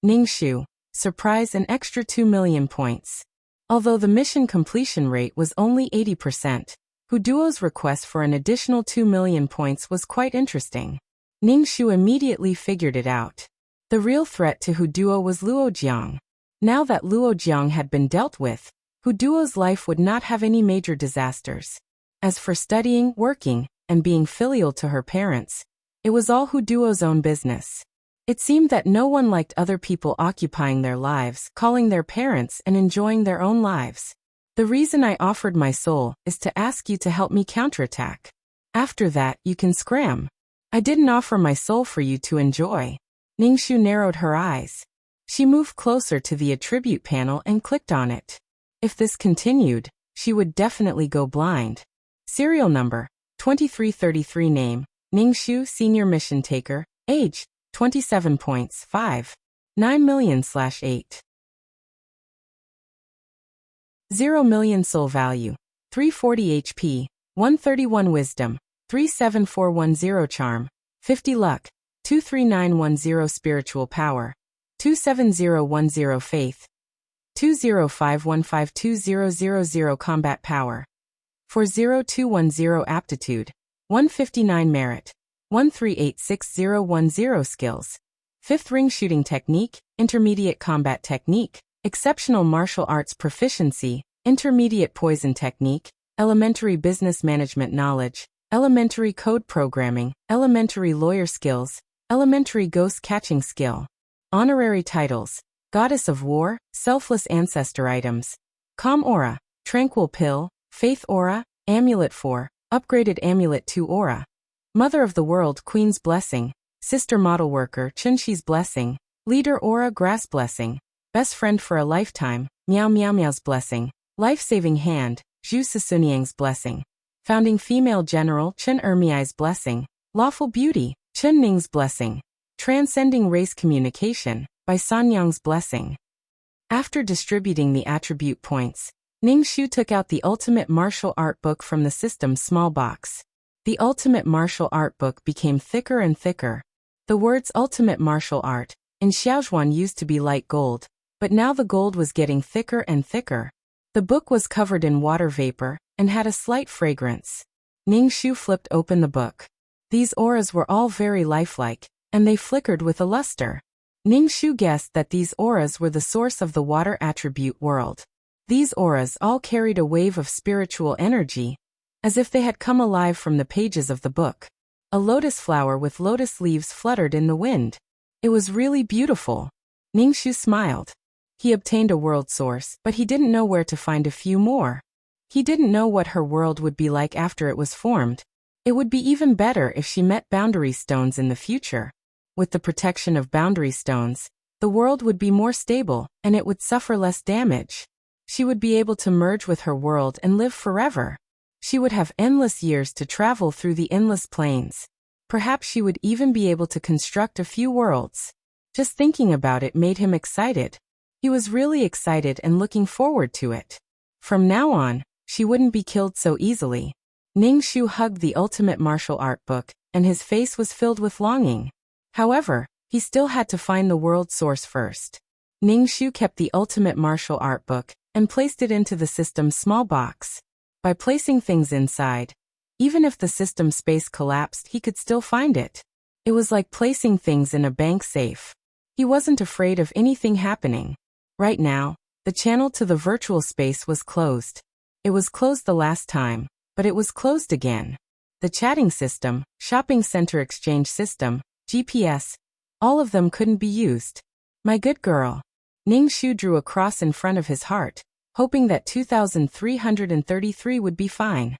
Ning Shu: surprise, an extra 2 million points. Although the mission completion rate was only 80%, Hu Duo's request for an additional 2 million points was quite interesting. Ning Shu immediately figured it out. The real threat to Hu Duo was Luo Jiang. Now that Luo Jiang had been dealt with, Hu Duo's life would not have any major disasters. As for studying, working, and being filial to her parents, it was all Hu Duo's own business. It seemed that no one liked other people occupying their lives, calling their parents, and enjoying their own lives. The reason I offered my soul is to ask you to help me counterattack. After that, you can scram. I didn't offer my soul for you to enjoy. Ningxu narrowed her eyes. She moved closer to the attribute panel and clicked on it. If this continued, she would definitely go blind. Serial number, 2333. Name, Ningxu, Senior Mission Taker. Age, 27 points, 5. 9 million/8. 0 million soul value, 340 HP, 131 wisdom, 37410 charm, 50 luck, 23910 spiritual power, 27010 faith, 205152000 combat power, 40210 aptitude, 159 merit, 1386010 skills. 5th ring shooting technique, intermediate combat technique, exceptional martial arts proficiency, intermediate poison technique, elementary business management knowledge, elementary code programming, elementary lawyer skills, elementary ghost catching skill. Honorary titles, Goddess of War, Selfless Ancestor items, Calm Aura, Tranquil Pill, Faith Aura, Amulet 4, Upgraded Amulet 2 Aura. Mother of the World Queen's Blessing, Sister Model Worker Chunxi's Blessing, Leader Aura Grass Blessing, Best Friend for a Lifetime, Meow Meow Meow's Blessing, Life-Saving Hand, Zhu Sisunyang's Blessing, Founding Female General Chen Ermiai's Blessing, Lawful Beauty, Chen Ning's Blessing, Transcending Race Communication, by Sanyang's Blessing. After distributing the attribute points, Ningxu took out the Ultimate Martial Art book from the system's small box. The Ultimate Martial Art book became thicker and thicker. The words Ultimate Martial Art in Xiaozhuan used to be light gold, but now the gold was getting thicker and thicker. The book was covered in water vapor and had a slight fragrance. Ningxu flipped open the book. These auras were all very lifelike, and they flickered with a luster. Ningxu guessed that these auras were the source of the water attribute world. These auras all carried a wave of spiritual energy, as if they had come alive from the pages of the book. A lotus flower with lotus leaves fluttered in the wind. It was really beautiful. Ningxu smiled. He obtained a world source, but he didn't know where to find a few more. He didn't know what her world would be like after it was formed. It would be even better if she met boundary stones in the future. With the protection of boundary stones, the world would be more stable, and it would suffer less damage. She would be able to merge with her world and live forever. She would have endless years to travel through the endless plains. Perhaps she would even be able to construct a few worlds. Just thinking about it made him excited. He was really excited and looking forward to it. From now on, she wouldn't be killed so easily. Ningxu hugged the Ultimate Martial Art book, and his face was filled with longing. However, he still had to find the world source first. Ningxu kept the Ultimate Martial Art book and placed it into the system's small box. By placing things inside, even if the system space collapsed, he could still find it. It was like placing things in a bank safe. He wasn't afraid of anything happening. Right now, the channel to the virtual space was closed. It was closed the last time, but it was closed again. The chatting system, shopping center exchange system, GPS, all of them couldn't be used. My good girl. Ningxu drew a cross in front of his heart, hoping that 2333 would be fine.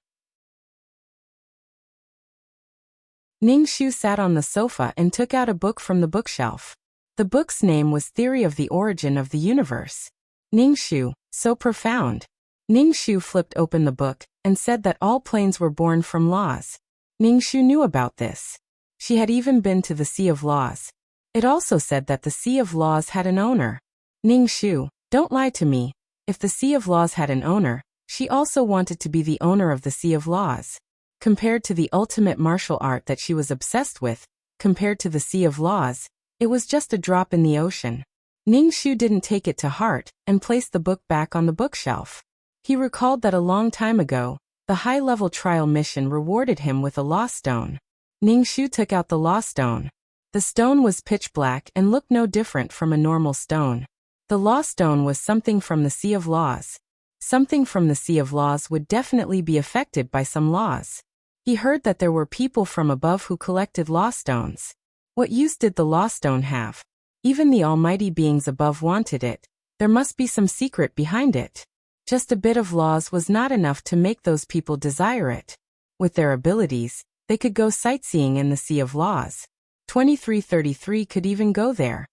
Ningxu sat on the sofa and took out a book from the bookshelf. The book's name was Theory of the Origin of the Universe. Ningxu, so profound. Ningxu flipped open the book and said that all planes were born from laws. Ningxu knew about this. She had even been to the Sea of Laws. It also said that the Sea of Laws had an owner. Ningxu, don't lie to me. If the Sea of Laws had an owner, she also wanted to be the owner of the Sea of Laws. Compared to the ultimate martial art that she was obsessed with, compared to the Sea of Laws, it was just a drop in the ocean. Ningxu didn't take it to heart and placed the book back on the bookshelf. He recalled that a long time ago, the high-level trial mission rewarded him with a law stone. Ningxu took out the law stone. The stone was pitch black and looked no different from a normal stone. The law stone was something from the Sea of Laws. Something from the Sea of Laws would definitely be affected by some laws. He heard that there were people from above who collected law stones. What use did the law stone have? Even the almighty beings above wanted it. There must be some secret behind it. Just a bit of laws was not enough to make those people desire it. With their abilities, they could go sightseeing in the Sea of Laws. 2333 could even go there.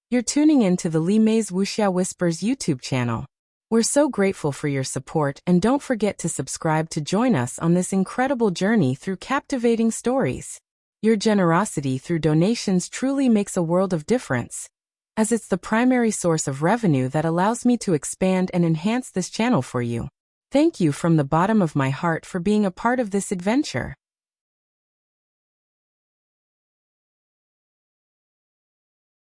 You're tuning in to the Li Mei's Wuxia Whispers YouTube channel. We're so grateful for your support, and don't forget to subscribe to join us on this incredible journey through captivating stories. Your generosity through donations truly makes a world of difference, as it's the primary source of revenue that allows me to expand and enhance this channel for you. Thank you from the bottom of my heart for being a part of this adventure.